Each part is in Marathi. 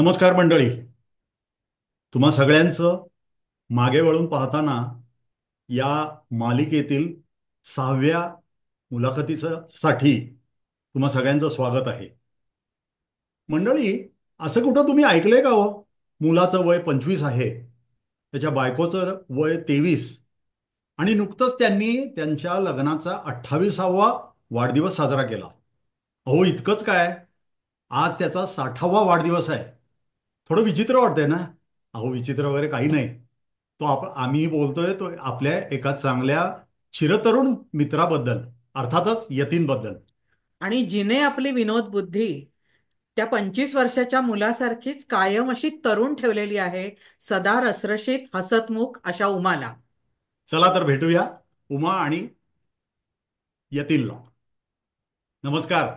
नमस्कार मंडळी. तुम्हा सगळ्यांचं मागे वळून पाहताना या मालिकेतील 6व्या मुलाखतीचं साठी तुम्हा सगळ्यांचं स्वागत आहे. मंडळी, असं कुठं तुम्ही ऐकलंय का हो? मुलाचं वय 25 आहे, त्याच्या बायकोचं वय 23, आणि नुकतंच त्यांनी त्यांच्या लग्नाचा 28वा वाढदिवस साजरा केला. अहो, इतकंच काय, आज त्याचा 60वा वाढदिवस आहे. थोडं विचित्र वाटतंय ना? अहो, विचित्र वगैरे काही नाही. आम्ही बोलतोय तो आपल्या एका चांगल्या चिरतरुण मित्राबद्दल, अर्थातच यतीनबद्दल. आणि जिने आपली विनोद बुद्धी त्या 25 वर्षाच्या मुलासारखीच कायम अशी तरुण ठेवलेली आहे, सदा रसरशीत हसतमुख अशा उमाला. चला तर भेटूया उमा आणि यतीनला. नमस्कार.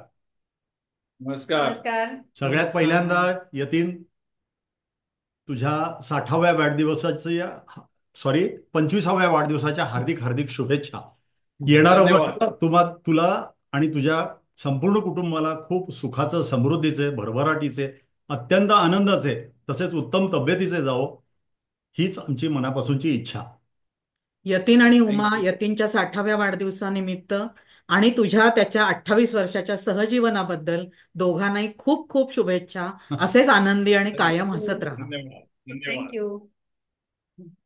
नमस्कार. नमस्कार. सगळ्यात पहिल्यांदा यतीन, तुझ्या 60व्या वाढदिवसाच्या, सॉरी, 25व्या वाढदिवसाच्या हार्दिक हार्दिक शुभेच्छा. येणारं धन्यवाद. वर्ष तुला आणि तुझ्या संपूर्ण कुटुंबाला खूप सुखाचं, समृद्धीचे, भरभराटीचे, अत्यंत आनंदाचे, तसेच उत्तम तब्येतीचे जावो, हीच आमची मनापासूनची इच्छा. यतीन आणि उमा, थँक्यू. यतीनच्या 60व्या वाढदिवसानिमित्त आणि तुझ्या त्याच्या 28 वर्षाच्या सहजीवनाबद्दल दोघांनाही खूप खूप शुभेच्छा. असेच आनंदी आणि कायम हसत राहा. धन्यवाद. धन्यवाद. थँक्यू.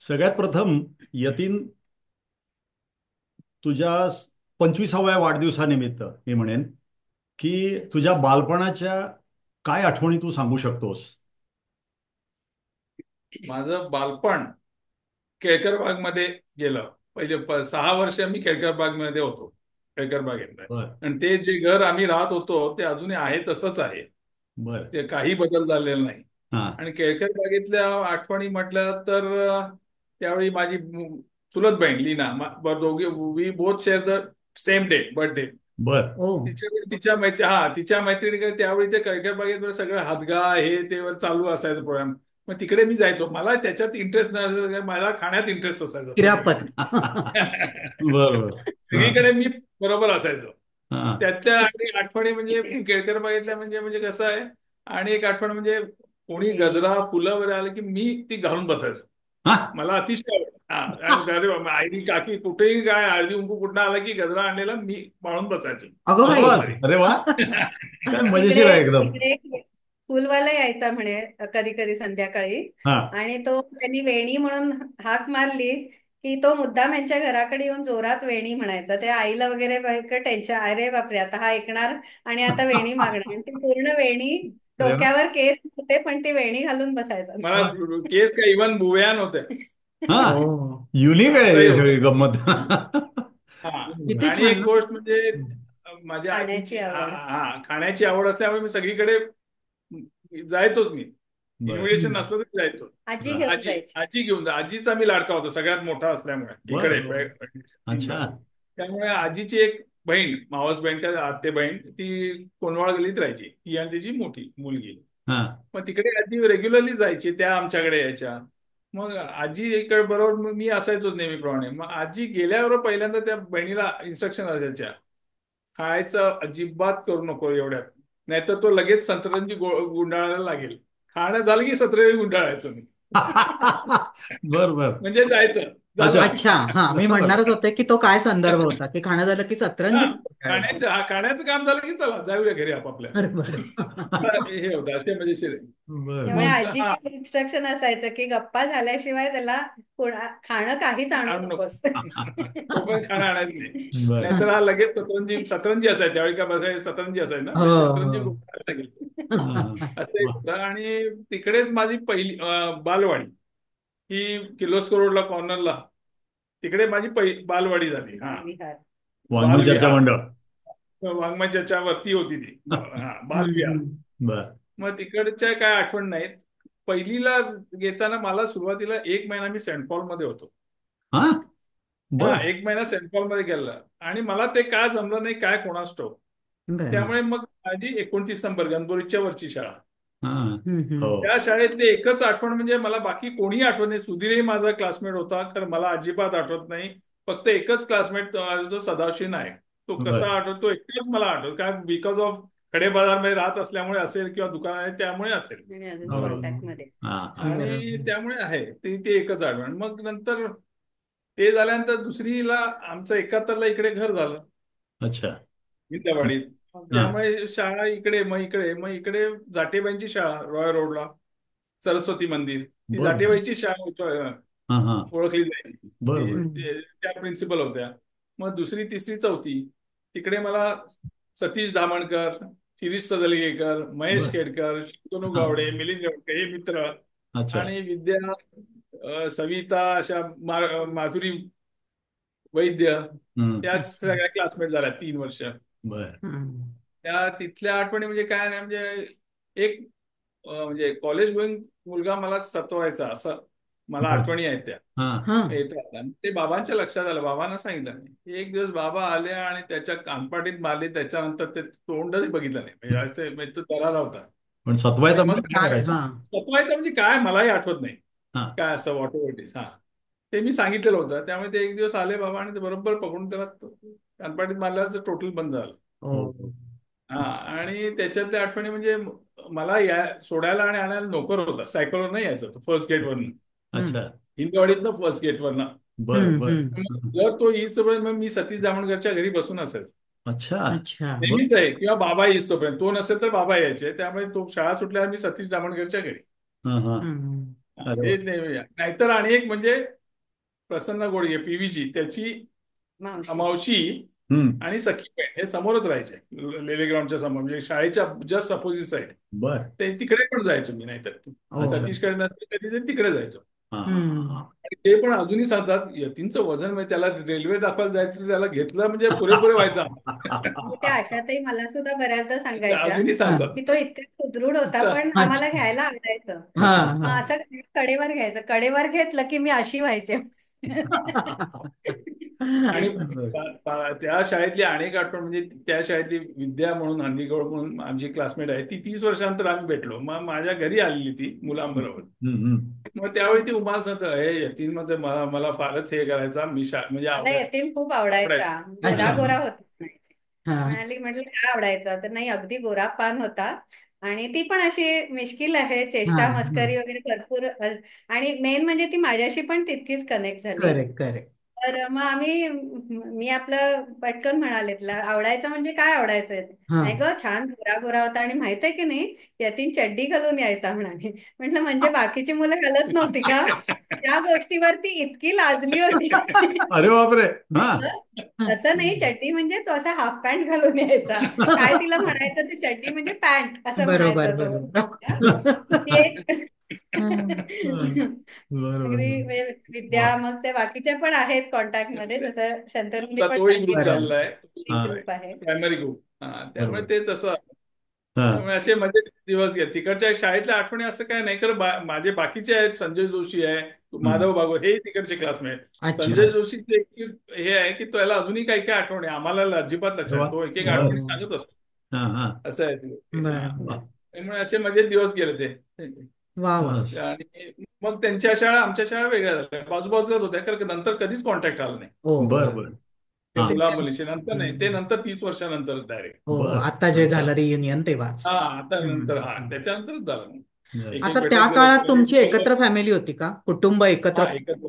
सगळ्यात प्रथम यतीन, तुझ्या 25व्या वाढदिवसानिमित्त मी म्हणेन की तुझ्या बालपणाच्या काय आठवणी तू सांगू शकतोस? माझं बालपण केळकर बाग मध्ये गेलं. पहिले 6 वर्ष मी केळकर बाग मध्ये होतो, केळकर बागेत. बर. आणि ते जे घर आम्ही राहत होतो ते अजूनही आहे तसंच आहे. बर. ते काही बदल झालेला नाही. हा. आणि केळकर बागेतल्या आठवणी म्हटल्या तर त्यावेळी माझी चुलत बहीण लीना, दोघे we both share the same day, birthday. बर. ओ. तिच्या मैत्रिणीकडे त्यावेळी ते केळकर बागेत सगळं हातगा हे ते वर चालू असायचं प्रोग्राम. मग तिकडे मी जायचो. मला त्याच्यात इंटरेस्ट नसायचा, मला खाण्यात इंटरेस्ट असायचा. किरापत. बरोबर. हा. सगळीकडे मी बरोबर असायचो. हा. त्यातल्या आणि आठवणी म्हणजे केळकर बागेतल्या म्हणजे म्हणजे कसं आहे. आणि एक आठवण म्हणजे कोणी गजरा फुलं वगैरे आलं की मी ती घालून बसायचो. हा. मला अतिशय आवड. हा. आणि अरे बाबा, आई काकी कुठेही काय हळदी कुंकू कुठं आला की गजरा आणलेला मी पाळून बसायचो. अगं बाई. अरे वा, काय मजेशीर इकडे आहे एकदम. इकडे एक फुलवाला यायचा म्हणे कधी कधी संध्याकाळी. हा. आणि तो त्यांनी वेणी म्हणून हाक मारली की तो मुद्दाम यांच्या घराकडे येऊन जोरात वेणी म्हणायचा. ते आईला वगैरे टेन्शन, अरे बापरे आता हा ऐकणार आणि आता वेणी मागणार. आणि ती पूर्ण वेणी, अरे वा. डोक्यावर केस होते पण ती वेणी घालून बसायचा. मला केस काय इव्हन भुवया नव्हते. हा. ओ. युनिक आहे असंही ही होतं. सगळी गंमत. हा. किती आणि छान एक ना. गोष्ट म्हणजे माझ्या खाण्याची आजीची आवड. खाण्याची आवड असल्यामुळे मी सगळीकडे जायचोच. मी बर. इन्व्हिटेशन नसलं तरी जायचो. आजी बर. घेऊन आजी जायची. आजी घेऊन जा. आजीचा मी लाडका होता सगळ्यात मोठा असल्यामुळे बर. इकडे. अच्छा. त्यामुळे आजीची एक बहीण, मावस बहीण का आत्ते बहीण, ती कोंडवाळ गल्लीत राहायची, ती आणि तिची मोठी मुलगी. हा. मग तिकडे आजी रेग्युलरली जायची, त्या आमच्याकडे यायच्या. मग आजी इकडे बरोबर मग मी असायचोच नेहमीप्रमाणे. मग आजी गेल्यावर पहिल्यांदा त्या बहिणीला इन्स्ट्रक्शन असायच्या, खायचं अजिबात करू नको एवढ्यात, नाहीतर तो लगेच सतरंजी गुंडाळायला लागेल. खाणं झालं की सतरंजी गुंडाळायचो मी. बर बर. म्हणजे जायचं झालं. अच्छा. अच्छा. हा, मी म्हणणारच होते की तो काय संदर्भ होता की खाणं झालं की हा. सतरंजी खेळायची. खाण्याचं काम झालं की चला जाऊया घरी आपापल्या. अरे बरं. हे होतं असे मजेशीर आहे. बर. त्यामुळे मग हा. आजीचे इन्स्ट्रक्शन असायचं की गप्पा झाल्याशिवाय त्याला खाणं काहीच आणू आणू नको. नकोस. तोपर्यंत खाणं आणायचं नाही. बर. नाहीतर हा लगेच सतरंजी सतरंजी असायची त्यावेळी, का बसायची सतरंजी असायची ना, हो, ते सतरंजी हो. गुंडाळायला लागेल. हा. असं एक होतं. आणि तिकडेच माझी पहिली बालवाडी ही किर्लोस्कर रोडला कॉर्नरला, तिकडे माझी बालवाडी झाली. हा. वाङ्मय चर्चा बालविहार. मंडळ. वाङ्मयाच्या वरती होती ती. हा, हम्म, बालविहार. हम्म. बर. मग तिकडच्या काय आठवण नाहीत. पहिलीला घेताना मला सुरुवातीला 1 महिना मी सेंट पॉल मध्ये होतो. हा. हा, बर. 1 महिना सेंट पॉल मध्ये गेला. आणि मला ते काय जमलं नाही, काय कोणास ठाऊक. बरं. त्यामुळे मग माझी 29 नंबर गणबोरीच्या वरची शाळा. हा. हम्म, हम्म. हो. त्या शाळेतली एकच आठवण म्हणजे मला बाकी कोणी आठवत नाही. सुधीरही माझा क्लासमेट होता, कारण मला अजिबात आठवत नाही. फक्त एकच क्लासमेट जो सदाशिव नाईक, तो बर. कसा आठवतो एकटाच मला आठवतो, कारण बिकॉज ऑफ खडे बाजारमध्ये राहत असल्यामुळे असेल किंवा दुकान आहे त्यामुळे असेल. आणि अजून हो. कॉन्टॅक्ट मध्ये. हा हा. आणि बरोबर. त्यामुळे आहे ते एकच आठवण. मग नंतर ते झाल्यानंतर दुसरीला आमचं 71ला इकडे घर झालं अच्छा. विद्यावाडीत. हा त्यामुळे शाळा मग इकडे जाटेबाईंची शाळा रॉय रोडला, सरस्वती मंदिर, ती बर. जाटेबाईची शाळा हा हा. ओळखली जायची. बर बर. त्या प्रिन्सिपल होत्या. मग दुसरी, तिसरी, चौथी तिकडे मला सतीश धामणकर, शिरीष सदलगेकर, महेश बर. खेडकर, शांतनू हा. गावडे, मिलिंद जोडके हे मित्र. अच्छा. आणि विद्या, सविता, अशा माधुरी वैद्य, हम्म. त्या सगळ्या क्लासमेट झाल्या 3 वर्ष. बर. हम्म. त्या तिथल्या आठवणी म्हणजे काय नाही, म्हणजे एक म्हणजे कॉलेज गोईंग मुलगा मला सतवायचा असं मला बर. आठवणी आहेत त्या हा हा. येतात. आणि ते बाबांच्या लक्षात आलं, बाबांना सांगितलं नाही. एक दिवस बाबा आले आणि त्याच्या कानपाटीत मारले. त्याच्यानंतर ते तोंडच बघितलं नाही, म्हणजे म्हणजे तो दरारा होता. पण आणि सतवायचा मग म्हणजे काय काय? करायचं? हा. सतवायचं म्हणजे काय मलाही आठवत नाही हा. काय असं वॉट एव्हर इट इज. हा, ते मी सांगितलेलं होतं. त्यामुळे ते एक दिवस आले बाबा आणि ते बरोबर पकडून त्याला कानपाटीत मारल्याचं टोटल बंद झालं. हो. ओ. हा, आणि त्याच्यातल्या आठवणी म्हणजे मला सोडायला आणि आणायला नोकर होता. सायकलवर नाही यायचं तो, फर्स्ट गेटवरनं, हम्म. अच्छा. हिंदवाडीतनं फर्स्ट गेटवरनं. बर बर. हम्म. जर तो येईस्तोपर्यंत मग मी सतीश जामणकरच्या घरी बसून असायचो अच्छा. अच्छा. बर. नेहमीच आहे. किंवा बाबा येईस्तोपर्यंत, तो नसेल तर बाबा यायचे. त्यामुळे तो शाळा सुटल्यावर मी सतीश जामणकरच्या घरी. हा हा. हम्म. अरे वा. हे नेहमी. नाहीतर आणि एक म्हणजे प्रसन्न गोडगे पीव्हीजी, त्याची मावशी. मावशी हम्म. आणि सखी बहीण हे समोरच राहायचे, लेले ग्राउंडच्या समोर, म्हणजे शाळेच्या जस्ट अपोजिट साईड. बर. ते तिकडे पण जायचो मी, नाहीतर ओ. अच्छा. सतीशकडे नसतं कधी ते तिकडे जायचो. हा हा हम्म. हा. आणि ते पण अजूनही सांगतात, यतींचं वजन म्हणजे त्याला रेल्वे दाखवायला जायचं, त्याला घेतलं म्हणजे पुरेपुरे व्हायचं. म्हणजे त्या आशाताई मला सुद्धा बऱ्याचदा ते सांगायच्या अजूनही हा. सांगतात. की तो इतका सुदृढ होता, पण आम्हाला अच्छा. घ्यायला आवडायचं. हा अच्छा. हा. मग असं कडेवर घ्यायचं, कडेवर घेतलं की मी अशी व्हायचे. आणि बर. त्या शाळेतली अनेक आठवण म्हणजे त्या शाळेतली विद्या म्हणून, हंदीगौड म्हणून आमची क्लासमेट आहे, ती 30 वर्षानंतर आम्ही भेटलो. मग माझ्या घरी आलेली ती मुलांबरोबर. मग त्यावेळी ती उमाल सांगत, हे यतीनमध्ये मला मला फारच हे करायचा, मी म्हणजे मला यतीन खूप आवडायचा, आवडायचं. गोरा अच्छा. गोरा होता म्हणायचे. हा. म्हटलं काय आवडायचं, तर नाही अगदी गोरा पान होता. आणि ती पण अशी मिश्किल आहे, हा. चेष्टा मस्करी वगैरे भरपूर. आणि मेन म्हणजे ती माझ्याशी पण तितकीच कनेक्ट झाली. Correct correct. तर मग मी आपलं पटकन म्हणाले, तुला आवडायचं म्हणजे काय आवडायचं? हा. नाही ग, छान गोरा गोरा होता. आणि माहित आहे की नाही, यतीन चड्डी घालून यायचा म्हणाले. म्हटलं म्हणजे बाकीची मुलं घालत नव्हती का? त्या गोष्टीवरती इतकी लाजली होती. अरे बापरे. हा. तसं नाही, चड्डी म्हणजे तो असा हाफ पॅन्ट घालून यायचा. काय तिला म्हणायचं, ते चड्डी म्हणजे पॅन्ट असं बरोबर म्हणायचा तो. ती बरोबर. एक हं. अगदी बरोबर. म्हणजे वा. विद्या, मग त्या बाकीच्या पण आहेत कॉन्टॅक्ट मध्ये, जसं शंतनुनी आमचा पण तोही ग्रुप सांगितलं, बरोबर. झालेला आहे, एक हा. ग्रुप आहे. Primary group. त्यामुळे बरोबर. ते तसं. हा. त्यामुळे असे मजे दिवस गेले. तिकडच्या शाळेतल्या आठवणी असं काय नाही, खरं माझे बाकीचे आहेत. संजय जोशी आहे, हम्म. माधव भागवत, हे तिकडचे क्लासमेट. अच्छा. संजय जोशीचे हे आहे की त्याला अजूनही काही काही आठवणी आम्हाला अजिबात अरे लक्षात वा. नाही. तो एक एक बर. आठवणी हो. सांगत असतो. हा हा. असं आहे ते. बरोबर. त्यामुळे असे मजेत दिवस गेले ते. वा वा. बस. आणि मग त्यांच्या शाळा आमच्या शाळा वेगळ्या झाल्या, बाजूबाजूलाच होत्या, कारण नंतर कधीच कॉन्टॅक्ट आला नाही. हो हो. बर बर. ते हा. मुला मुलीचे नंतर नाही, ते हम्म. नंतर 30 वर्षानंतर डायरेक्ट. हो हो, बर. आता जे अच्छा. झालं रियुनियन तेव्हाच. हा, आता हम्म. नंतर, त्याच्यानंतरच झालं. बर. एक एक आता त्या भेटत गेलो. काळात तुमची एकत्र फॅमिली होती का? कुटुंब एकत्र? हा, एकत्र.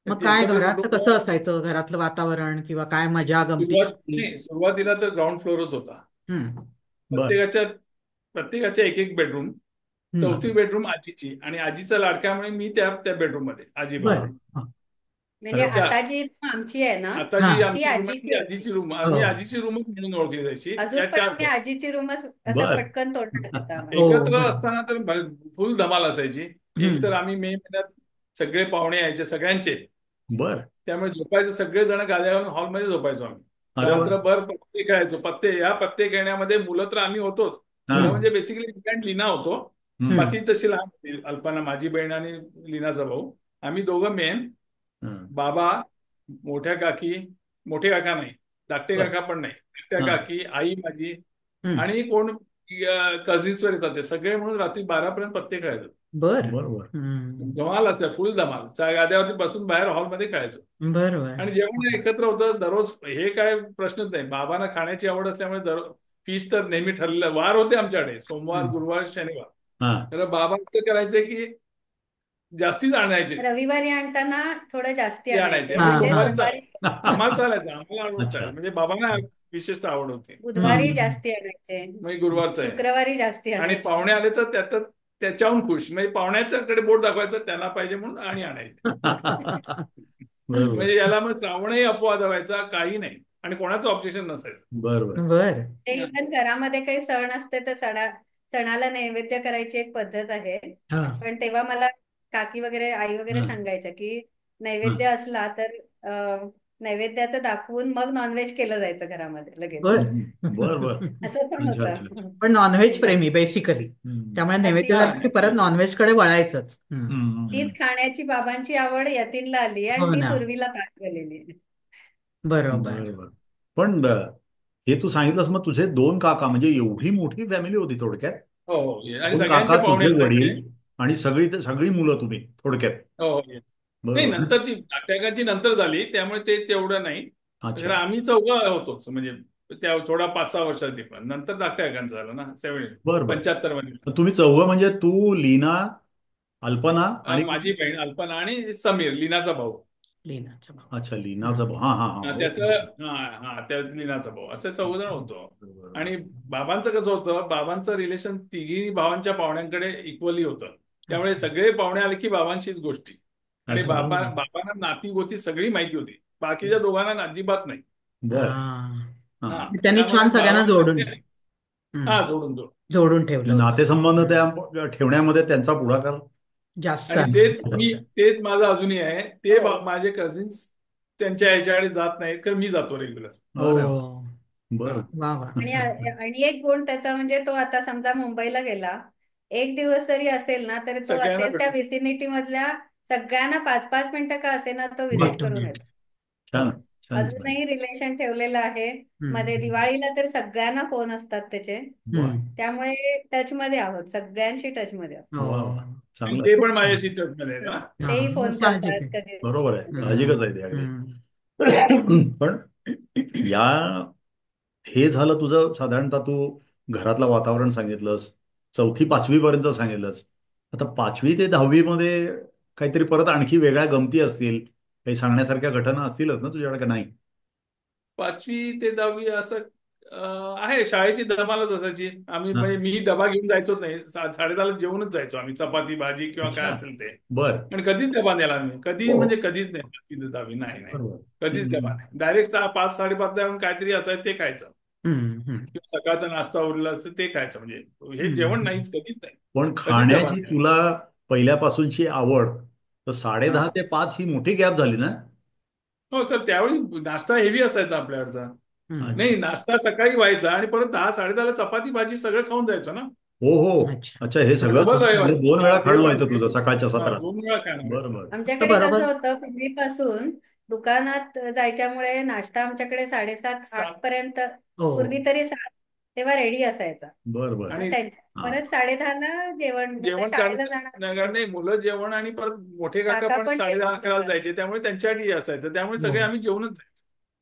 मग ते काय एकत्र घराचं कुटुंब. कसं असायचं? घरातलं वातावरण किंवा काय मजा गमती जमती? सुरुवातीला तर ग्राउंड फ्लोअरच होता. हम्म. बर. प्रत्येकाच्या प्रत्येकाच्या एक एक बेडरूम. हम्म. चौथी बेडरूम आजीची, आणि आजीचा लाडक्यामुळे मी त्या त्या बेडरूम मध्ये आजी बर. बरोबर. हा. म्हणजे अरे वा. आता जी आमची आहे ना, आता हा. जी ती आमची रूम आहे ती आजीची होती. आजीची रूम, हो. आम्ही आजीची रूमच म्हणून ओळखली जायची. अजून या पण 4 आम्ही आजीची रूमच असं बर. पटकन तोडण्यात येतं आम्हाला. हो एकत्र बर. असताना तर फुल धमाल असायची. एक तर हम्म. आम्ही मे महिन्यात सगळे पाहुणे यायचे सगळ्यांचे. बर. त्यामुळे झोपायचं सगळेजण गाद्यावरून हॉलमध्ये झोपायचो आम्ही. अरे वा. रात्रभर पत्ते खेळायचो. या पत्ते खेळण्यामध्ये मुलं तर आम्ही होतोच. हा. मुलं हम्म. म्हणजे बेसिकली मी आणि लीना होतो. हम्म. बाकी तशी लहान होती. अल्पना माझी बहीण आणि लीनाचा भाऊ. आम्ही दोघं मेन. हम्म. बाबा, मोठ्या काकी, मोठे काका नाही, धाकटे बर. काका पण नाही, धाकट्या हा. काकी, आई माझी, हम्म. आणि कोण कझिन्स वर येतात ते सगळे म्हणून रात्री 12 पर्यंत पत्ते खेळायचो. बर. बरोबर. हम्म. धमाल असं फुल धमाल. गाद्यावरती बसून बाहेर हॉलमध्ये खेळायचो. बरोबर. आणि जेवण एकत्र होतं दररोज, हे काय प्रश्नच नाही. बाबांना खाण्याची आवड असल्यामुळे फिश तर नेहमी ठरलेलं वार होते आमच्याकडे, सोमवार, हं. गुरुवार, शनिवार. हा. तर बाबा असं करायचे की जास्तीच आणायचे, रविवारी आणताना थोडं जास्ती ते आणायचे. आणायचे, म्हणजे हा म्हणजे हा सोमवारी सोमवारी आम्हाला चालायचं, आम्हाला अच्छा. आवडतं, म्हणजे बाबांना विशेषतः आवड होती. बुधवारी हम्म. जास्ती आणायचे, म्हणजे गुरुवारचं आहे. शुक्रवारी जास्ती आणि आणायचे. पाहुणे आले तर त्याच्याहून खुश, म्हणजे पाहुण्याच्याकडे बोट दाखवायचं त्यांना पाहिजे म्हणून आणि आणायचे. बरोबर. म्हणजे याला मग श्रावणही अपवाद व्हायचा, काही नाही, आणि कोणाचं ऑब्जेक्शन नसायचं. बरोबर. बर. ते इव्हन घरामध्ये काही सण असते तर सणाला नैवेद्य करायची एक पद्धत आहे. हा पण तेव्हा मला काकी वगैरे, आई वगैरे हा. सांगायच्या की हा. नैवेद्य असला तर नैवेद्याचं दाखवून मग नॉनव्हेज केलं जायचं घरामध्ये लगेच. बर. बर बर. असं पण अच्छा अच्छा. होतं. पण नॉनव्हेज प्रेमी बेसिकली, हम्म. त्यामुळे अगदी नैवेद्य झाला की परत नॉनव्हेज. नॉनव्हेज कडे वळायचंच. हम्म. तीच खाण्याची बाबांची आवड यतीनला आली आणि हो ती ना. उर्वीला पाठ झालेली आहे. बरोबर. बरोबर. पण हे तू सांगितलंस, मग तुझे दोन काका, म्हणजे एवढी मोठी फॅमिली होती थोडक्यात. हो हो, आणि दोन सगळ्यांचे काका, पाहुणे तुझे असायचे. वडील, आणि सगळी सगळी मुलं तुम्ही थोडक्यात. हो हो, नाही, बरोबर. नंतरची नाट्यकांची नंतर झाली, त्यामुळे ते तेवढं नाही. तर अच्छा. आम्ही चौघं होतोच, म्हणजे त्या थोडा 5-6 वर्षात डिफरन्स. नंतर नाट्यकांचं झालं ना, बर बर. 75 मध्ये. तर तुम्ही चौघं म्हणजे तू, लीना, अल्पना आणि माझी बहीण अल्पना आणि समीर, लीनाचा भाऊ. लीनाचं भाऊ. अच्छा, लीनाचा भाऊ. हम्म. हा हा हा. त्याचं, ओके. हा हा, त्या लीनाचा भाऊ, असे 14 होतो. बरोबर. आणि बाबांचं कसं होतं, बाबांचं रिलेशन तिघी भावांच्या पाहुण्यांकडे इक्वली होतं. त्यामुळे सगळे पाहुणे आले की बाबांशीच गोष्टी. आणि अच्छा. बाबांना नाती गोती सगळी माहिती होती, बाकीच्या दोघांना अजिबात नाही. बर. हा. हा हा, हा. त्यांनी त्यामुळे छान सगळ्यांना जोडून, बाबांकडे, हम्म, हा, जोडून जोडून. जोडून ठेवलं म्हणजे होतं. नातेसंबंध हम्म. त्या ठेवण्यामध्ये त्यांचा पुढाकार. जास्त आणि आहे. तेच माझं अजूनही आहे. हो. माझे कझिन्स त्यांच्या ह्याच्याकडे जात नाहीत, तर मी जातो रेग्युलर. अरे वा. हो. बर. वा वा. आणि आणि एक गुण त्याचा म्हणजे तो आता समजा मुंबईला गेला, एक दिवस जरी असेल ना तरी तो सगळ्यांना असेल त्या भेटून. विसिनिटी मधल्या सगळ्यांना 5-5 मिनिटं का असेना तो बर. व्हिजिट करून येतो. छान हो. छान छान. अजूनही रिलेशन ठेवलेलं आहे. मध्ये हम्म. दिवाळीला तर सगळ्यांना फोन असतात त्याचे. वा. हम्म. त्यामुळे टच मध्ये आहोत, सगळ्यांशी टच मध्ये आहोत. हो. वा वा. आणि चांगलं ते आहे. पण खूप छान. माझ्याशी टचमध्ये आहेत हा. ना. तेही हा, फोन साहजिक करतात आहे. कधी. बरोबर आहे, हम्म. साहजिकच आहे ते अगदी. हम्म. पण या हे झालं तुझं, साधारणतः तू घरातलं वातावरण सांगितलंस, 4थी-5वी पर्यंत सांगितलंस. आता 5वी ते 10वी मध्ये काहीतरी परत आणखी वेगळ्या गमती असतील, काही सांगण्यासारख्या घटना असतीलच ना तुझ्याकडे, का नाही? 5वी ते 10वी असं आहे, शाळेची धमालच असायची. आम्ही, हा. म्हणजे मी डबा घेऊन जायचोच नाही, 10:30ला जेवूनच जायचो आम्ही, चपाती भाजी किंवा काय अच्छा. असेल ते. बर. आणि कधीच डबा नेला मी, कधी, हो. म्हणजे कधीच नाही. 5वी ते 10वी नाही नाही, बरोबर. कधीच डबा हम्म. नाही. डायरेक्ट 5-5:30 ला काहीतरी असायचं ते खायचं, हम्म. हम्म. किंवा सकाळचा नाश्ता उरला असतं ते खायचं. म्हणजे हे जेवण हम्म. नाहीच, कधीच नाही. पण कधीच डबा खाण्याची नाही. तुला पहिल्यापासूनची आवड, तर हा. 10:30 ते 5 ही मोठी गॅप झाली ना? हो, तर त्यावेळी नाश्ता हेवी असायचा आपल्याकडचा. हम्म. नाही, नाश्ता सकाळी व्हायचा आणि परत 10-10:30ला चपाती भाजी सगळं खाऊन जायचो ना. हो हो. अच्छा. अच्छा, हे तर सगळं डबल आहे म्हणजे 2 वेळा ते खाणं पण व्हायचं तुझं सकाळच्या सत्रात. 2 वेळा खाणं बरं व्हायचं. बरं. तर आमच्याकडे कसं बरोबर. होतं, पूर्वीपासून दुकानात जायच्यामुळे नाश्ता आमच्याकडे 7:30-8 पर्यंत, हो. पूर्वी तरी 7 तेव्हा रेडी असायचा. बरं बरं. मग आणि त्यांच्या हा. परत 10:30ला जेवण, मुलं जेवण शाळेला जाणार होते. नाही, मुलं जेवण, आणि परत मोठे काका काका पण पण जेवण 10:30-11ला करतात. जायचे, त्यामुळे त्यांच्यासाठी असायचं, त्यामुळे हो. सगळे आम्ही जेवणच जायचो.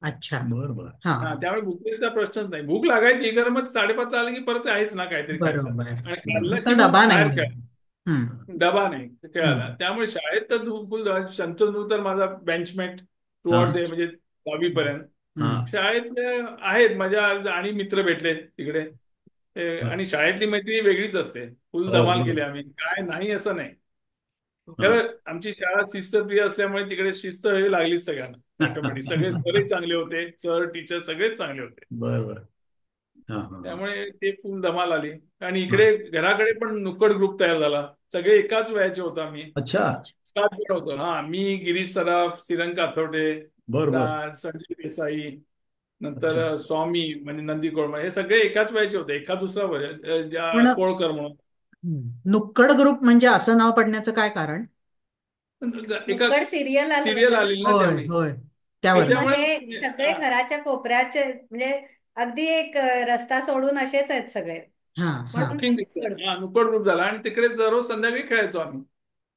अच्छा. बरं बरं. हा. हा, त्यामुळे भुकेचा प्रश्नच नाही. भूक लागायची कारण मग 5:30 आलं की परत आहेच ना काहीतरी खायचं. बरोबर. आणि हम्म. खाल्लं तर की मग डबा बाहेर नाही. खेळायला. हम्म. डबा नाही खेळायला. हम्म. त्यामुळे शाळेत तर फुल, शंतनू तर माझा बेंचमेट थ्रू हा आउट डे, म्हणजे 10वी पर्यंत. हा. हम्म. शाळेतले आहेत मजा, आणि मित्र भेटले तिकडे. बरं. आणि शाळेतली मैत्री वेगळीच असते. फुल हो धमाल केली बरोबर. आम्ही, काय नाही असं नाही. हा. खरं आमची शाळा शिस्तप्रिय असल्यामुळे तिकडे शिस्त हे लागलीच सगळ्यांना ऑटोमॅटिक. सगळे सरही चांगले होते, सर टीचर सगळेच चांगले होते. बरं बरं. हा हा हा. त्यामुळे ते फुल धमाल आली. आणि हा. इकडे घराकडे पण नुक्कड ग्रुप तयार झाला. सगळे एकाच वयाचे होतो आम्ही. अच्छा. 7 जण होतो. हा, मी, गिरीश सराफ, श्रीरंग काथोडे, बरं बरं. संजय देसाई, नंतर अच्छा. स्वामी म्हणजे नंदी कोळमळे, हे सगळे एकाच वयाचे होते. एका दुसरा वय, पण कोळकर म्हणून. नुक्कड ग्रुप म्हणजे असं नाव पडण्याचं काय कारण? एका नुक्कड सिरियल आलं सिरियल होतं ना, आलेली ना होय त्यावेळी, होय. आणि मग त्यावरच. त्याच्यामुळे हे सगळे घराच्या कोपऱ्याचे, म्हणजे अगदी एक रस्ता सोडून असेच आहेत सगळे, हा हा. म्हणून थिंक तो नुक्कड. हा, नुक्कड ग्रुप झाला. आणि तिकडे दररोज संध्याकाळी खेळायचो आम्ही.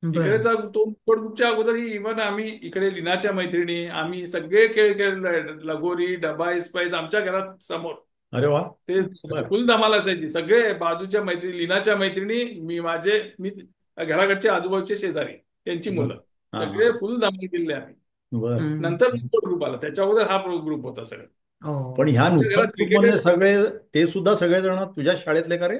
बर. तो नुक्कड ग्रुपच्या अगोदरही इव्हन आम्ही इकडे लिनाच्या मैत्रिणी, आम्ही सगळे खेळ खेळलोय. लगोरी, डबा, स्पाईस आमच्या घरात समोर. अरे वा. ते बर. फुल धमाल असायची. सगळे बाजूच्या मैत्रिणी, लीनाच्या मैत्रिणी, मी घराकडचे आजूबाजूचे शेजारी, त्यांची बर. मुलं, हा सगळे हा. फुल धमाल केले आम्ही. बर. नंतर नुकड ग्रुप आला, त्याच्या अगोदर हा ग्रुप होता सगळं. पण हो. ह्या आमच्या नुक्कड घरात ग्रुप क्रिकेट. मध्ये सगळे, ते सुद्धा सगळेजण तुझ्या शाळेतले का रे?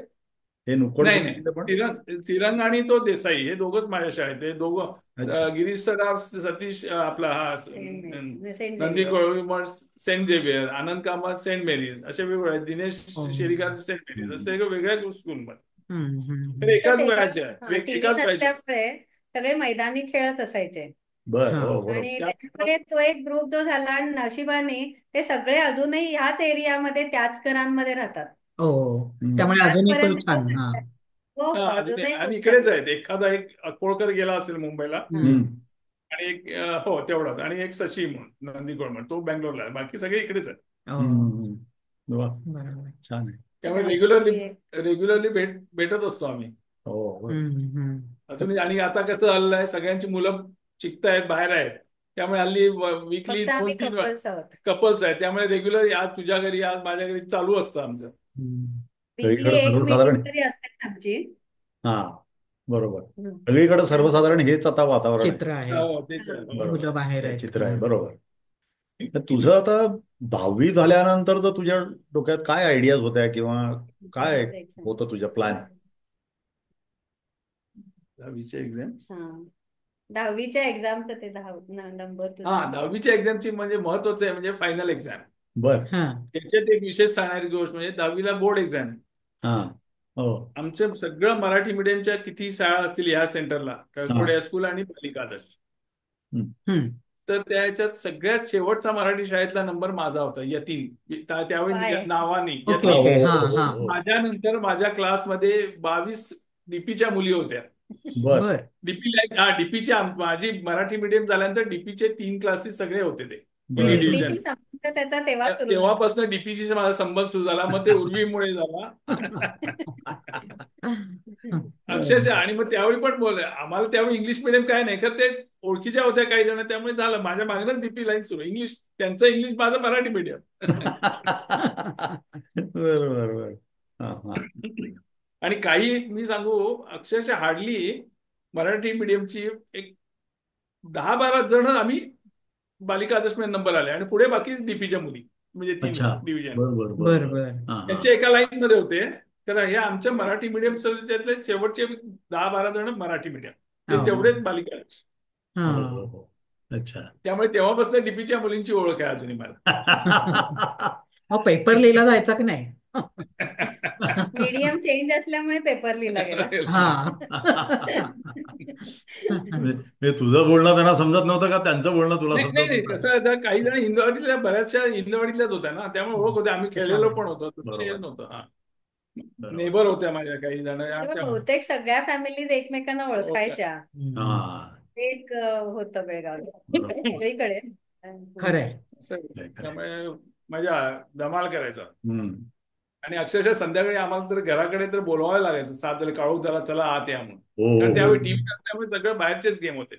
हे नुक्कड नाही ग्रुप नाही, मधले पण? तिरंग आणि तो देसाई हे दोघंच माझ्या शाळेत. हे दोघं अच्छा. गिरीश सराफ, सतीश आपला हा सेंट नंदी झेवियर. कोळी सेंट झेवियर, आनंद कामत सेंट मेरीज, असे वेगवेगळे आहेत. दिनेश हो. शेरिकार सेंट मेरीज, हम्म. असे वेगळ्या स्कूलमध्ये. तर हम्म. एकाच वयाचे आहे, टीव्ही एकाच वयाचे. नसल्यामुळे सगळे मैदानी खेळच असायचे. बर. हा. हो बरोबर. आणि त्या त्याच्यामुळे तो एक ग्रुप जो झाला, आणि नशिबाने ते सगळे अजूनही ह्याच एरियामध्ये त्याच घरांमध्ये राहतात. हो. हम्म. त्यामुळे अजूनही तो आजपर्यंत तो छान. हा. contact. हो हा, हो, अजूनही आणि खूप इकडेच छान. आहेत. एखादा एक अकोळकर गेला असेल मुंबईला, हा. हम्म. आणि एक हो तेवढाच, आणि एक शशी म्हणून नंदीकोळ म्हणून, तो बँगलोरला आहे. बाकी सगळे इकडेच आहेत. हो. हम्म. वा. बरोबर. छान आहे. त्यामुळे दहावीची रेग्युलरली भेटत असतो आम्ही हो बर. हम्म. अजून. आणि आता कसं हल्लंय, सगळ्यांची मुलं शिकतायत, बाहेर आहेत, त्यामुळे हल्ली वीकली फक्त आम्ही 2-3 कपल्स आहोत. कपल्स आहेत. त्यामुळे रेग्युलर आज तुझ्या घरी, आज माझ्या घरी चालू असतं आमचं. हम्म. वीकली सगळीकडे एक मीटिंग सर्वसाधारण. तरी असते आमची. हा बरोबर. हम्म. सगळीकडे आणि सर्वसाधारण हेच आता वातावरण आहे. चित्र आहे. हो, तेच हा. आहे. हो. बरोबर. मुलं बाहेर हे आहेत. चित्र आहे. बरोबर. तर तुझं आता 10वी झाल्यानंतर तुझ्या डोक्यात काय आयडियाज होत्या, किंवा काय बोर्ड एक्झाम. होतं तुझ्या प्लॅन? दहावीचे एक्झाम. हा, 10वीच्या एक्झामचं ते नंबर तुझा. हा, 10वीच्या एक्झामची म्हणजे महत्वाचं आहे, म्हणजे फायनल एक्झाम. बर. हा. त्याच्यात एक विशेष सांगणारी गोष्ट म्हणजे 10वीला बोर्ड एक्झाम. हा. हो. आमचं सगळं मराठी मीडियमच्या किती शाळा असतील ह्या सेंटरला, हा. कळकोड हायस्कूल आणि बालिका आदर्श, हम्म. हम्म. तर त्याच्यात सगळ्यात शेवटचा मराठी शाळेतला नंबर माझा होता, यतीन. त्यावेळी काय? नावाने ओके हो यतीन. ओके. हो हा हो हा. हो. माझ्यानंतर माझ्या क्लासमध्ये 22 डीपीच्या मुली होत्या. बर. बर. डीपीच्या माझी मराठी मीडियम झाल्यानंतर डीपीचे 3 क्लासेस सगळे होते ते, तिन्ही बर. डिव्हिजन. डीपीशी संबंध त्याचा तेव्हा सुरू झाला. तेव्हापासून डीपीशी माझा संबंध सुरू झाला. मग ते उर्वीमुळे झाला. अक्षरशः. आणि मग त्यावेळी पण आम्हाला त्यावेळी इंग्लिश मिडियम काय नाही, तर ते ओळखीच्या होत्या काही जण, त्यामुळे झालं माझ्या मागणंच डीपी लाईन सुरू. इंग्लिश त्यांचं इंग्लिश, माझं मराठी मीडियम. बर बर बर. हा हा. आणि काही मी सांगू, अक्षरशः हार्डली मराठी मीडियमची एक 10-12 जण आम्ही बालिका आदर्श नंबर आले, आणि पुढे बाकी डीपीच्या मुली, म्हणजे 3 अच्छा. डिव्हिजन बर बर बर बर बर. बर. हा हा. त्यांच्या एका लाईन मध्ये होते. तर हे आमच्या मराठी मीडियम त्यातले शेवटचे 10-12 जण मराठी मीडियम, ते हो. तेवढेच बालिका आदर्श. हा. हो हो हो. अच्छा. त्यामुळे तेव्हापासून डीपीच्या मुलींची ओळख आहे अजूनही मला. मग पेपर लिहिला जायचा की नाही? मीडियम चेंज असल्यामुळे पेपर लिहिला गेला. हा. म्हणजे तुझं बोलणं त्यांना समजत नव्हतं का, त्यांचं बोलणं तुला नाही नाही समजत नाही, नव्हतं? कसं आहे, आता काही जण हिंदवाडीतल्या, बऱ्याचशा हिंदवाडीतल्याच होत्या ना, त्यामुळे ओळख होते. आम्ही खेळलेलो पण होतो, तसं हे बरोबर नव्हतं. हा, बरोबर. नेबर होत्या माझ्या काही जण तेव्हा आमच्या. बहुतेक सगळ्या फॅमिलीज एकमेकांना ओळख. ओळखायच्या. हम्म. हा. एक होतं बेळगावचं बरोबर. सगळीकडे. खरंय. असं आहे. खरंय, खरंय. त्यामुळे मजा, धमाल करायचा. हम्म. आणि अक्षरशः संध्याकाळी आम्हाला तर घराकडे तर बोलवायला लागायचं, 7 झाले, काळोख झाला, चला आत या म्हणून. हो कारण हो त्यावेळी टीव्ही नसल्यामुळे सगळं बाहेरचेच गेम होते.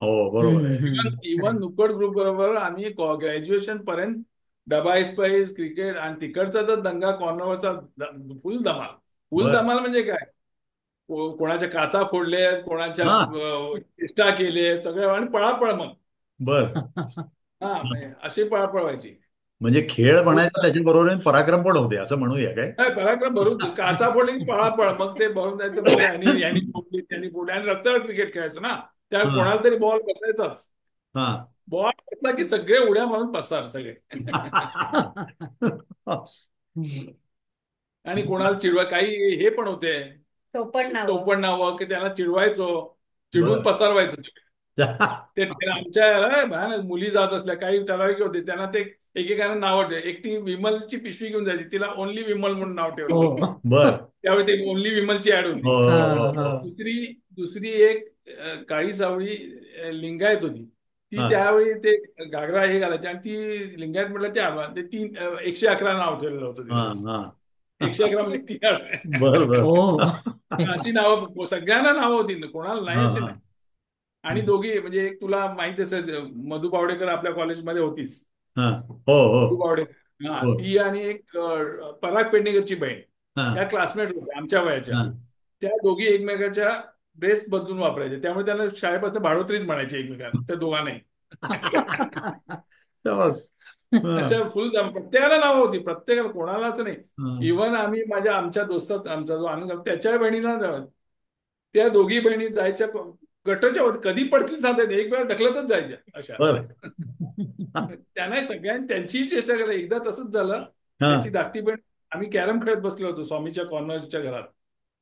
हो. बरोबर हम्म. आहे. हम्म. इव्हन खरंय. नुक्कड ग्रुप बरोबर आम्ही ग्रॅज्युएशन पर्यंत डबा ऐसपैस, क्रिकेट, आणि तिकडचा तर दंगा कॉर्नरवरचा फुल धमाल. फुल बर. धमाल म्हणजे काय, कोणाच्या काचा फोडले, कोणाच्या हा. चेष्टा केले, सगळे, आणि पळापळ मग. बर. हा, म्हणजे अशी पळापळ व्हायची. म्हणजे खेळ खूप म्हणायचा त्याच्याबरोबर पराक्रम पण होते, असं म्हणूया काय? नाही, पराक्रम भरून, काचा फोडली की पळापळ, मग ते भरून जायचं, बघा यांनी फोडली, त्यांनी फोडली. आणि रस्त्यावर क्रिकेट खेळायचो ना, त्यावेळी हा. कोणाला तरी बॉल बसायचाच. हा. बॉल बसला की सगळे उड्या मारून पसार सगळे. आणि कोणाला चिडवा, काही हे पण होते, टोपण नावं. टोपण नावं, की त्याला चिडवायचो, चिडून बर. पसारवायचं. ते आमच्या भयानक मुली जात असल्या, काही ठराविक होते, त्यांना ते एकेकाने नाव ठेव. एकटी विमलची पिशवी घेऊन जायची, तिला ओनली विमल म्हणून नाव ठेवलं. हो. बर. त्यावेळी ते ओनली विमलची ऍड हो होती. हा हो हा. हो. दुसरी एक काळी सावळी लिंगायत होती, ती हा. त्यावेळी ते घागरा हे घालायची, आणि ती लिंगायत म्हटलं ते 111 नाव ठेवलेलं होतं हा तिला. हा. 111 म्हणजे 3. बर बर. हो. अशी नावं, सगळ्यांना नावं होती, कोणाला नाही हा अशी हा. नाही. आणि दोघी, म्हणजे एक तुला माहिती असेल, मधु पावडेकर आपल्या कॉलेजमध्ये होतीच. हा. हो हो. मधु पावडेकर हा, हो. ती आणि एक पराग पेडणेकरची बहीण, हा. ह्या क्लासमेट होत्या आमच्या वयाच्या. हा. त्या दोघी एकमेकाच्या ड्रेस बदलून वापरायचे, त्यामुळे त्यांना शाळेपासून भाडोत्रीच म्हणायचे एकमेकांना, त्या दोघांनाही. तेव्हाच. हा. अशा फुल प्रत्येकाला नावं होती, प्रत्येकाला, कोणालाच नाही. हा. इव्हन आम्ही आमच्या दोस्तात, आमचा जो आनंद, त्याच्या बहिणीला त्या दोघी बहिणी जायच्या गटरच्या वर, कधी पडतील सांगता येत नाही. एक वेळा ढकलतच जायच्या अशा. बर. त्यांना सगळ्यांनी त्यांचीही चेष्टा केली. एकदा तसंच झालं. हा. त्याची धाकटी बहीण, आम्ही कॅरम खेळत बसलो होतो स्वामीच्या कॉर्नरच्या घरात.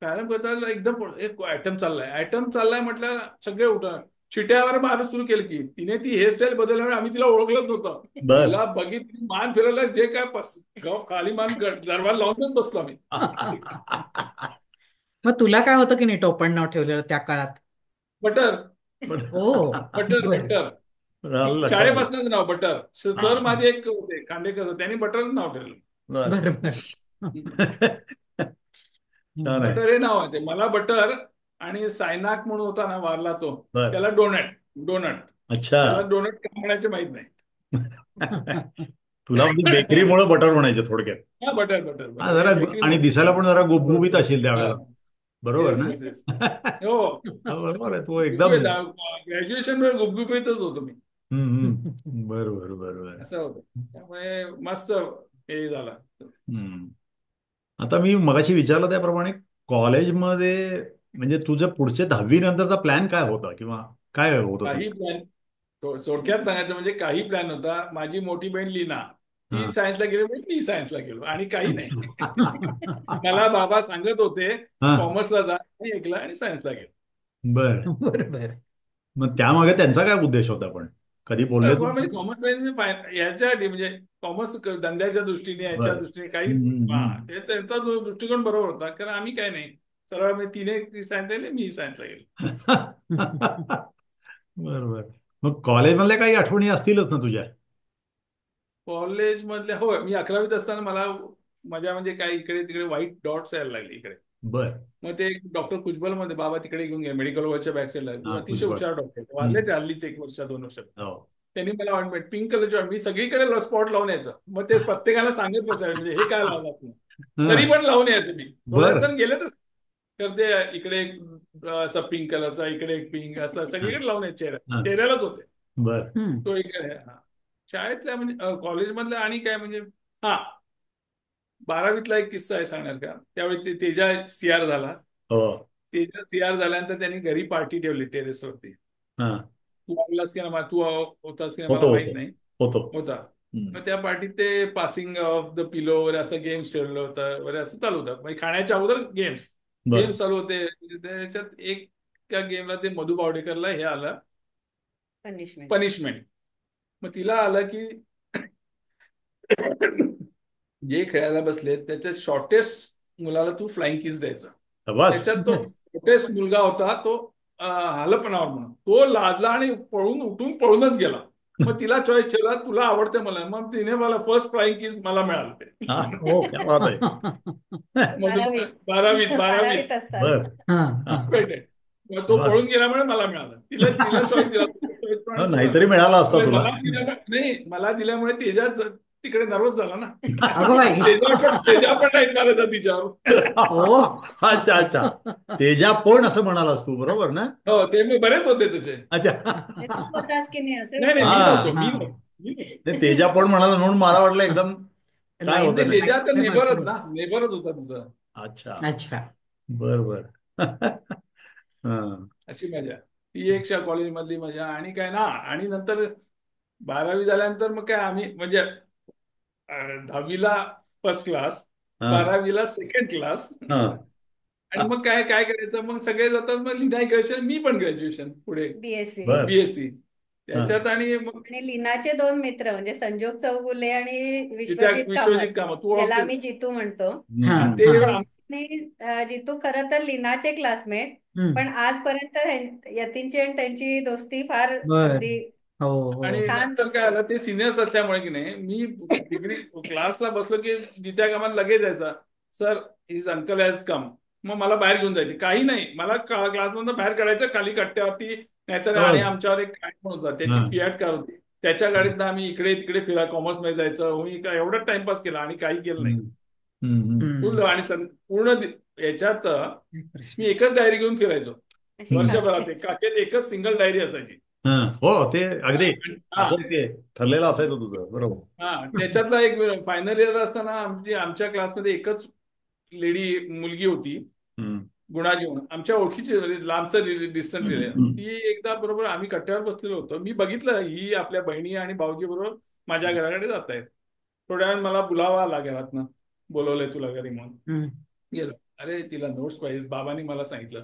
कॅरम खेळताना एकदम एक आयटम चाललाय म्हटलं, सगळे उठा, शिट्यावर मार सुरू केलं की तिने ती हेअरस्टाईल बदलल्यामुळे आम्ही तिला ओळखलंच नव्हतं. बर. तिला बघितली, मान फिरवलं, जे काय खाली मान दरवाजा लावूनच बसलो आम्ही. मग तुला काय होतं की नाही टोपण नाव ठेवलेलं त्या काळात? बटर. हो. बटर बर. बटर राहिलं लक्षामध्ये. शाळेपासूनच नाव बटर. सर माझे एक होते खांडेकर, त्यांनी बटरच नाव ठेवलं. बर. बर बर. छान आहे. बटर हे नाव आहे ते. मला बटर, आणि सायनाक म्हणून होता ना वारला तो, बर. त्याला डोनट. डोनट अच्छा. त्याला डोनट काय म्हणायचे माहित नाही. तुला म्हणजे बेकरीमुळे बटर म्हणायचे थोडक्यात. हा, बटर बटर हा, बटर जरा बेकरी आणि दिसायला पण जरा गुबगुबीत असेल त्यावेळेला. बरोबर येस ना? Yes yes. हो, हा, बरोबर आहे. तो एकदम. ग्रॅज्युएशन वर गुपगुपीतच होतो मी. बरोबर बरोबर. असं होतं, त्यामुळे मस्त हे झालं. आता मी मगाशी विचारलं त्याप्रमाणे कॉलेजमध्ये म्हणजे तुझ्या पुढचे 10वी नंतरचा प्लॅन काय होता किंवा काय होतं काही तुझं? प्लॅन, थोडक्यात सांगायचं म्हणजे काही प्लॅन होता. माझी मोठी बहीण लीना, ती हा. सायन्सला गेली, म्हणजे मी सायन्सला गेलो, आणि काही नाही. मला बाबा सांगत होते हा. कॉमर्सला जा, मी ऐकलं आणि सायन्सला गेलो. बर. बर बर. मग त्यामागे त्यांचा काय उद्देश होता पण कधी बोलले तू? म्हणजे कॉमर्स याच्यासाठी, म्हणजे कॉमर्स धंद्याच्या दृष्टीने, याच्या बर. दृष्टीने काही. ते त्यांचा दृष्टिकोन बरोबर होता, कारण आम्ही काय नाही, सरळ मी तिने सायन्स गेले, मी सायन्सला गेलो. बरोबर. मग कॉलेजमधल्या काही आठवणी असतीलच ना तुझ्या? कॉलेजमधल्या, हो, मी 11वीत असताना मला माझ्या म्हणजे काय इकडे तिकडे व्हाईट डॉट्स यायला लागले इकडे. बर. मग ते डॉक्टर कुजबल मध्ये बाबा तिकडे घेऊन गेले, मेडिकल वरच्या बॅक साईडला. हा, अतिशय कुशबळ. हुशार डॉक्टर, वारले ते हल्लीच 1 वर्ष 2 वर्ष. हो. त्यांनी मला ऑइंटमेंट, पिंक कलरची मी सगळीकडे स्पॉट लावून यायचं. मग ते प्रत्येकाला सांगत बसायचं, म्हणजे हे काय लावलं आपण, हा. तरी पण लावून यायचं मी. थोड्याच बर. जण गेले तर ते इकडे एक असा पिंक कलरचा, इकडे एक पिंक, असं हा. सगळीकडे लावून यायचे, हा. चेहऱ्यालाच होते. बर. तो एक आहे. हा. शाळेतल्या म्हणजे कॉलेजमधल्या आणि काय म्हणजे, हा, 12वीतला एक किस्सा आहे सांगणार का. त्यावेळी तेजा CR झाला. हो. तेजा CR झाल्यानंतर त्यांनी घरी पार्टी ठेवली टेरेसवरती. हा. तू आलास की ना, तू होतास की नाही मला होतो माहित होतो नाही. होतो. होता. मग त्या पार्टीत ते पासिंग ऑफ द पिलो वगैरे असं गेम्स ठेवलं होतं वगैरे, असं चालू होतं. म्हणजे खाण्याच्या अगोदर गेम्स बर. गेम्स चालू होते. त्याच्यात एका गेमला ते मधु बावडेकरला हे आलं, पनिशमेंट. पनिशमेंट. मग तिला आलं की जे खेळायला बसले त्याच्यात शॉर्टेस्ट मुलाला तू फ्लाइंग किस द्यायचा. शाबास. त्याच्यात तो बर. शॉर्टेस्ट मुलगा होता, तो हलपणावर म्हणून तो लाजला आणि उठून पळूनच गेला. मग तिला चॉईस ठेवला, तुला आवडते मला. मग तिने मला फर्स्ट फ्लाइंग किस मला मिळालं ते. हा. हो, क्या बात आहे. 12वीत. 12वीत 12वीत 12वीत असताना. बर. हा, हा. एक्सपेक्टेड. मग तो शाबास. पळून गेल्यामुळे मला मिळालं. तिला तिला चॉईस दिला, हो, नाहीतरी मिळाला असता तुला. मला दिल्यामुळे तेजा तिकडे नर्वस झाला ना. अगं बाई. तेजा पण ऐकणार होता तिच्यावर. हो. अच्छा अच्छा. तेजा पण असं म्हणालास तू, बरोबर ना? हो, ते मी बरेच होते तसे. अच्छा. ते तू होतास की नाही असं नाही नाही, मी हा. नव्हतो, मी हा. नव्हतो, मी नव्हतो. ते तेजा पण म्हणाला म्हणून मला वाटलं एकदम काय लाईन होतं नाही, नाही. तेजा तर नेबरच भरपूर. ना, नेबरच होता तुझा. अच्छा. अच्छा. बर बर. हा. अशी मजा, ती एक कॉलेजमधली मजा. आणि काय ना, आणि नंतर 12वी झाल्यानंतर मग काय आम्ही म्हणजे 10वीला फर्स्ट क्लास, हा. 12वीला सेकंड क्लास. हा. आणि मग काय काय करायचं, मग सगळे जातात, मग लिनाय ग्रॅज्युएशन, मी पण ग्रॅज्युएशन पुढे, BSc. बर. BSc हा. त्याच्यात. आणि मग आणि लीनाचे 2 मित्र म्हणजे संजोग चौगुले आणि विश्वजित विश्वजित कामत, कामत, तू ज्याला ओळखते. आम्ही जितू म्हणतो. हा, हम्म. ते हा. आणि जितू खरं तर लीनाचे क्लासमेट, हम्म. पण आजपर्यंत यतीनची आणि त्यांची दोस्ती फार बर. अगदी हो हो. आणि छान नंतर काय दोस्ती. आलं, ते सिनियर्स असल्यामुळे की नाही, मी डिग्री क्लासला बसलो की जित्या कामाला लगेच जायचा, sir his uncle has come. मग मला बाहेर घेऊन जायचे, काही नाही, मला क्लासमधून बाहेर काढायचं खाली कट्ट्यावरती. नाहीतर, आणि शाबास. आमच्यावर एक काय पण होता, हा. त्याची फियाट कार होती, त्याच्या गाडीतनं आम्ही इकडे तिकडे फिरा, कॉमर्समध्ये जायचं, मी काय एवढा टाइमपास केला आणि काही केलं नाही. हम्म. हम्म. फुल आणि पूर्ण याच्यात मी प्रश्न. एकच डायरी घेऊन फिरायचो अशी हम्म. वर्षभरात. खात्री. काकेत एकच सिंगल डायरी असायची. हो, ते हा अगदी हा असं ते ठरलेलं असायचं तुझं, बरोबर. त्याच्यातला एक फायनल इयर असताना आमच्या क्लासमध्ये एकच लेडी मुलगी होती, हम्म. गुणाजी म्हणून, आमच्या ओळखीची, म्हणजे लांबचं डिस्टन्स रिलेशन. हम्म. ती एकदा बरोबर आम्ही कट्ट्यावर बसलेलो होतो, मी बघितलं ही आपल्या बहिणी आणि भाऊजी बरोबर माझ्या घराकडे जात आहेत. थोड्या वेळ मला बुलावा आला घरातनं, बोलवलंय तुला घरी म्हणून. हम्म. गेलो, अरे तिला नोट्स पाहिजे, बाबांनी मला सांगितलं.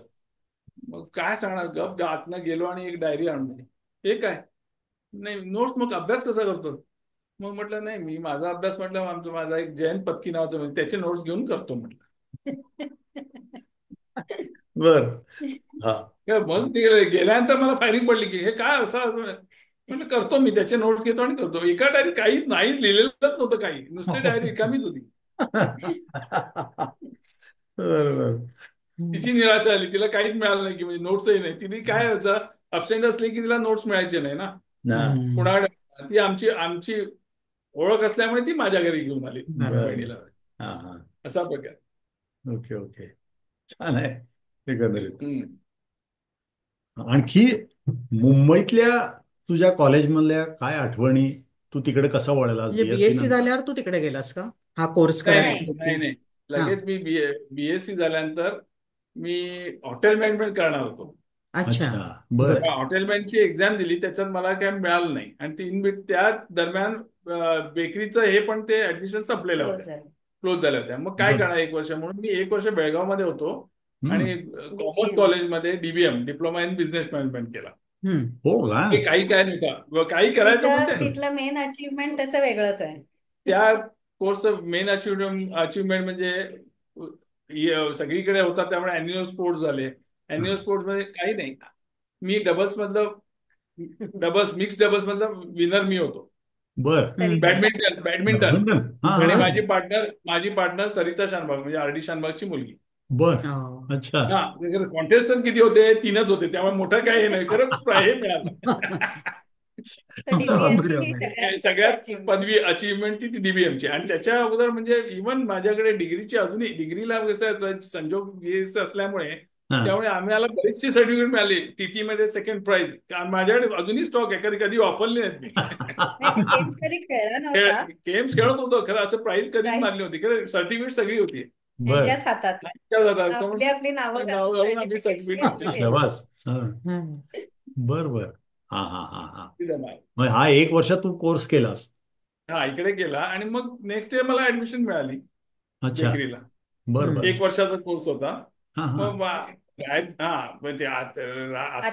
मग काय सांगणार, गप आतनं गेलो आणि एक डायरी आणून दिली. हे काय, नाही नोट्स, मग अभ्यास कसा करतो? मग म्हटलं नाही, मी माझा अभ्यास म्हटलं माझा एक जयंत पत्की नावाचं म्हणजे त्याचे नोट्स घेऊन करतो म्हटलं. बर. हा. मग ते गेल्यानंतर मला फायरिंग पडली की हे काय असं म्हटलं, करतो मी त्याचे नोट्स घेतो आणि करतो. एका डायरीत काहीच नाही लिहिलेलंच नव्हतं, काही नुसती डायरी रिकामीच होती. बरोबर. तिची निराशा आली, तिला काहीच मिळालं नाही की म्हणजे नोट्सही नाही. तिने काय व्हायचं, अबसेंट असले की तिला नोट्स मिळायचे नाही ना ना. कुणाकडे. ती आमची आमची ओळख असल्यामुळे ती माझ्या घरी घेऊन आली बर. बहिणीला. हा हा. असा प्रकार. Okay okay. छान आहे एकंदरीत. हम्म. आणखी मुंबईतल्या तुझ्या कॉलेजमधल्या काय आठवणी, तू तिकडे कसं वळलास म्हणजे बीएससी बीएससी नंतर? झाल्यावर तू तिकडे गेलास का हा कोर्स नाही नाही नाही. नाही करायला? नाही, हा. लगेच मी बीएससी झाल्यानंतर मी हॉटेल मॅनेजमेंट करणार होतो. अच्छा. अच्छा. बर. बर. हॉटेल मॅनेजची एक्झाम दिली, त्याच्यात मला काय मिळालं नाही. आणि त्या दरम्यान बेकरीचं हे पण ते ऍडमिशन संपलेल्या क्लोज होत्या, झालं. क्लोज झाल्या होत्या. मग काय बर. करणार एक वर्ष, म्हणून मी एक वर्ष बेळगावमध्ये होतो आणि हम्म. Commerce DBM. कॉलेजमध्ये DBM, diploma in business management केला. हम्म. हो का? हे काही काय नव्हतं, काही करायचं पण ते तिथलं मेन अचीवमेंट त्याचं वेगळंच आहे. त्या कोर्सचं मेन अचिव्हमेंट म्हणजे सगळीकडे होता, त्यामुळे अॅन्युअल स्पोर्ट्स झाले. अॅन्युअल स्पोर्ट्स मध्ये काही नाही, मी मिक्स डबल्स मधलं विनर मी होतो. बर. तरी बॅडमिंटन बॅडमिंटन बॅडमिंटन. हा बडे आणि हा. भारी. माझी पार्टनर सरिता शानबाग, म्हणजे आर डी शानबागची मुलगी. बर. हो. अच्छा. हा, कॉन्टेस्टंट किती होते, 3च होते, त्यामुळे मोठं काही हे नाही, खरं हे मिळालं. तर डीबीएमची ही बरोबर. सगळ्यात मोठी सगळ्यात achievement. पदवी अचीवमेंट ती डीबीएमची. आणि त्याच्या अगोदर म्हणजे इव्हन माझ्याकडे डिग्रीची, अजूनही डिग्रीला कसं संजोग जे असल्यामुळे, हा. त्यामुळे आम्हाला बरीचशी सर्टिफिकेट मिळाली. टीटी मध्ये सेकंड प्राइज माझ्याकडे अजूनही स्टॉक आहे, कधी कधी वापरले नाहीत मी. नाही, गेम्स कधी खेळला नव्हता. गेम्स खेळत होतो खरं, असं प्राइज कधीच प्राईज मारली होती, खरं सर्टिफिकेट सगळी होती. बर. त्यांच्याच हातात. नाहीच्या जातात. आपली आपली नावं नाव घालून आम्ही सर्टिफिकेट्स सर्टिफिकेट घेतली. शबास. हा. हम्म. बर बर. हा हा हा हा. दिली. मग हा एक वर्ष तू कोर्स केलास? हा, इकडे केला आणि मग नेक्स्ट इयर मला ऍडमिशन मिळाली अच्छा. बेकरीला. बर बर. एक वर्षाचा कोर्स होता. हा हा. मग मग ते आत्या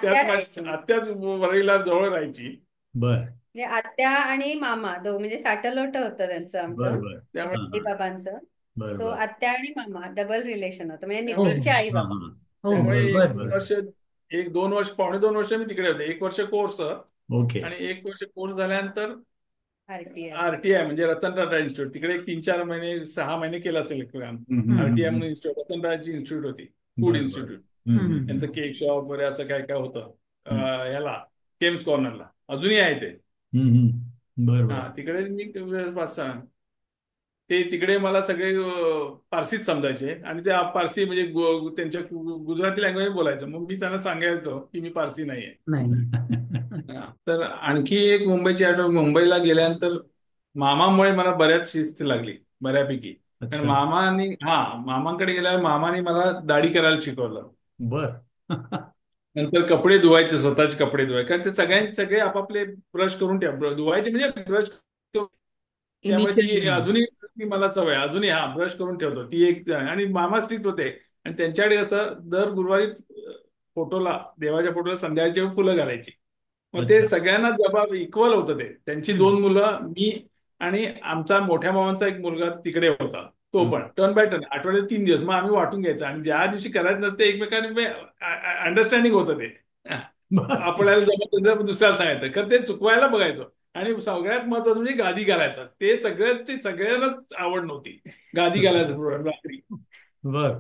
राहायची. आत्याच वरळीला जवळ राहायची. बर म्हणजे आत्या आणि मामा म्हणजे साटलोट होतं त्यांचं, बर आमचं बर. त्यामुळे हा आई हा. बाबांचं. बर सो बर. आत्या आणि मामा डबल रिलेशन होतं, म्हणजे हो. नितीनचे आई हा बाबा. हा. हो. त्यामुळे बर एक बर बर. बर. वर्ष, पावणे 2 वर्ष मी तिकडे होते. एक वर्ष कोर्स ओके. आणि एक वर्ष कोर्स झाल्यानंतर आरटीआय. आरटीआय म्हणजे रतन टाटा इन्स्टिट्यूट, तिकडे एक 3-4 महिने 6 महिने केलं असेल काम. आरटीआय म्हणून इन्स्टिट्यूट, रतन टाटाची इन्स्टिट्यूट होती, फूड बर बर. इन्स्टिट्यूट. त्यांचं हम्म. केक शॉप वगैरे असं काय काय होतं. ह्याला केम्स कॉर्नरला अजूनही आहे ते. बर बर. हा, तिकडे मी 5-6, ते तिकडे मला सगळे पारसीच समजायचे आणि ते पारसी म्हणजे त्यांच्या गुजराती लँग्वेज बोलायचं. मग मी त्यांना सांगायचो की मी पारसी नाहीये. नाही. तर आणखी एक मुंबईची आठवण, मुंबईला गेल्यानंतर मामामुळे मला बऱ्याच शिस्त लागली बऱ्यापैकी. कारण अच्छा. मामांकडे गेल्यावर मामाने मला दाढी करायला शिकवलं. बर. नंतर कपडे धुवायचे, स्वतःचे कपडे धुवायचे, कारण ते सगळे आपापले ब्रश करून ठेव, धुवायचे म्हणजे ब्रश. त्यामुळे ती इनिशियल. अजूनही ती मला सवय अजूनही, ब्रश करून ठेवतो ती एक. आणि मामा स्ट्रिक्ट होते आणि त्यांच्याकडे असं दर गुरुवारी देवाच्या फोटोला संध्याकाळची वेळ फुलं घालायची. मग ते अच्छा. सगळ्यांना जबाब इक्वल होतं ते. त्यांची 2 मुलं, मी आणि आमचा मोठ्या मामांचा एक मुलगा तिकडे होता, तो पण टर्न बाय टर्न आठवड्यात 3 दिवस मग आम्ही वाटून घ्यायचं. आणि ज्या दिवशी करायचं नसते एकमेकांनी अंडरस्टँडिंग होतं ते. आपल्याला जमत दुसऱ्याला सांगायचं, खरं ते चुकवायला बघायचो. आणि सगळ्यात महत्वाचं म्हणजे गादी घालायचं. ते सगळ्यांनाच आवड नव्हती गादी घालायचं प्रोग्राम रात्री. बर.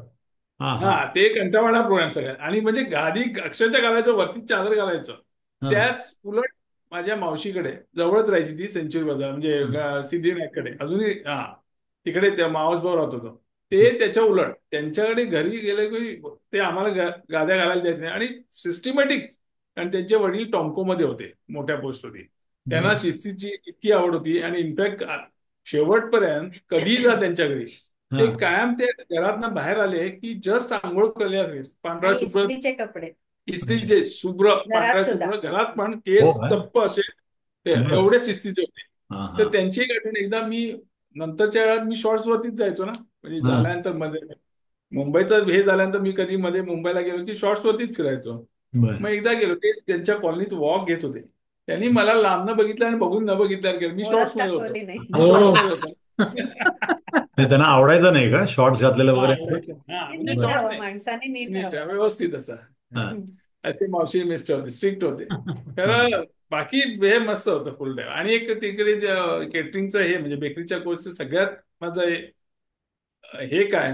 हा हा. ते कंटाळवाणा प्रोग्राम सगळ्यात. आणि म्हणजे गादी अक्षरशः घालायचो, वरती चादर घालायचो. हा. त्याच उलट माझ्या मावशीकडे जवळच राहायची ती सेंचुरी बाजार म्हणजे सिद्धिविनायककडे अजूनही हा तिकडे त्या मावस भाऊ राहत होतो. ते त्याच्या उलट त्यांच्याकडे घरी गेले की ते आम्हाला गाद्या घालायला द्यायचे नाही आणि सिस्टमॅटिक. आणि त्यांचे वडील टॉमकोमध्ये होते मोठ्या पोस्ट होती. त्यांना शिस्तीची इतकी आवड होती आणि इनफॅक्ट शेवटपर्यंत कधीही जा त्यांच्या घरी ते हा. कायम ते घरातनं बाहेर आले की जस्ट आंघोळ केली पांढरा आणि शुभ्र इस्त्रीचे कपडे इस्त्रीचे शुभ्र घरात पांढऱ्या सुद्धा. शुभ्र घरात पण हो केस का? चप्प असे ते बर. एवढे शिस्तीचे होते. हा तर हा त्यांची एक आठवण एकदा मी नंतरच्या वेळात मी शॉर्ट्स वरतीच जायचो ना म्हणजे हा. झाल्यानंतर मध्ये मुंबईचं हे झाल्यानंतर मी कधी मध्ये मुंबईला गेलो की शॉर्ट्स वरतीच फिरायचो. बर. मग एकदा गेलो ते त्यांच्या कॉलनीत वॉक घेत होते. त्यांनी मला लांबनं बघितलं आणि बघून न बघितल्यावर गेलो मी ओळख शॉर्ट्स मध्ये होतो. दाखवली नाही. मी हो. शॉर्ट्स मध्ये होतो. नाही, त्यांना आवडायचं नाही का शॉर्ट्स घातलेलं हा वगैरे असं? आवडायचं. हा म्हणजे नीट बर. शॉर्ट राहावं नाही माणसाने नीट नीट राहावं. व्यवस्थित असं. हा. असे मावशी मिस्टर होते स्ट्रिक्ट होते. खरं बाकी हे मस्त होतं फुल डे. आणि एक तिकडे केटरिंगचं हे म्हणजे बेकरीच्या कोर्सचं सगळ्यात माझं हे काय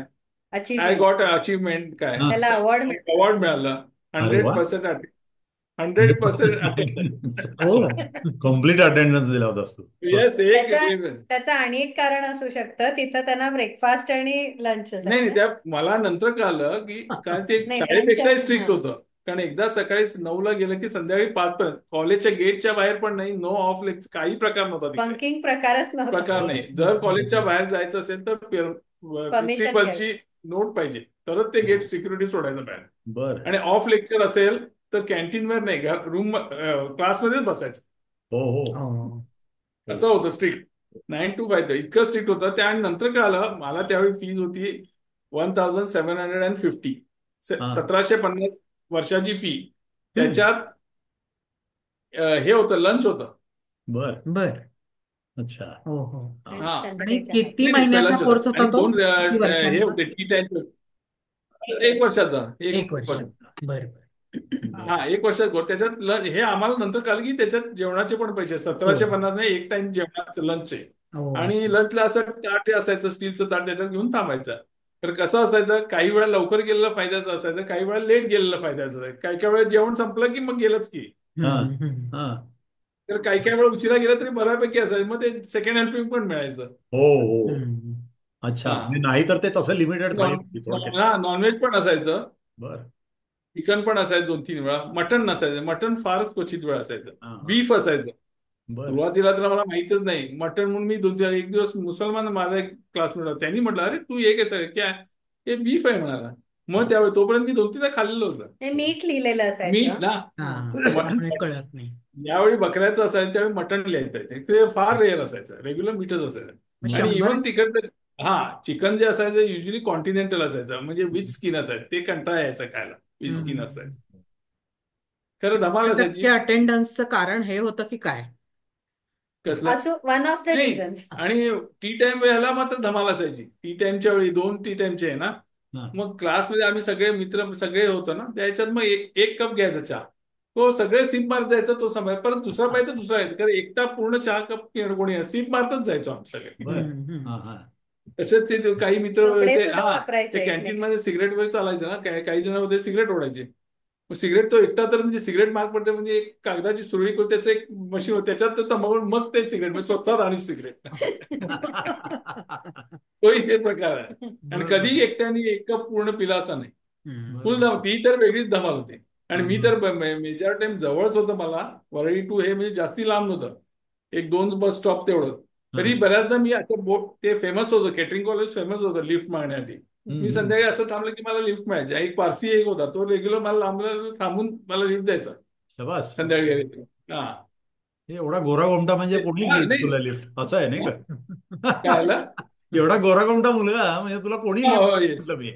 आय अचीवमेंट. गॉट अचीवमेंट काय हा. त्याला अवॉर्ड मिळतो. अवॉर्ड मिळालं. अरे वा. 100% 100% अटेंडन्स. हो. कम्प्लीट अटेंडन्स दिला होता असतो. येस एक त्याचं आणि एक कारण असू शकतं तिथं त्यांना ब्रेकफास्ट आणि लंच नाही नाही असायचं. त्या मला नंतर कळालं की काय ते नाही, शाळेपेक्षाही लंच स्ट्रिक्ट होतं. कारण एकदा सकाळी 9ला गेलं की संध्याकाळी 5 पर्यंत कॉलेजच्या गेटच्या बाहेर पण नाही. नो ऑफ लेक्चर काही प्रकार नव्हता तिकडे. बंकिंग प्रकारच नव्हता. प्रकार नाही. जर कॉलेजच्या बाहेर जायचं असेल तर परमिशन प्रिन्सिपलची नोट पाहिजे तरच ते गेट सिक्युरिटी सोडायचं बाहेर. बर. आणि ऑफ लेक्चर असेल तर कॅन्टीनवर नाही रूम क्लासमध्येच बसायचं. हो हो. असं होतं स्ट्रिक्ट 9 to 5 इतकं स्ट्रिक्ट होतं. त्यानंतर कळालं मला त्यावेळी फीज होती 1750 हा. 1750 वर्षाची फी. हम्म. त्याच्यात हे होतं लंच होतं. बर. बर. अच्छा. हो हो. आणि हा आणि संध्याकाळच्या किती नाही नाही महिन्याचा लंच कोर्स होता होता आणि तो? 2 किती हे वर्षांचा? होते टी टाइम 1 वर्षाचा एक वर्षाचा. बर बर. हा 1 वर्षाचा कोर्स. त्याच्यात हे आम्हाला नंतर कळलं की त्याच्यात जेवणाचे पण पैसे 1750 नाही एक टाइम जेवणाचं लंचचे. हो. आणि लंचला असं ताट असायचं स्टीलचं ताट त्याच्यात घेऊन थांबायचं. तर कसं असायचं काही वेळा लवकर गेलेलं फायद्याचं असायचं काही वेळा लेट गेलेलं फायद्याचं असायचं. काही काही वेळा जेवण संपलं की मग गेलंच की. हा हम्म. हा. तर काही काही वेळा उशिरा गेला तरी बऱ्यापैकी असायचं मग ते सेकंड हेल्पिंग पण मिळायचं. हो हो. हम्म. अच्छा. हा म्हणजे नाही तर ते तसं लिमिटेड थाळी होती थोडक्यात. नॉनव्हेज पण असायचं. बर. चिकन पण असायचं 2-3 वेळा. मटण नसायचं. मटण फारच क्वचित वेळा असायचं. हा हा. बीफ असायचं. बर. सुरुवातीला तर मला माहितच नाही मटण म्हणून मी एक दिवस मुसलमान माझा एक क्लासमेट होता त्यांनी म्हटलं अरे तू हे कसं क्या हे बीफ आहे म्हणाला. मग त्यावेळी तोपर्यंत मी 2-3दा खाल्लेलं होतं. ते मीठ लिहिलेलं मीठ असायचं. ना हा. मटण त्यामुळे कळत नाही. ज्यावेळी बकऱ्याचं असायचं त्यावेळी मटण लिहायचं ते फार रेअर असायचं. रेग्युलर मीठच असायचं. मग आणि 100. इव्हन तिकडचं हा चिकन जे असायचं युजली कॉन्टिनेंटल असायचं म्हणजे विथ स्किन असायचं ते कंटाळा यायचं खायला विथ स्किन हम्म. असायचं. खरं धमाल असायची. अटेंडन्सचं कारण हे होतं की काय? कसलं असो वन ऑफ द नाही. रिझन्स. आणि टी टाइम वेळेला मात्र धमाल असायची. टी टाइमच्या वेळी 2 टी टाइमचे आहे ना हा. मग क्लासमध्ये आम्ही सगळे मित्र सगळे होतो ना त्याच्यात मग एक कप घ्यायचा चहा. तो सगळे सिप मारत जायचा तो समय परत दुसरा पाहिजे तर दुसरा यायचा कारण एकटा पूर्ण चहा कप कोणी सिप मारतच जायचो आम्ही सगळे. बर. हम्म. हा हा. तसेच ते काही मित्र कपडे ते सुद्धा हा वापरायचे ते एकमेकांचे. कॅन्टीन मध्ये सिगरेट वगैरे चालायचं ना काही जण होते सिगरेट ओढायचे. मग सिगरेट तो एकटा तर म्हणजे सिगरेट मार्क पडते म्हणजे एक कागदाची सुरळी करून त्याचं एक मशीन होतं त्याच्यात तो तंबाखू मग ते सिगरेट म्हणजे स्वस्तात आणि सिगरेट. तोही हे प्रकार आहे. आणि कधी एकट्याने एक कप पूर्ण पिला असा नाही. हम्म. फुल धमाल ती तर वेगळीच धमाल होती. आणि मी तर मेजर टाइम जवळच होतं मला वरळी टू हे म्हणजे जास्ती लांब नव्हतं. 1-2 बस स्टॉप तेवढं. तरी बऱ्याचदा मी आता बोट ते फेमस होतं केटरिंग कॉलेज फेमस होतं लिफ्ट मागण्यासाठी. मी संध्याकाळी असं थांबलं की मला लिफ्ट मिळायची. एक पारसी एक होता तो रेग्युलर मला लांब थांबून मला लिफ्ट द्यायचा शाबास. संध्याकाळी. हा हे एवढा गोरा गोमटा म्हणजे कोणी हा, घेईल नाही तुला लिफ्ट असं आहे नाही का? काय आला एवढा गोरा गोमटा मुलगा म्हणजे तुला कोणी हो लिफ्ट येस म्हटलं मी.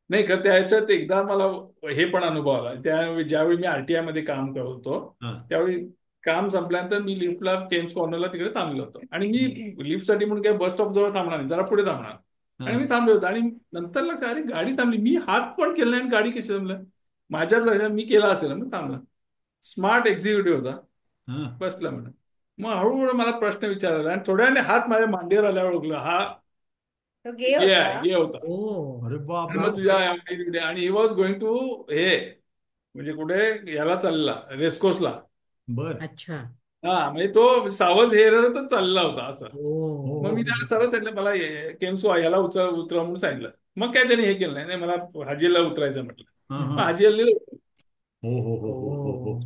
नाही का त्याच्यात एकदा मला हे पण अनुभव आला ज्यावेळी मी आरटीआय मध्ये काम करत होतो हा. त्यावेळी काम संपल्यानंतर मी लिफ्टला केम्स कॉर्नरला तिकडे थांबलो होतो आणि मी लिफ्टसाठी म्हणून काय बस स्टॉप जवळ थांबणार नाही जरा पुढे थांबणार. आणि मी थांबलो होतो आणि नंतरला काय अरे गाडी थांबली मी हात पण केला नाही आणि गाडी कशी थांबलं माझ्याच लक्षात मी केला असेल मी थांबला. स्मार्ट एक्झिक्युटिव्ह होता हा. बसला म्हणून. मग हळूहळू मला प्रश्न विचारला आणि थोड्या वेळाने हात माझ्या मांडीवर आल्यावर ओळखलं हा तो गे ये होता. आहे ये होता. ओ. अरे आणि बाप. मग तुझ्या आणि ही वॉज गोइंग टू हे म्हणजे कुठे याला चालला रेस्कोसला. बर. अच्छा. हा, म्हणजे तो सावज हेरतच चालला होता असं. ओ. हो मग हो मी हो त्याला सरळ सांगितलं, मला केम्सो याला उतरा म्हणून सांगितलं. मग काय त्याने हे केलं नाही, नाही मला हाजीला उतरायचं म्हटलं. हा मग हा. हाजीला नेलं. हो हो हो हो हो हो. ओ.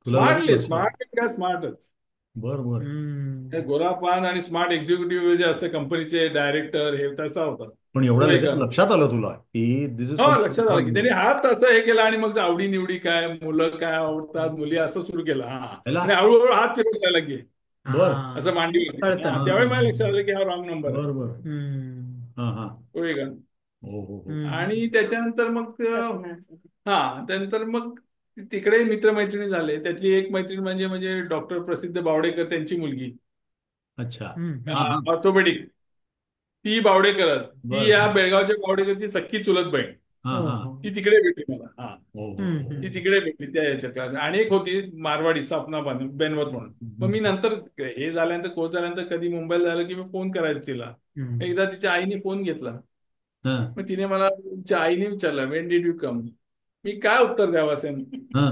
तुला लगेच स्मार्टली लक्षात. स्मार्ट काय स्मार्टच. बर बर. हम्म. गोरापान आणि स्मार्ट एक्झिक्युटिव्ह जे असते कंपनीचे डायरेक्टर, हे तसा होता पण एवढ्या तो एक. लगेच लक्षात आलं तुला की दिस इज हो, समथिंग लक्षात आलं की फ्रॉम यू. त्यांनी हात असं हे केला आणि मग आवडी निवडी काय, मुलं काय आवडतात, मुली, असं सुरू केलं. हा, ह्याला. आणि हळूहळू हात फिरवायला लागले बर. असं हा. मांडीवरती. कळतं हा, ना. हा त्यावेळी मला लक्षात हम्म. आलं की हा रॉंग नंबर आहे. बर बर. हम्म. हा हा. तो एक. हो हो हो. आणि हम्म. त्याच्यानंतर मग सपनाचं. त्यानंतर मग तिकडे मित्रमैत्रिणी झाले. त्यातली एक मैत्रीण म्हणजे म्हणजे डॉक्टर प्रसिद्ध बावडेकर त्यांची मुलगी, अच्छा. हम्म. हा हा. ऑर्थोपेडिक, ती बावडेकरच. ती बर या बर. बेळगावच्या बावडेकरची सख्खी चुलत बहीण. हा हो हा. हो. ती तिकडे भेटली मला. हा, हो हो हम्म. हो. ती हम्म. तिकडे भेटली त्या याच्यात. आणि एक होती मारवाडी, सपना बेनवत म्हणून. मग मी हम्म. नंतर हे झाल्यानंतर, कोर्स झाल्यानंतर कधी मुंबईला झालं की मी फोन करायचो तिला. हम्म. एकदा तिच्या आईने फोन घेतला. हा मग तिने मला तिच्या आईने विचारलं, वेन डिड यू कम. मी काय उत्तर द्यावं असेल. हा.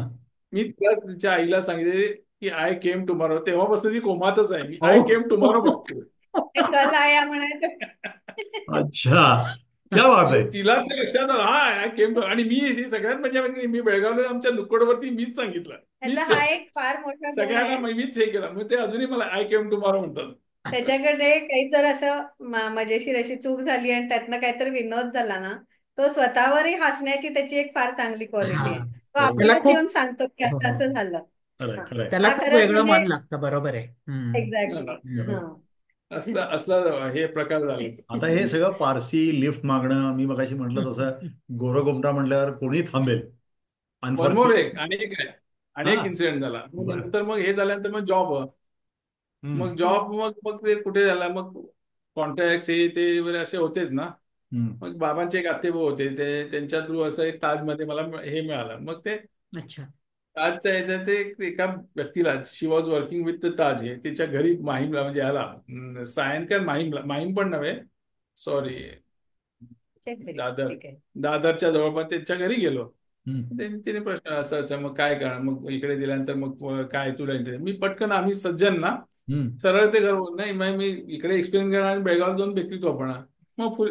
मी तिला तिच्या आईला सांगितले की आय केम टुमॉरो. तेव्हापासून ती कोमातच आहे. मी ओ. आय केम टुमॉरो बघतो. ते कल आया म्हणायचं. अच्छा. क्या बात म्हणजे आहे. तिला ते लक्षात आलं, हा आय केम टू. आणि मी ही सगळ्यात म्हणजे मी बेळगावला आमच्या नुक्कडवरती मीच सांगितलं. त्याचा मीच हा एक फार मोठा गुण सगळ्यांना आहे. मीच हे केलं. मग ते अजूनही मला आय केम टुमॉरो म्हणतात. त्याच्याकडे काही जर असं मजेशीर अशी चूक झाली आणि त्यातनं काहीतरी विनोद झाला ना, तो स्वतःवरही हसण्याची त्याची एक फार चांगली हा. क्वालिटी आहे. तो बरोबर. त्याला आपणच खूप. येऊन सांगतो की हो, असं हो. असं झालं. खरंय हा, खरंय. त्याला हा खूप खरंच वेगळं म्हणजे मन लागतं. बरोबर आहे. हम्म. एक्झॅक्टली. हा. हा. असला असला हे प्रकार झाले. आता हे सगळं पारसी लिफ्ट मागणं, मी मगाशी म्हटलं तसं गोरगोमटा म्हटल्यावर कोणी थांबेल. One more unfortunate. एक अनेक आहे. हा. अनेक इन्सिडेंट झाला. मग बर. नंतर मग हे झाल्यानंतर मग जॉब. हम्म. मग जॉब मग मग ते कुठे झाला, मग कॉन्ट्रॅक्ट हे ते वगैरे असे होतेच ना. हम्म. मग बाबांचे एक आत्तेभाऊ होते, ते त्यांच्या थ्रू असं एक ताजमध्ये मला हे मिळालं. मग ते अच्छा. ताजच्या ह्याच्यात ते एका व्यक्तीला, शी वॉज वर्किंग विथ द ताज, हे तिच्या घरी माहीमला, म्हणजे ह्याला सायंकाळ माहीमला, माहीम पण नव्हे, सॉरी, चेक करी. दादर, ठीक आहे. दादरच्या जवळपास त्यांच्या घरी गेलो. हम्म. तिने प्रश्न असा असा, मग काय करणार, मग इकडे दिल्यानंतर मग काय तुला इंटरेस्ट. मी पटकन, आम्ही सज्जन ना, हम्म. सरळ ते घर, नाही मग मी इकडे एक्सपिरियन्स घेणार आणि बेळगाव जाऊन बेकरीत वापरणार. मग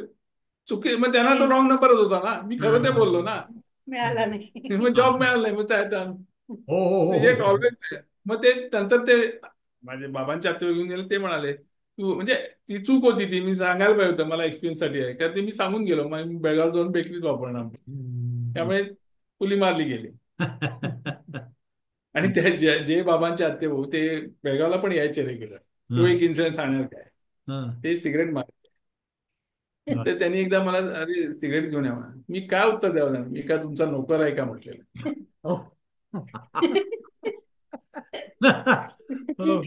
चुकी, मग त्यांना तो रॉंग नंबरच होता ना. मी खरं ते बोललो ना. मिळाला नाही. मग हा. जॉब मिळाला नाही. मग त्या हो हो हो हो रिजेक्ट हो. ऑलवेज. मग ते नंतर ते माझे बाबांच्या हाती घेऊन गेले. ते म्हणाले, तू म्हणजे ती चूक होती, ती मी सांगायला पाहिजे होतं, मला एक्सपिरियन्स साठी आहे, कारण ते मी सांगून गेलो, मग मी बेळगाव जाऊन बेकरीत वापरणार. हम्म. त्यामुळे पुली मारली गेली. आणि त्या जे बाबांचे आत्ते भाऊ, ते बेळगावला पण यायचे रेग्युलर. तो हा. एक इन्सिडेंट सांगणार काय, हा. ते सिगरेट मारले. हा. तर त्यांनी एकदा मला, अरे सिगरेट घेऊन या म्हणा. मी काय उत्तर द्यावं ना, मी काय तुमचा नोकर आहे का म्हटलेलं. हो. हो.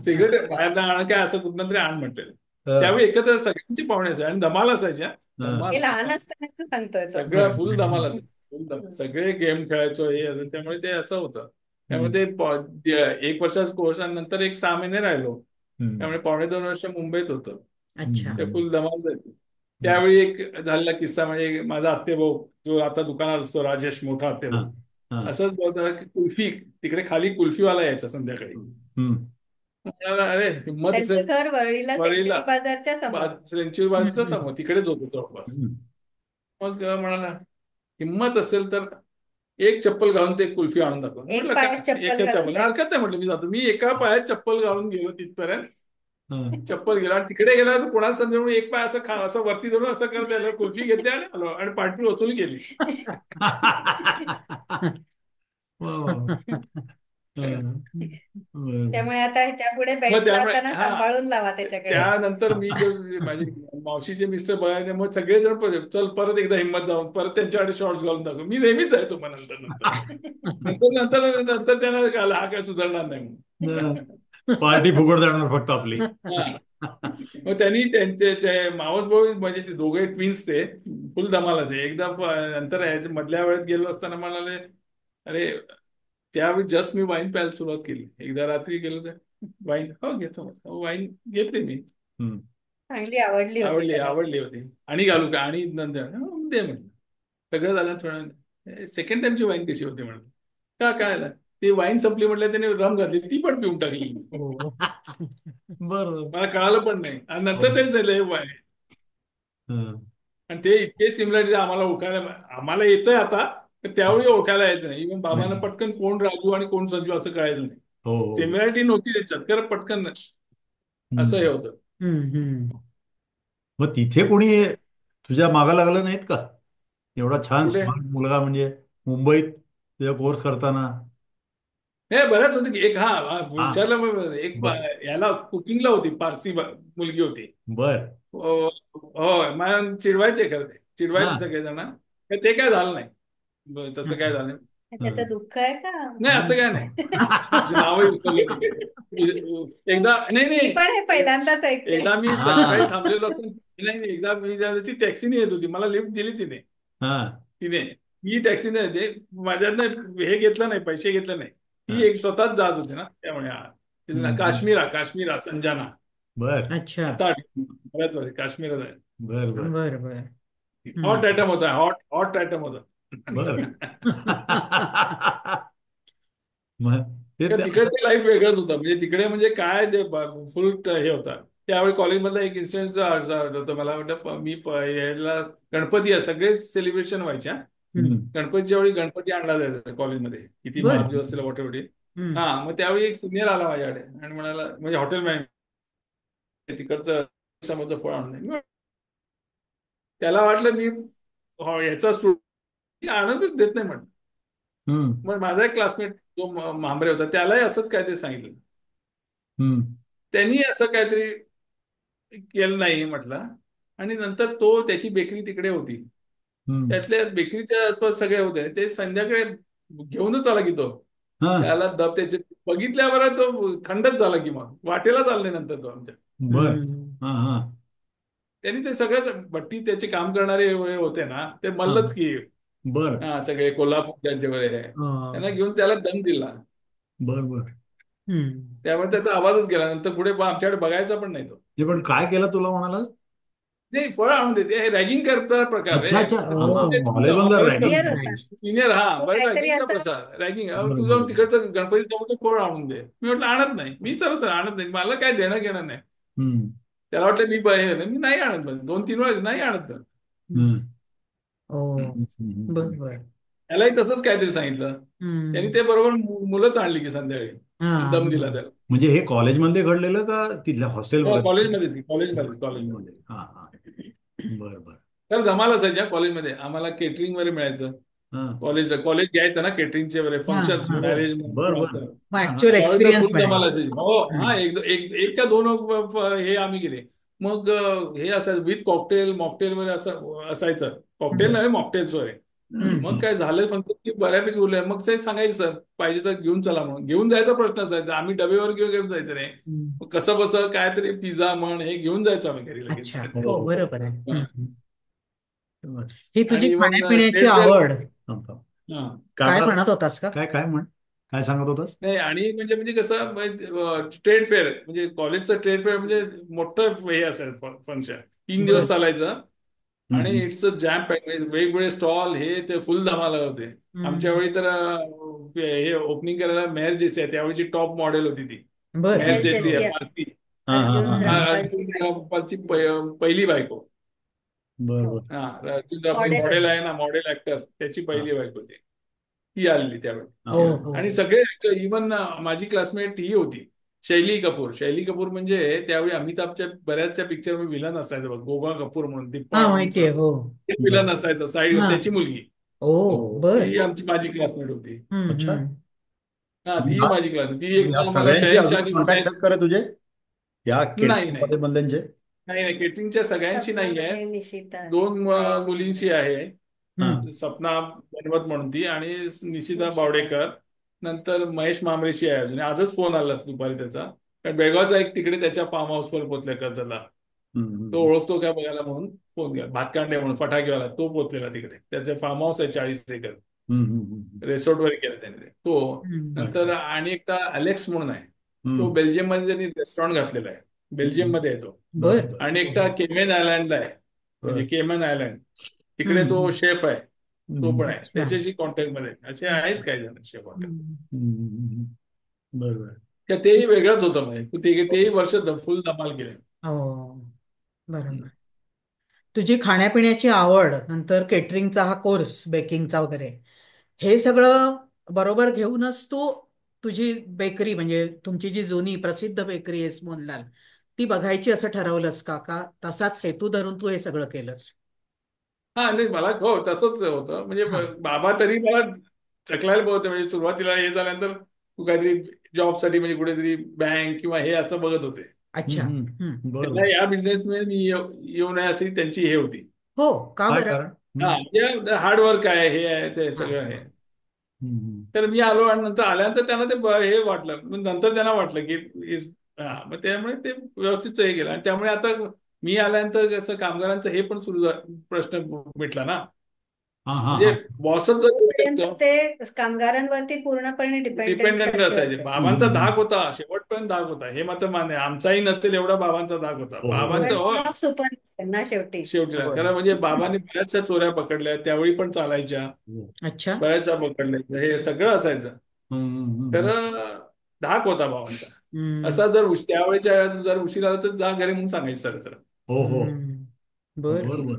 सिगरेट बाहेर आण काय, असं कुठं तरी आण म्हटलेलं. हा. त्यावेळी एकत्र सगळ्यांची पाहुणे असायचे आणि धमाल असायच्या. हा. धमाल, हे लहान असतानाच सांगतोय तो. सगळं फुल धमाल असायचं. फुल धमाल, सगळे गेम खेळायचो, हे असं. त्यामुळे ते असं होतं. त्यामुळे हम्म. ते एक वर्षाचा कोर्स आणि नंतर एक 6 महिने राहिलो. हम्म. त्यामुळे 2.5 वर्ष मुंबईत होतं. अच्छा. ते हम्म. फुल धमाल झाली. हम्म. त्यावेळी एक झालेला किस्सा म्हणजे, माझा आत्तेभाऊ जो आता दुकानात असतो, राजेश, मोठा हा. आत्तेभाऊ, हा. असंच बोलता की कुल्फी, तिकडे खाली कुल्फीवाला यायचा संध्याकाळी. हम्म. म्हणाला, अरे हिंमत त्यांचं असेल, घर वरळीला वरळीला सेंचुरी बाजारच्या समोर. सेंचुरी बाजूचा हम्म. समोर, तिकडेच होतो जवळपास. हम्म. मग म्हणाला, हिंमत असेल तर एक चप्पल घालून ते कुल्फी आणून दाखव. एक म्हटलं पायात काय, चप्पल एका घालून चप्पल हरकत नाही म्हटलं, मी जातो. मी एका पायात चप्पल घालून गेलो तिथपर्यंत. हा. चप्पल गेला आणि तिकडे गेला तर कोणाला समजा, एक पाय असं असं वरती धरून असं करत आलं, कुल्फी घेतली आणि आलो, आणि पार्टी वसूल केली. वा वा वा. हा. बरं. त्यामुळे आता ह्याच्या पुढे मग बेड्स त्यामुळे लावताना हा, सांभाळून लावा त्याच्याकडे. त्यानंतर मी जो माझे मावशीचे मिस्टर बघायचे, मग सगळेजण चल परत एकदा हिंमत जाऊन परत त्यांच्याकडे शॉर्ट्स घालून दाखव. मी नेहमीच जायचो. मग नंतर नंतर नंतर नंतर नंतर त्यांना कळलं, हा काय सुधारणार नाही म्हणून. पार्टी फुकट जाणार फक्त आपली. हा. मग त्यांनी त्यांचे ते मावस भाऊ म्हणजे दोघे ट्विन्स, ते फुल धमालाचे. एकदा नंतर ह्याच्या मधल्या वेळेत गेलो असताना म्हणाले, अरे त्यावेळी जस्ट मी वाईन प्यायला सुरुवात केली. एकदा रात्री गेलो तर, वाईन हो घेतो, वाईन घेतली मी. हम्म. चांगली आवडली होती आवडली त्याला. आवडली होती. आणि घालू का, आणि नंतर दे म्हटलं. सगळं झालं थोडं, सेकंड टाइमची वाईन कशी होती म्हणलं. का काय झालं, ती वाईन संपली म्हटलं त्याने रम घातली, ती पण पिऊन टाकली. हो. बरं. मला कळालं पण नाही, आणि हो. नंतर तेच झालं हे वाईन. हं. आणि ते इतके सिमिलॅरिटी आम्हाला ओळखायला, आम्हाला येतंय आता, पण त्यावेळी ओळखायला यायचं नाही. इव्हन बाबांना पटकन कोण राजू आणि कोण संजू असं कळायचं नाही. हो हो. सिमिलॅरिटी नव्हती त्याच्यात, खरं पटकन असं हे हं. होतं. हम्म. मग तिथे कोणी तुझ्या मागं लागलं नाहीत का? एवढा छान कुठे स्मार्ट मुलगा म्हणजे मुंबईत तुझा कोर्स करताना. हे बऱ्याच होते की, एक हा. विचारलं मग, एक बर. याला कुकिंगला होती, पारसी मुलगी होती. बर. हो हो, मला चिडवायचे, खरं ते हा. चिडवायचे सगळेजण. ते काय झालं नाही, तसं काय झालं नाही. त्याचं दुःख आहे का? नाही, असं काय नाही. तिचं नावही विसरलं मी. एकदा नाही मी नाही पण हे पहिल्यांदाच ऐकते. एकदा मी सकाळी हा. थांबलेलो असतो. नाही नाही, एकदा मी ती टॅक्सीने येत होती, मला लिफ्ट दिली तिने. हा. तिने मी टॅक्सीने येते, माझ्यातनं हे घेतलं नाही, पैसे घेतले नाही. ती हा. एक स्वतःच जात होती ना, त्यामुळे तिचं नाव हम्म. काश्मीरा संजना. बर. अच्छा. आता आठवलं. बऱ्याच वर्ष काश्मीरच आहे. बर. बर. बर बर. हॉट हम्म. आयटम होता, हॉट हॉट आयटम होता. बर. मग ते किंवा तिकडचं लाईफ वेगळंच होतं. म्हणजे तिकडे म्हणजे काय ते फुल हे होता. त्यावेळी कॉलेजमधला एक इन्सिडेंट होतं. मला वाटतं मी याला गणपती सगळेच सेलिब्रेशन व्हायच्या. हम्म. हम्म. गणपतीच्या वेळी गणपती आणला जायचा कॉलेजमध्ये, किती बर. 5 दिवस असेल वॉटेवर. हम्म. हा, मग त्यावेळी एक सिनियर आला माझ्याकडे आणि म्हणाला, म्हणजे हॉटेल तिकडचं समोरचं फळ आणून दे. त्याला वाटलं मी याचा स्टुडंट, आनंदच देत नाही म्हटलं. हम्म. मग माझा एक क्लासमेट जो मांबरे होता, त्यालाही असंच काहीतरी सांगितलं. हम्म. त्यांनी असं काहीतरी केलं नाही म्हटलं. आणि नंतर त्याची बेकरी तिकडे होती, हम्म. त्यातल्या बेकरीच्या आसपास सगळे होते, ते संध्याकाळी घेऊनच आला की तो. हा. त्याला त्याचे बघितल्यावर तो खंडच झाला की, मग वाटेला चालले नंतर तो आमच्या. बर. हम्म. हा. हा. त्यांनी ते सगळंच भट्टी त्याचे काम करणारे होते ना, ते हा. मल्लच की. बर. हा, सगळे कोल्हापूरचे वगैरे त्यांना हा. घेऊन त्याला दम दिला. बर. बर. हम्म. त्यामुळे त्याचा आवाजच गेला. नंतर पुढे आमच्याकडे बघायचा पण नाही तो. हे पण काय केलं तुला म्हणाला? नाही, फळं आणून देते, हे रॅगिंग करता प्रकार अच्छा रे. अच्छा. तू ओ. म्हणजे कॉलेजमधलं रॅगिंग. सिनियर होता. सिनियर, हा, तो बरं, काहीतरी रॅगिंगचा असं प्रसार, रॅगिंग. बर. तू बर. जाऊन तिकडचं गणपती जवळ फळ आणून दे. मी म्हटलं आणत नाही, मी सरळ आणत नाही, मला काय देणं घेणं नाही. हम्म. त्याला वाटलं मी नाही आणत, 2-3 वेळा नाही आणत. हम्म. ओ. हम्म. बर हम्म. बर. त्यालाही तसंच काहीतरी सांगितलं. त्यांनी हम्म. ते बरोबर मुलंच आणली की संध्याकाळी, आणि हा. दम दिला त्याला. म्हणजे हे कॉलेजमध्ये घडलेलं का तिथल्या हो, हॉस्टेलमध्ये? कॉलेजमध्येच, कॉलेजमध्ये. कॉलेजमध्ये. हा. हा. बर. बर. तर धमाल असायच्या कॉलेजमध्ये. आम्हाला केटरिंग वगैरे मिळायचं. हा. कॉलेज घ्यायचं ना केटरिंगचे वगैरे हा. फंक्शन्स, हा. मॅरेज बर. बर. म्हणून. मग हा. हा. ऍक्च्युअल त्यावेळी तर एक्सपिरियन्स फुल धमाल मिळाला. असायची. हो, हा, हम्म. एक का दोन हे आम्ही गेले. मग हे असायचं विथ कॉकटेल मॉकटेल वगैरे असं असायचं. कॉकटेल हम्म. नाही, मॉकटेल्स वगैरे. मग हम्म. काय झालं फक्त की बऱ्यापैकी उरलं. मग ते सांगायचं, सर पाहिजे तर घेऊन चला म्हणून. घेऊन जायचा प्रश्न असायचा, आम्ही डबेवर घेऊन जायचं नाही. हम्म. मग कसं बसं काहीतरी पिझ्झा म्हण हे घेऊन जायचो आम्ही घरी लगेच. अच्छा. हो हो, हो. बरोबर आहे. हा. हम्म. बर. ही आणि तुझी इव्हन खाण्यापिण्याची स्टेट फेअर. आवड थांब, थांब. हा. काय काय म्हणाल? म्हणत होतास का? काय काय म्हण काय सांगत होतास? नाही, आणि म्हणजे कसं ट्रेड फेअर, म्हणजे कॉलेजचं ट्रेड फेअर म्हणजे मोठं हे असायचं फंक्शन, 3 दिवस बर. चालायचं. आणि हम्म. इट्स जॅम पॅक, वेगवेगळे स्टॉल हे ते फुल धमाला होते. आमच्या हम्म. वेळी तर हे ओपनिंग करायला मेहर जेसी आहे, त्यावेळीची टॉप मॉडेल होती ती. बर. मेहर मेहर जेसी जेसिया, आहे, पारसी. हा. हा. हा. अर्जुन हा. धर्माची अर्जुन बायको. रामपालची पहिली बायको. बर. हो, बर. हा, अर्जुन आपली मॉडेल मॉडेल होती. आहे ना, मॉडेल ऍक्टर, त्याची हा. पहिली बायको होती. ती आलेली त्यावेळी. हा. हो हा. हो. आणि सगळे इव्हन माझी क्लासमेट ही होती, शैली कपूर. शैली कपूर म्हणजे त्यावेळी अमिताभच्या बऱ्याचशा पिक्चर विलन असायचं बघ, गोगा कपूर म्हणून, हा, दिप्पाड माहितीये. म्हणून हो. विलन बर. असायचं साईड, हा. त्याची मुलगी. ओ. बर. ती माझी क्लासमेट होती. अच्छा. हम्म. हा, मग ती ह्या माझी क्लासमेट. ती मग ह्या एकदा मला सगळ्यांशी शहनशाह अजून आणि कॉन्टॅक्ट आहेत का रे तुझे? या नाही नाही केटरिंग मधल्यांचे? नाही नाही, केटरिंगच्या सगळ्यांची सपना नाही आहे. आहे, निशिता आहे, 2 महेश मुलींची आहे. हा. हम्म. सपना बनवत म्हणून ती, आणि निशिता निशिता. बावडेकर. नंतर महेश मामरेशी आहे अजून. आजच फोन आलाच दुपारी त्याचा, कारण बेळगावचा एक तिकडे त्याच्या फार्म हाऊसवर पोहोचल्या कर्जतला. तो हम्म. ओळखतो का बघायला म्हणून फोन केला. भातकांडे म्हणून फटाकेवाला, तो पोहोचलेला तिकडे. त्याचे फार्म हाऊस आहे 40 एकर. हम्म. हम्म. रिसॉर्ट वगैरे केलं त्याने तो. हम्म. नंतर अच्छा. आणि एकटा अलेक्स म्हणून आहे, तो हम्म. बेल्जियममध्ये त्यांनी रेस्टॉरंट घातलेला आहे. हम्म. बेल्जियममध्ये आहे तो. बर. बर. बर. आणि एकटा केमेन आयलँडला आहे, म्हणजे बर. केमन आयलँड, तिकडे तो हम्म. शेफ आहे. तो हम्म, पण आहे, अच्छा. त्याच्याशी कॉन्टॅक्टमध्ये असे आहेत काही जण कॉन्टॅक्ट. हम्म. हम्म. बरोबर. त्या तेही वेगळंच होतं, म्हणजे तेही वर्ष फुल धमाल केले. हो, हम्म. बरोबर. तुझी खाण्यापिण्याची आवड, नंतर केटरिंगचा हा कोर्स, बेकिंगचा वगैरे, हे सगळं बरोबर घेऊनच तू तुझी बेकरी, म्हणजे तुमची जी जुनी प्रसिद्ध बेकरी आहे मोहनलाल, ती बघायची असं ठरवलंस का? का तसाच हेतू धरून तू हे सगळं केलंस? हा नाही, मला हो तसंच होतं, म्हणजे हा. बाबा तरी मला ढकलायला बघत होते. म्हणजे सुरुवातीला हे झाल्यानंतर तू काहीतरी जॉबसाठी म्हणजे कुठेतरी बँक किंवा हे असं बघत होते. अच्छा. हम्म. त्यांना बरोबर. या बिझनेसमध्ये मी येऊ नये अशी त्यांची हे होती. हो का काय बरं? कारण? हा, म्हणजे हार्डवर्क आहे, हे आहे, ते हा. सगळं आहे. हम्म. तर मी आलो आणि नंतर आल्यानंतर त्यांना ते हे वाटलं, मग नंतर त्यांना वाटलं की हा, मग त्यामुळे ते व्यवस्थित हे केलं. आणि त्यामुळे आता मी आल्यानंतर कसं कामगारांचं हे पण प्रश्न मिटला ना. हा हा म्हणजे हा. बॉसच जर करू पर्यंत शकतो. ते कामगारांवरती पूर्णपणे डिपेंडेंट डिपेंडेंट सारखे असायचे. होते. बाबांचा हम्म. धाक होता, शेवटपर्यंत धाक होता, हे मात्र मान्य आहे. आमचाही नसेल एवढा बाबांचा धाक होता. हो हो बाबांचं पण हो, वन ऑफ सुपर ना शेवटी. शेवटीला होय. खरं म्हणजे बाबांनी बऱ्याचशा चोऱ्या पकडल्या, त्यावेळी पण चालायच्या, हो. अच्छा. बऱ्याचशा पकडल्या, हे सगळं असायचं. हम्म. खरं धाक होता बाबांचा. हम्म. असा जर त्यावेळेच्या वेळात जर उशीर आला तर जा घरी म्हणून सांगायचं सर तर. हो हो. हम्म. बर. बरोबर.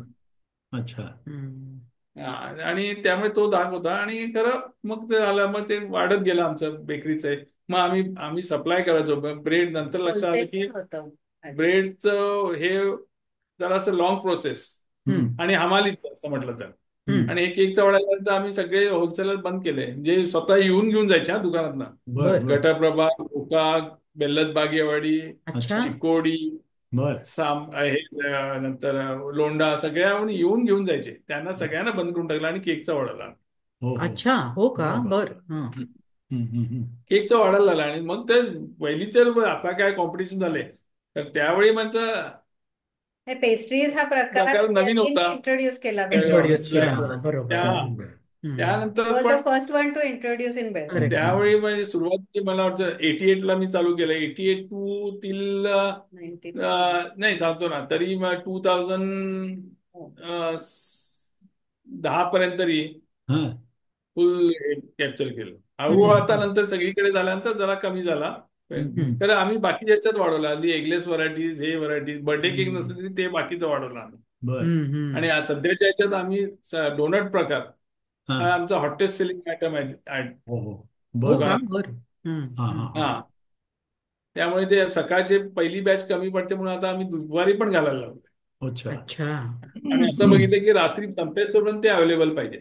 अच्छा. हम्म. हा, आणि त्यामुळे तो धाक होता. आणि खरं मग ते झालं, मग ते वाढत गेलं आमचं बेकरीचं. मग आम्ही आम्ही सप्लाय करायचो ब्रेड. नंतर लक्षात आलं होलसेल की पण होतं आधी. ब्रेडचं हे जरासं लॉंग प्रोसेस हम्म. आणि हमालीचं असं म्हटलं तर. हम्म. आणि हे केकचा वाढायला आम्ही सगळे होलसेलर बंद केले, जे स्वतः येऊन घेऊन जायचे हा दुकानातनं. बर बर. बर. घटप्रभा, गोकाक, बेल्लत बागेवाडी, अच्छा. अच्छा. चिकोडी, बर. हे नंतर लोंढा, सगळ्या येऊन घेऊन जायचे. त्यांना सगळ्यांना बंद करून टाकलं आणि केकचा ऑर्डर आला. हो हो. अच्छा, हो का? बाबा. बर. हं. केकचा ऑर्डर लागला. आणि मग ते पहिलीच आता काय कॉम्पिटिशन झाले, तर त्यावेळी म्हटलं हे पेस्ट्रीज हा प्रकार प्रकार नवीन होता. यतीनने इंट्रोड्यूस केला इंट्रोड्यूस केला, बेळगावमध्ये. हा, बरोबर. हम्म. त्यानंतर वॉज द पण first one two introduce in Belgaum. Correct. त्यावेळी म्हणजे सुरुवातीची मला वाटतं 88 ला मी चालू केलं. 88 टू टिल 93. नाही सांगतो ना, तरी मग 2010 पर्यंत तरी हा. फुल कॅप्चर केलं. हळूहळू आता हम्म. नंतर सगळीकडे झाल्यानंतर जरा कमी झाला. हम्म. तर आम्ही बाकीच्या याच्यात वाढवला. आधी एगलेस व्हरायटीज, हे व्हरायटीज, बर्थडे केक हम्म. नसले तरी ते बाकीचं वाढवलं आम्ही. बर. हम्म. हम्म. आणि आज सध्याच्या याच्यात आम्ही डोनट प्रकार हा. हा आमचा हॉटेस्ट सेलिंग आयटम आहे हो हो. हो बर का? बर. दुकानात. बर. हा हम्म. हा हम्म. हा. हा, त्यामुळे ते सकाळचे पहिली बॅच कमी पडते म्हणून आता आम्ही दुपारी पण घालायला लागलो. अच्छा. अच्छा. आणि असं बघितलं की रात्री संपेस्तोपर्यंत ते अवेलेबल पाहिजे.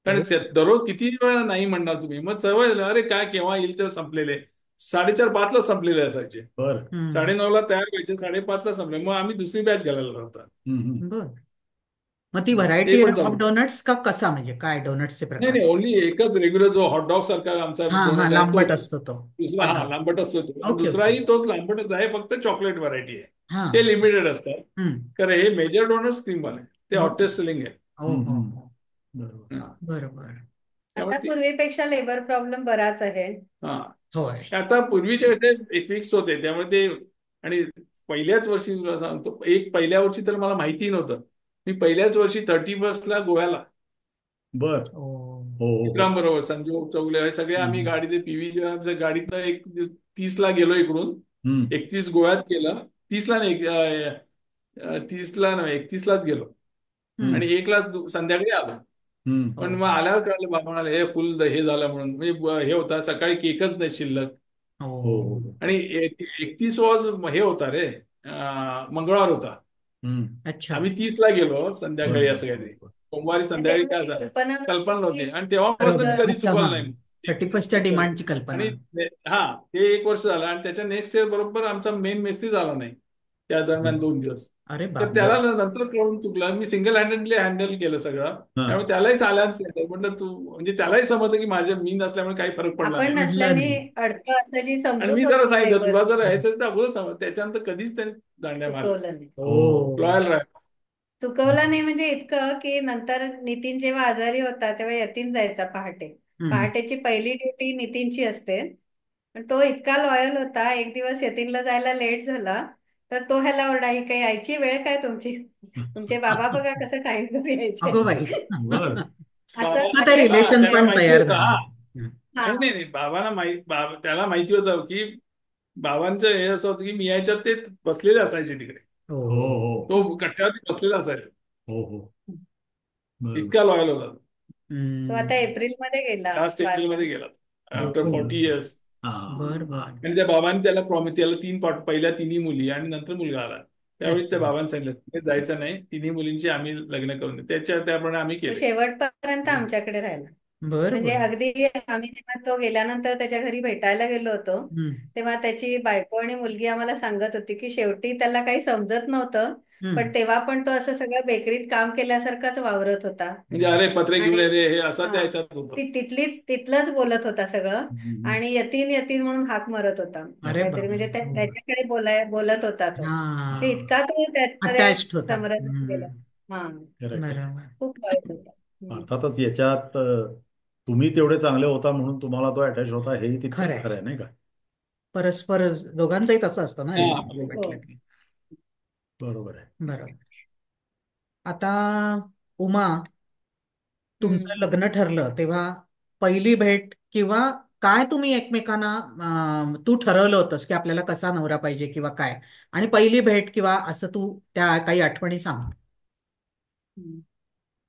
कारण हो. दररोज किती वेळा नाही म्हणणार तुम्ही, मग सवय झाली, अरे काय केव्हा येईल तर संपलेले. 4:30-5 ला संपलेले असायचे. बर. हम्म. 9:30 ला तयार व्हायचे, 5:30 ला संपले. मग आम्ही दुसरी बॅच घालायला लावतात. बर. मग ती ते व्हरायटी पण ऑफ चालू. डोनट्स का कसा, म्हणजे काय डोनट्सचे नाही प्रकार? नाही, ओनली एकच रेग्युलर जो हॉटडॉग सारखा आमचा हा हा, डोनट आहे लांबट तोच. असतो तो. दुसरा हॉट हा डॉग. लांबट असतो तो, आणि ओके ओके. दुसराही तोच लांबटच आहे, फक्त चॉकलेट व्हरायटी आहे. हा. ते लिमिटेड असतात. हम्म. कारण हे मेजर डोनट्स क्रीमवाले ते ओके. हॉटेस्ट सेलिंग आहे. हो हो हो. बरोबर. हा. बरोबर. आता त्यामुळे पूर्वीपेक्षा लेबर प्रॉब्लेम बराच आहे. हा, होय. आता पूर्वीचे कसे फिक्स होते, त्यामुळे ते. आणि पहिल्याच वर्षी तुला सांगतो, पहिल्या वर्षी तर मला माहिती नव्हतं. मी पहिल्याच वर्षी 31st गोव्याला बर. ओ. हो हो हो. मित्रांबरोबर संजोग चौगले हे सगळे आम्ही हम्म. गाडीत पीव्हीच्या गाडीतनं 30ला गेलो इकडून. हम्म. 31 गोव्यात केलं. 30ला नाही, 30ला नाही, 31लाच गेलो. हम्म. आणि 1ला संध्याकाळी आलो. हो. पण मग आल्यावर कळलं, बाबा म्हणाले हे फुल हे झालं म्हणून. म्हणजे हे होता, सकाळी केकच नाही शिल्लक. हो हो. हो हो. आणि 31 वॉज हे होता रे, मंगळवार होता. अच्छा. आम्ही 30ला गेलो बर संध्याकाळी, बर असं काहीतरी बर. सोमवारी संध्याकाळी काय तेव्हा झालं कल्पना नव्हती कल्पना की नव्हती. आणि तेव्हापासून मी बरोबर. इतकं कधी अच्छा, हा. चुकवलं नाही. 31च्या डिमांडची कल्पना. आणि हा, ते 1 वर्ष झालं. आणि त्याच्या नेक्स्ट इयर बरोबर आमचा मेन मेस्त्री झाला नाही त्या दरम्यान 2 दिवस. अरे तर बापरे. त्याला नंतर कळून चुकलं. मी सिंगल हँडेडली हँडल केलं सगळं. हा. त्यामुळे त्यालाही सालाच म्हटलं तू, म्हणजे त्यालाही समजलं की मी नसल्यामुळे काही फरक पडला आपण नाही. पडलं नसल्याने नाही. अडतं असल्याची आणि मी समजूत जरा होती सांगितलं, तुला लेबर. जर यायचं तर अगोदर सांग. त्याच्यानंतर कधीच त्यांनी दांड्या मारल्या. चुकवलं नाही. हो हो. ओ. लॉयल राह. चुकवलं नाही म्हणजे इतकं की नंतर नितीन जेव्हा आजारी होता तेव्हा यतीन जायचा पहाटे. हम्म. पहाटेची पहिली ड्युटी नितीनची असते. पण तो इतका लॉयल होता, एक दिवस यतीनला जायला लेट झाला तर तो ह्याला ओरडा, ही काही यायची वेळ काय तुमची? तुमचे बाबा बघा कसं टाइम वर यायचे. अगो बाई. बर. असं मग ते असे रिलेशन त्याला पण माहिती तयार होतं. झालं. हा, हं. हा नाही नाही नाही, त्याला माहिती होतं की बाबांचं हे असं होतं की मी याच्यात ते बसलेले असायचे तिकडे. हो. हो हो तो कट्ट्यावरती बसलेला असायचा. हो हो बरोबर. इतका लॉयल होता. तो आता हं. एप्रिलमध्ये गेला लास्ट वारला. एप्रिलमध्ये गेला हो. After 40 years. हा बर बर. आणि त्या बाबांनी त्याला प्रॉमिस, त्याला पहिल्या तिन्ही मुली आणि नंतर मुलगा आला. त्यावेळी त्या अच्छा. बाबांनी सांगितलं "तुम्ही जायचं नाही, तिन्ही मुलींची आम्ही लग्न करून देऊ." त्याप्रमाणे आम्ही तो केले. शेवटपर्यंत आमच्याकडे राहिला. बर म्हणजे बर. अगदी आम्ही जेव्हा तो गेल्यानंतर त्याच्या घरी भेटायला गेलो होतो, हं. तेव्हा त्याची बायको आणि मुलगी आम्हाला सांगत होती की शेवटी त्याला काही समजत नव्हतं, हं. पण तेव्हा पण तो असं सगळं बेकरीत काम केल्यासारखाच वावरत होता. म्हणजे अरे पत्रे घेऊन आणि ये रे, हे असं त्या हा ह्याच्यात होतं. तिथलंच बोलत होता सगळं. हम्म. आणि यतीन यतीन म्हणून हाक मारत होता अरे काहीतरी, बाबा. म्हणजे हो. त्याच्याकडे बोलत होता तो. हा. ते इतका तो त्यामध्ये अटॅच्ड होता. समरस गेला. हा, खरं खरं. बरोबर. खूप लॉयल होता. अर्थातच याच्यात तुम्ही तेवढे चांगले होता म्हणून तुम्हाला तो अटॅच होता, हेही तितकंच खरंय. खरं आहे नाही का? परस्पर दोघांचंही तसं असतं ना, हा, रिलेशनशिप बरोबर. हो. म्हटलं की. बरोबर आहे. बरोबर. आता उमा, तुमचं हम्म. लग्न ठरलं तेव्हा पहिली भेट किंवा काय तुम्ही एकमेकांना तू ठरवलं होतंस की आपल्याला कसा नवरा पाहिजे किंवा काय, आणि पहिली भेट किंवा असं तू त्या काही आठवणी सांग. हम्म.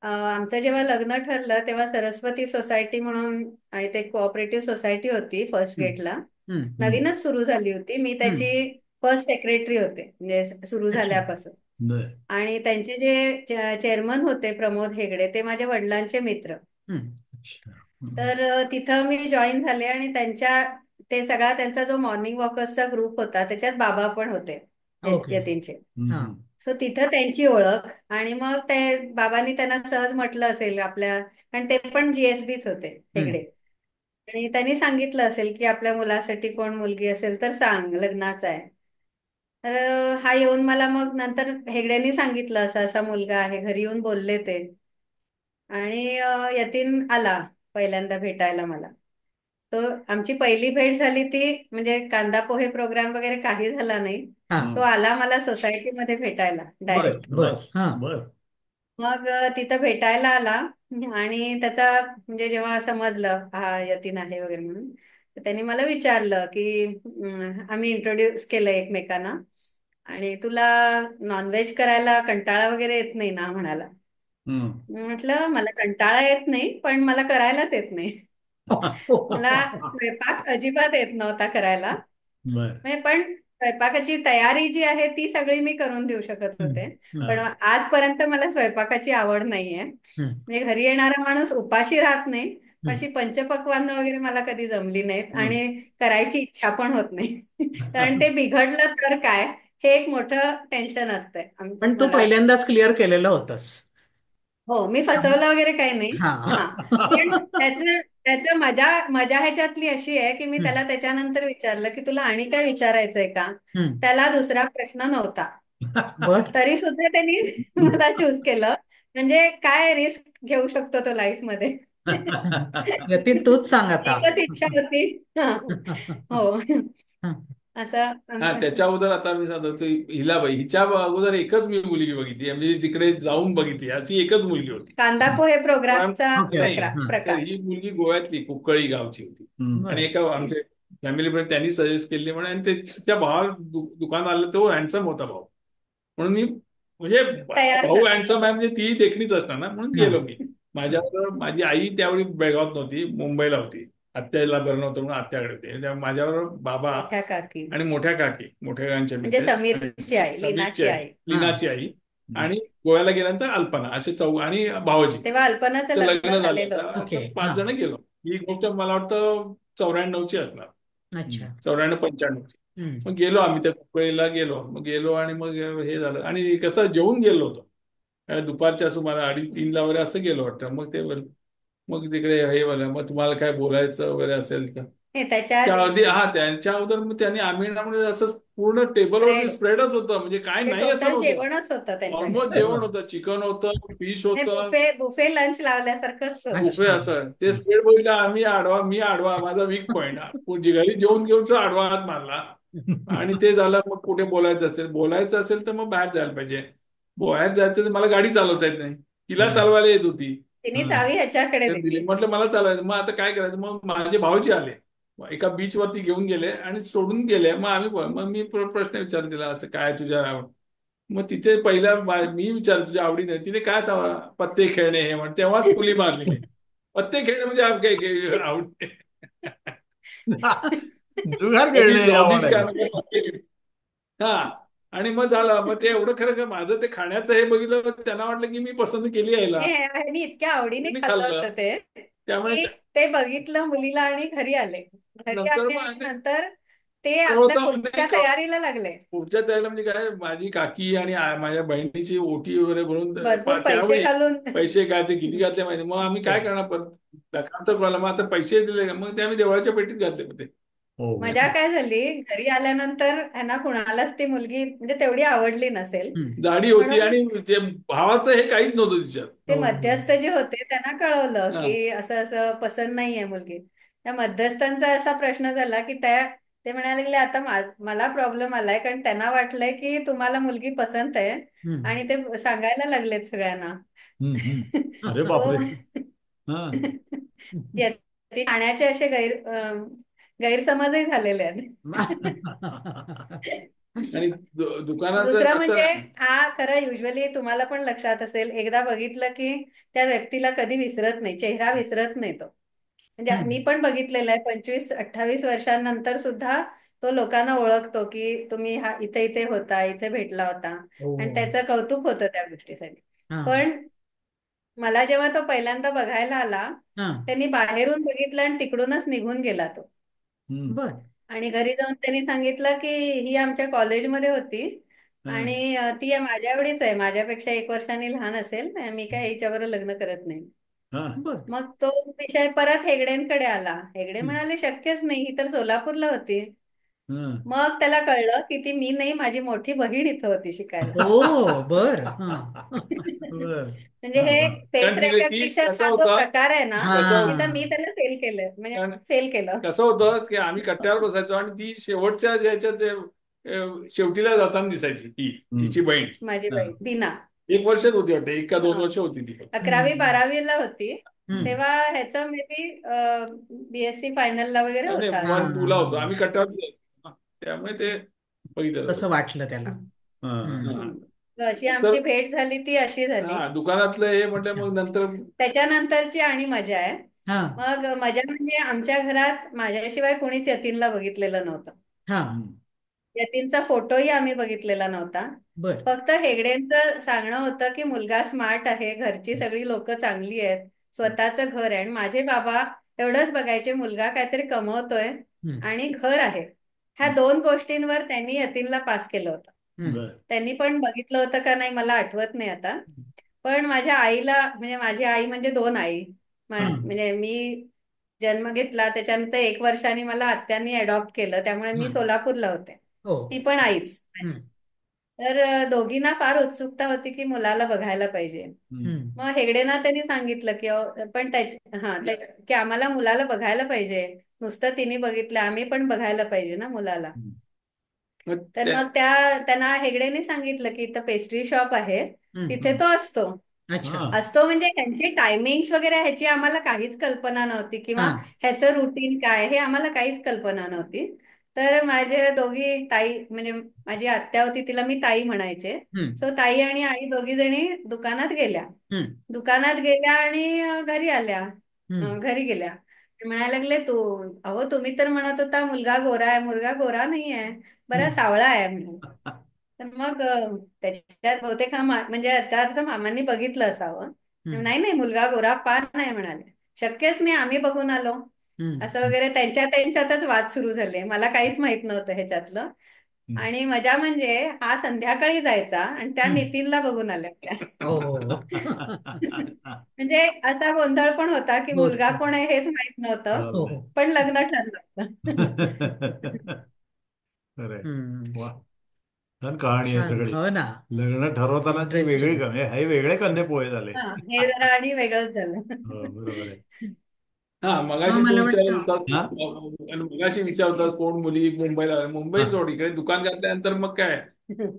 आमचं जेव्हा लग्न ठरलं तेव्हा सरस्वती सोसायटी म्हणून इथे कोऑपरेटिव्ह सोसायटी होती फर्स्ट हं. गेटला. हं. हम्म. नवीनच सुरू झाली होती. मी हं. त्याची फर्स्ट सेक्रेटरी होते म्हणजे सुरू अच्छा. झाल्यापासून. बर. आणि त्यांचे जे चेअरमन होते प्रमोद हेगडे, ते माझ्या वडिलांचे मित्र. हं. अच्छा. हम्म. तर तिथं मी जॉईन झाले आणि ते सगळा त्यांचा जो मॉर्निंग वॉकर्सचा ग्रुप होता त्याच्यात बाबा पण होते ओके. यतीनचे. हा. हम्म. सो तिथं त्यांची ओळख, आणि मग ते बाबांनी त्यांना सहज म्हटलं असेल आपल्या, कारण ते पण जीएसबीच होते हं. हेगडे. आणि त्यांनी सांगितलं असेल की आपल्या मुलासाठी कोण मुलगी असेल तर सांग, लग्नाचा आहे. तर हा येऊन मला मग नंतर हेगड्यांनी सांगितलं असा असा मुलगा आहे, घरी येऊन बोलले ते. आणि यतीन आला पहिल्यांदा भेटायला मला. तो आमची पहिली भेट झाली ती, म्हणजे कांदा पोहे प्रोग्राम वगैरे काही झाला नाही. हा. तो आला मला सोसायटीमध्ये भेटायला बर डायरेक्ट. बर. बस हा. बर. मग तिथं भेटायला आला. आणि त्याचा म्हणजे जेव्हा समजलं हा यतीन आहे वगैरे म्हणून, तर त्यांनी मला विचारलं की आम्ही इंट्रोड्यूस केलं एकमेकांना. आणि तुला नॉनव्हेज करायला कंटाळा वगैरे येत नाही ना म्हणाला. हम्म. मी म्हटलं मला कंटाळा येत नाही, पण मला करायलाच येत नाही. मला स्वयंपाक अजिबात येत नव्हता करायला. बर. म्हणजे पण स्वयंपाकाची तयारी जी आहे ती सगळी मी करून देऊ शकत हं. होते. हं. पण आजपर्यंत मला स्वयंपाकाची आवड नाहीये. हं. म्हणजे घरी येणारा माणूस उपाशी राहत नाही, पण हं. अशी पंचपक्वान्न वगैरे मला कधी जमली नाहीत हम्म. आणि करायची इच्छा पण होत नाही. कारण ते बिघडलं तर काय, हे एक मोठं टेन्शन असतंय पण तू मला. पहिल्यांदाच क्लिअर केलेलं होतंस. हो, मी फसवलं वगैरे काही नाही. हा. हा, पण त्याचं त्याचं मजा मजा ह्याच्यातली अशी आहे की मी हं. त्याला त्याच्यानंतर विचारलं की तुला आणि काय विचारायचंय का. हं. त्याला दुसरा प्रश्न नव्हता. बर. तरी सुद्धा त्यांनी मला चूज केलं. म्हणजे काय रिस्क घेऊ शकतो तो लाईफ मध्ये. यतीन तूच सांग आता. एकच इच्छा होती. हा. हो, असं हा, त्याच्या अगोदर आता मी सांगतो हिच्या अगोदर एकच मी मुलगी बघितली, म्हणजे तिकडे जाऊन बघितली, अशी एकच मुलगी होती. कांदा पोहे पण प्रोग्रामचा ओके ओके. नाही, हा. तर प्रकार. ही मुलगी गोव्यातली कुक्कळी गावची होती. हम्म. आणि बर. एका आमच्या फॅमिली फ्रेंड त्यांनी सजेस्ट केली म्हणे, आणि त्या भावा दुकान आलं, तो हँडसम होता भाऊ. म्हणून मी, म्हणजे तयार भाऊ झाला. हँडसम आहे म्हणजे ती देखणीच असणार ना, म्हणून हा. गेलो मी. माझ्याबरोबर माझी आई त्यावेळी बेळगावात नव्हती, मुंबईला होती. आत्याला बरं नव्हतं म्हणून आत्याकडे होते. त्यामुळे माझ्याबरोबर बाबा मोठ्या काकी आणि मोठ्या काकी, मोठ्या काकांच्या म्हणजे मिसेस, समीरची आई, समीरची लीनाची आई, आई. हा. लीनाची आई, आणि गोव्याला गेल्यानंतर अल्पना, असे आणि भावोजी तेव्हा अल्पनाचं चं लग्न लग्न झालं. झालेलं तर होतं. ओके. असं हा. 5 जण गेलो. ही गोष्ट मला वाटतं 94ची असणार, अच्छा. 94-95ची. हं. मग गेलो आम्ही त्या कुंकळीला गेलो. मग गेलो आणि मग हे झालं, आणि कसं जेवून गेलो होतो. दुपारच्या सुमारे 2:30-3ला वगैरे असं गेलो वाटतं. मग मग तिकडे हे बोललं, मग तुम्हाला काय बोलायचं वगैरे असेल तर. हे त्याच्यात त्यांच्या अगोदर मग त्यांनी आम्ही ना, म्हणजे असं पूर्ण टेबलवरती स्प्रेड, स्प्रेडच होतं, म्हणजे काय म्हणजे नाही असं टोटल नव्हतं. जेवणच होतं त्यांच्या घरी. ऑलमोस्ट जेवण होतं, चिकन होतं, फिश हे होतं, बुफे बुफे लंच लावल्यासारखंच होतं. बुफे अच्छा. असं. ते स्प्रेड बघितलं आम्ही, मी आडवा, माझा वीक पॉईंट. घरी जेवून घेऊन आडवा हात मारला. आणि ते झालं. मग कुठे बोलायचं असेल तर मग बाहेर जायला पाहिजे. बाहेर जायचं तर मला गाडी चालवता येत नाही, तिला चालवायला येत होती. तिने हा. चावी ह्याच्याकडे तर दिली. दिली. म्हटलं मला चालायचं. मग आता काय करायचं? मग माझे भाऊजी आले. मग एका बीच वरती घेऊन गेले आणि सोडून गेले. मग मग मी प्रश्न विचारला तिला, असं काय तुझ्या मग तिथे पहिला मी विचारलं तुझ्या आवडीने. तिने काय पत्ते खेळणे हे म्हण. तेव्हाच फुली मारली मी. पत्ते खेळणे म्हणजे आवडते. जुगार खेळणे हॉबीज आवड हॉबीज आहे. काय नको पत्ते खेळणे. हा. आणि मग झालं. मग ते एवढं खरं खरं माझं ते खाण्याचं हे बघितलं तर त्यांना वाटलं की मी पसंत केली यायला. आणि इतक्या आवडीने मी खाल्लं खाल्लं. होतं ते, त्यामुळे की ते बघितलं मुलीला आणि घरी आले. घरी नंतर आले आणि मग नंतर ते आपल्या कळवता नाही पुढच्या तयारीला लागले. पुढच्या त्याला म्हणजे काय, माझी काकी आणि माझ्या बहिणीची ओटी वगैरे भरून भरपूर पैसे त्यावेळी घालून. पैसे काय ते किती घातले माहिती. मग आम्ही काय हो. करणार परत. तर कळलं. मग आता पैसे दिले का, मग ते आम्ही देवळाच्या पेटीत घातले मग ते. हो हो. मजा काय झाली, घरी आल्यानंतर ह्यांना कुणालाच ती मुलगी म्हणजे तेवढी आवडली नसेल. हम्म. जाडी होती म्हणून आणि जे भावाचं हे काहीच नव्हतं तिच्यात. ते हो हो. मध्यस्थ जे होते त्यांना कळवलं हा. की असं असं पसंत नाहीये मुलगी. त्या मध्यस्थांचा असा प्रश्न झाला की ते म्हणायला लागले, आता मला प्रॉब्लेम आलाय कारण त्यांना वाटलंय की तुम्हाला मुलगी पसंत आहे हम्म. आणि ते सांगायला लागलेत सगळ्यांना. अरे सो बापरे. हा. ते खाण्याचे असे गैरसमजही झालेले आहेत. आणि दुकानाचं दुसरं म्हणजे, आता हा खरं युजली तुम्हाला पण लक्षात असेल, एकदा बघितलं की त्या व्यक्तीला कधी विसरत नाही, चेहरा विसरत नाही तो. म्हणजे मी हम्म. पण बघितलेलं आहे, 25-28 वर्षांनंतर सुद्धा तो लोकांना ओळखतो की तुम्ही हा इथे इथे होता, इथे भेटला होता. हो आणि त्याचं कौतुक होतं त्या गोष्टीसाठी. हा पण मला जेव्हा तो पहिल्यांदा बघायला आला, हा. त्यांनी बाहेरून बघितलं आणि तिकडूनच निघून गेला तो. हम्म. बर. आणि घरी जाऊन त्यांनी सांगितलं की ही आमच्या कॉलेजमध्ये होती हा. आणि ती माझ्या एवढीच आहे, माझ्यापेक्षा 1 वर्षांनी लहान असेल, मी काय हिच्याबरोबर लग्न करत नाही. हा. बर. मग तो विषय परत हेगडेंकडे आला. हेगडे हम्म. म्हणाले शक्यच नाही, ही तर सोलापूरला होती. हा. मग त्याला कळलं की ती मी नाही, माझी मोठी बहीण इथं होती शिकायला. ओ बर. हा. बर. म्हणजे हा. हे हा. फेस कारण ती रेकग्निशन कसं हा जो होतं. प्रकार आहे ना, तिथं मी हा. त्याला फेल केलं, म्हणजे कारण फेल केलं. कसं होतं की आम्ही कट्ट्यावर बसायचो आणि ती शेवटच्या ज्याच्यात शेवटीला जाताना दिसायची हम्म. हिची बहीण. माझी हा. बहीण बीना. 1 वर्षच होती वाटते, 1 का 2 वर्ष होती ती फक्त. 11वी-12वीला होती. हम्म. तेव्हा ह्याचं मे बी BSc फायनलला वगैरे नाही होता. हा 1-2 ला हा होतो हा. आम्ही कट्ट्यावर बसायचो. त्यामुळे ते बघितलं तसं होतं. वाटलं त्याला. हा. हम्म. हा. तर अशी आमची नंतर भेट झाली, ती अशी झाली. हा दुकानातलं हे म्हटलं अच्छा. मग नंतर. त्याच्यानंतरची आणि मजा आहे. हा मग मजा म्हणजे आमच्या घरात माझ्याशिवाय कोणीच यतीनला बघितलेलं नव्हतं. हा. हम्म. यतीनचा फोटोही आम्ही बघितलेला नव्हता. बर. फक्त हेगडेंचं सांगणं होतं की मुलगा स्मार्ट आहे, घरची सगळी लोक चांगली आहेत, स्वतःचं घर आहे. आणि माझे बाबा एवढंच बघायचे, मुलगा काहीतरी कमवतोय हम्म. आणि घर आहे. ह्या 2 गोष्टींवर त्यांनी यतीनला पास केलं होतं. हम्म. बर. त्यांनी पण बघितलं होतं का नाही मला आठवत नाही आता. पण माझ्या आईला, म्हणजे माझी आई म्हणजे 2 आई. हम्म. म्हणजे मी जन्म घेतला त्याच्यानंतर 1 वर्षांनी मला आत्यांनी अडॉप्ट केलं, त्यामुळे मी हम्म. सोलापूरला होते. हो. ती पण आईच. हम्म. तर दोघींना फार उत्सुकता होती की मुलाला बघायला पाहिजे. हम्म. हम्म. मग हेगडेंना त्यांनी सांगितलं की पण की आम्हाला मुलाला बघायला पाहिजे, नुसतं तिने बघितलं, आम्ही पण बघायला पाहिजे ना मुलाला. हम्म. मग तर मग त्यांना हेगडेने सांगितलं की इथं पेस्ट्री शॉप आहे, हम्म. तिथे तो असतो. अच्छा. हा. असतो म्हणजे ह्यांची टायमिंग्स वगैरे ह्याची आम्हाला काहीच कल्पना नव्हती, किंवा हा. ह्याचं रुटीन काय हे आम्हाला काहीच कल्पना नव्हती. तर माझे दोघी ताई, म्हणजे माझी आत्या होती तिला मी ताई म्हणायचे. हम्म. सो ताई आणि आई दोघी जणी दुकानात गेल्या. हम्म. दुकानात गेल्या आणि घरी आल्या. हम्म. घरी गेल्या. म्हणायला लागले, अहो तुम्ही तर म्हणत होता मुलगा गोरा आहे, मुलगा गोरा नाही आहे, बरा हम्म. सावळा आहे म्हणून. तर मग त्याच्यात बहुतेक म्हणजे याचा अर्थ मामांनी बघितलं असावं. हम्म. नाही नाही, मुलगा गोरा पान नाही म्हणाले. शक्यच नाही, आम्ही बघून आलो. असं हम्म. वगैरे त्यांच्यातच वाद सुरू झाले, मला काहीच माहित नव्हतं ह्याच्यातलं. हम्म. आणि मजा म्हणजे हा संध्याकाळी जायचा आणि त्या हम्म. नितीनला बघून आल्या होत्या. हो हो हो. म्हणजे असा गोंधळ पण होता की हो. मुलगा कोण आहे हेच माहित नव्हतं, हो चाललंय. हो. पण लग्न ठरलं होतं. खरंय. हम्म. वा. छान कहाणी आहे छान. सगळी. हो ना. लग्न ठरवतानाची वेगळी इंटरेस्टिंग. हे वेगळे कांदे पोहे झाले. हा, हे जरा आणि वेगळंच झालं. हो बरोबर आहे. हा मग मगाशी तू मला विचारत वाटतं. हा. होतास. मगाशी विचारत होता कोण मुली मुंबईला. मुंबई हा. सोड, इकडे दुकान घातल्यानंतर मग काय,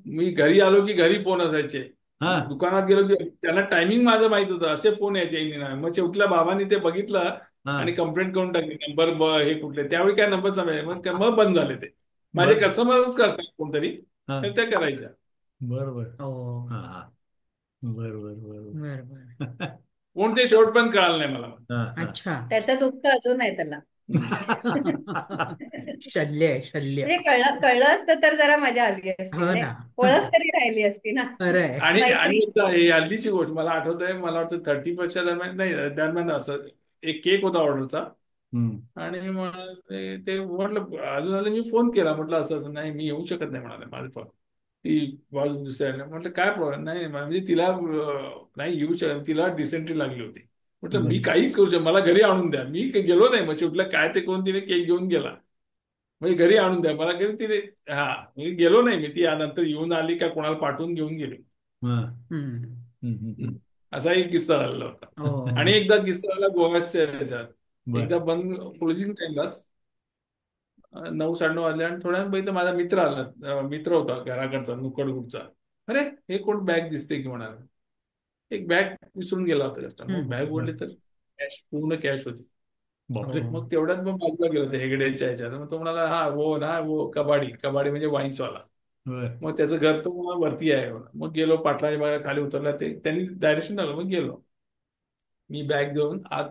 मी घरी आलो की घरी फोन असायचे. हा दुकानात गेलो की त्यांना टायमिंग माझं माहित होतं, असे फोन यायचे एक नाही. मग शेवटला बाबांनी ते बघितलं हा आणि कंप्लेंट करून टाकली, नंबर हे कुठले. त्यावेळी काय नंबर समजायचे, मग बंद झाले ते. माझे बर कस्टमरच करतात कोणतरी, हा तर त्या करायच्या. बर बर हो. हा हा बर बर बर बर बर. बर कोण ते शेवट पण कळालं नाही मला. हा हा अच्छा. त्याचं दुःख अजून आहे त्याला. शल्य आहे, शल्य. म्हणजे कळलं कळलं असतं तर जरा मजा आली असती, हो म्हणजे ना. ओळख तरी राहिली असती ना. खरंय. आणि मैत्री. एकदा हे हल्लीची गोष्ट मला आठवत आहे, मला वाटतं 31च्या दरम्यान, नाही दरम्यान, असं एक केक होता ऑर्डरचा. हम्म, आणि ते म्हटलं अजून आले, मी फोन केला, म्हटलं असं असं. नाही, मी येऊ शकत नाही म्हणाले, माझं फोन. ती बाजू दुसऱ्या म्हटलं काय प्रॉब्लेम नाही, म्हणजे तिला नाही येऊ शकत, तिला डिसेंट्री लागली होती. म्हटलं मी बर काहीच करू शकतो, मला घरी आणून द्या. मी गेलो नाही, मग शेवटलं काय ते करून तिने केक घेऊन गेला. म्हणजे घरी आणून द्या मला, घरी तिने. हा, मी गेलो नाही, मी ती नंतर येऊन आली का कोणाला पाठवून घेऊन गेली. हा, हम्म. असा एक किस्सा झालेला होता. आणि हो. एकदा किस्सा झाला गोव्याच्या ह्याच्यात. बर एकदा बंद क्लोजिंग टाइमलाच 9 साडेनऊ वाजले आणि थोड्या वेळानं बघितलं माझा मित्र आला. मित्र होता घराकडचा, नुकडगुडचा. अरे, हे कोण बॅग दिसते की म्हणाला. एक बॅग विसरून गेला होता कस्टमर. मग बॅग बर उघडली तर कॅश, पूर्ण कॅश होती. बापरे हो. मग तेवढ्यात मग बाजूला गेलो होते हेगडेच्या ह्याच्यात. मग तो म्हणाला, हा वो ना, वो कबाडी. कबाडी म्हणजे वाईन्सवाला. बर मग त्याचं घर तो मला वरती आहे. मग गेलो, पाटलाच्या बाहेर खाली उतरला, ते त्यांनी डायरेक्शन दिलं. मग गेलो मी बॅग घेऊन आत.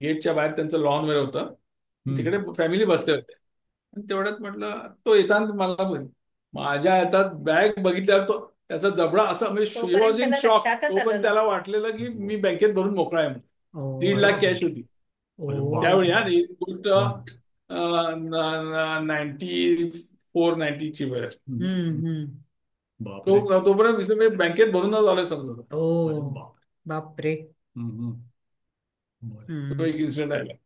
गेटच्या बाहेर त्यांचं लॉन वगैरे होतं, हम्म तिकडे फॅमिली बसले होते. आणि तेवढ्यात म्हटलं, तो येताना मला माझ्या हातात बॅग बघितल्यावर तो त्याचा जबडा असा, म्हणजे शी तोपर्यंत वॉज इन त्याला शॉक. लक्षातच तो पण आलं त्याला नसेल. वाटलेलं की मी बँकेत भरून मोकळा आहे म्हणून. ओ. 1.5 लाख कॅश होती अरे ओ. त्यावेळी. बापरे हा, ही गोष्ट हा 94-90ची वेळ. हम्म. हम्म. बापरे तोपर्यंत बँकेत भरूनच आलोय समजत होतं. अरे ओ. बापरे बापरे. बर तो हम्म. एक इन्सिडेंट आहे.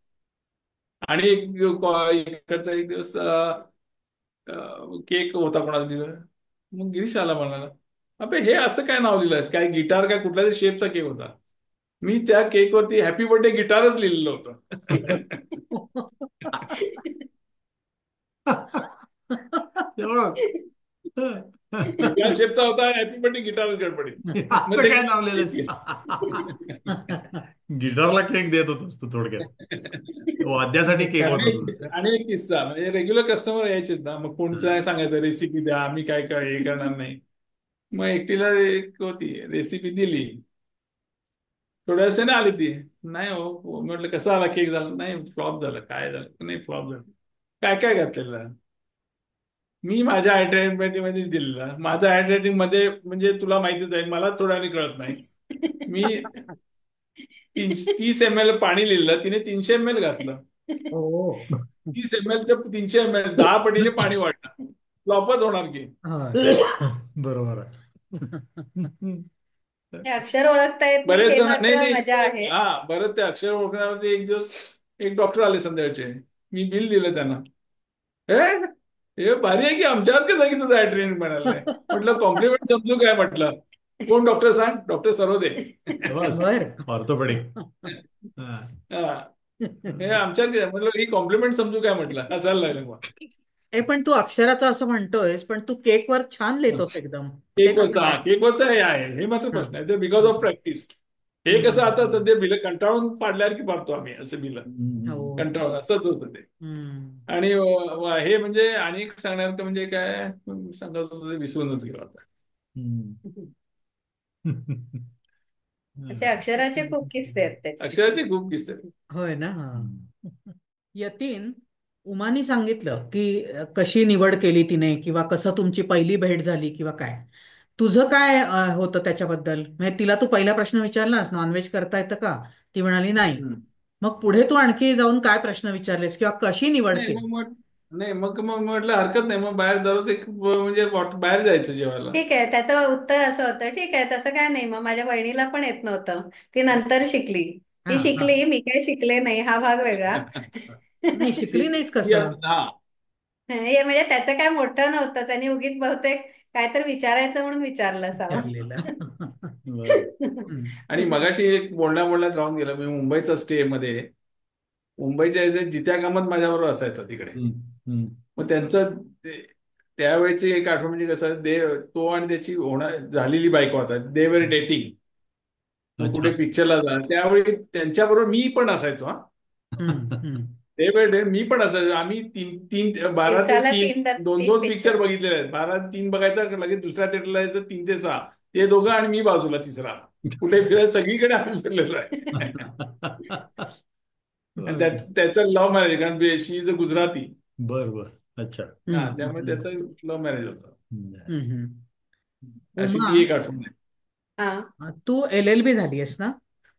आणि इकडचा एक दिवस केक होता कोणाचा दिला. मग गिरीश आला, म्हणाला, अबे हे असं काय नाव लिहिलंयस, काय गिटार काय कुठल्या तरी शेपचा केक होता. मी त्या केकवरती हॅपी बर्थडे गिटारच लिहिलेलं होतं. तेव्हा गिटार शेपचा होता, हॅपी बर्थडे गिटारच गडबडीत. मग असं ते काय लावलेलंस गिटारला केक देत होतोस तू थोडक्यात, वाद्यासाठी केक गिटार. होता तुझा. आणि एक किस्सा, म्हणजे रेग्युलर कस्टमर यायचेच ना, मग कोणचं सांगायचं रेसिपी द्या, आम्ही काय काय हे करणार नाही. मग एकटीला एक होती रेसिपी दिली, थोड्या वेळाने आली ती. नाही हो, म्हटलं कसं आला केक, झाला नाही, फ्लॉप झालं. काय झालं, नाही फ्लॉप झालं. काय काय घातलेलं, मी माझ्या हँडरायटिंग मध्ये दिलेलं. माझं हँडरायटिंग मध्ये म्हणजे तुला माहितीच आहे, मला थोड्या वेळाने कळत नाही. मी 30 ml पाणी लिहिलं, तिने 300 ml घातलं. ओ. 30 ml 300 ml, 10 पटीने पाणी वाढलं. फ्लॉपच होणार की. होय. बरोबर आहे. हे अक्षर ओळखता येत नाही, बरेच हे जण, नाही मात्र नाही, मजा आहे. हा, बरं, ते अक्षर ओळखण्यावरती एक दिवस एक डॉक्टर आले संध्याकाळचे. मी बिल दिलं त्यांना. हे हे भारी आहे की, आमच्यासारखंच आहे की तुझं ऍड्रेन म्हणाल नाही. म्हटलं कॉम्प्लिमेंट समजू काय, म्हटलं कोण डॉक्टर सांग, डॉक्टर सरोदे. बस बर. ऑर्थोपेडिक. हा, हे आमच्यासारखं आहे. म्हटलं ही कॉम्प्लिमेंट समजू काय, म्हटलं हसायला लागलं मग. ए, पण तू अक्षराचं असं म्हणतोयस, पण तू केकवर छान लिहितोस एकदम. ते कसं काय? केकवरचा हे आहे, हे मात्र हा. प्रश्न आहे, ते बिकॉज ऑफ प्रॅक्टिस. हे कसं आता हम्म. सध्या बिलं कंटाळून पाडल्यावर की पाडतो आम्ही, असं बिलं हो. कंटाळून, असंच होतं ते. हम्म. आणि हे म्हणजे आणि एक सांगण्यासारखं म्हणजे काय सांगत होतो ते विसरूनच गेलो आता. असे अक्षराचे खूप किस्से आहेत त्याचे. अक्षराचे खूप किस्से आहेत. होय ना. हा. यतीन, उमानी सांगितलं की कशी निवड केली तिने, किंवा कसं तुमची पहिली भेट झाली, किंवा काय तुझं काय होतं त्याच्याबद्दल. म्हणजे तिला तू पहिला प्रश्न विचारलास, नॉनव्हेज करता येतं का? ती म्हणाली नाही. हम्म. मग पुढे तू आणखी जाऊन काय प्रश्न विचारलेस, किंवा कशी निवड नाही मग केलीस? मग नाही मग म्हटलं हरकत नाही, मग बाहेर दररोज एक म्हणजे बाहेर जायचं जेवायला. ठीक आहे, त्याचं उत्तर असं होतं, ठीक आहे तसं काय नाही. मग माझ्या बहिणीला पण येत नव्हतं, ती नंतर शिकली. हा. ती हा. शिकली, मी काय शिकले नाही, हा भाग वेगळा. नाही, शिकली नाहीस कसं? हा, हे म्हणजे त्याचं काय मोठं नव्हतं, त्यांनी उगीच बहुतेक काय तर विचारायचं म्हणून विचारलं असावं. विचारलेलं. बरोबर. हम्म. आणि मगाशी एक बोलण्या बोलण्यात राहून गेलं. मी मुंबईचा स्टे मध्ये, मुंबईच्या जित्या कामात माझ्याबरोबर असायचा तिकडे. हम्म, हम्म, मग त्यांचं त्यावेळेची एक आठवण म्हणजे कसं तो आणि त्याची झालेली बायको होता, दे वर डेटिंग. मग अच्छा. कुठे पिक्चरला जा, त्यावेळी त्यांच्याबरोबर मी पण असायचो. हा, हम्म, हम्म. डे बाय डे मी पण असायचो. आम्ही तीन तीन 12 ते दिवसाला 3 दोन तीन दोन पिक्चर पिक्चर. बघितलेले आहेत. 12 ते 3 बघायचा, लगेच दुसऱ्या थिएटरला जायचं 3 ते 6. ते दोघं आणि मी बाजूला तिसरा. कुठे फिरायला सगळीकडे आम्ही फिरलेलो आहे. आणि त्याचं लव्ह मॅरेज, कारण शी इज अ गुजराती. बर बर. अच्छा. हा, हम्म, त्यामुळे हम्म, त्याचं लव्ह मॅरेज होतं. हम्म, हम्म. अशी उमा, ती एक आठवण आहे. हा, तू LLB झाली आहेस ना,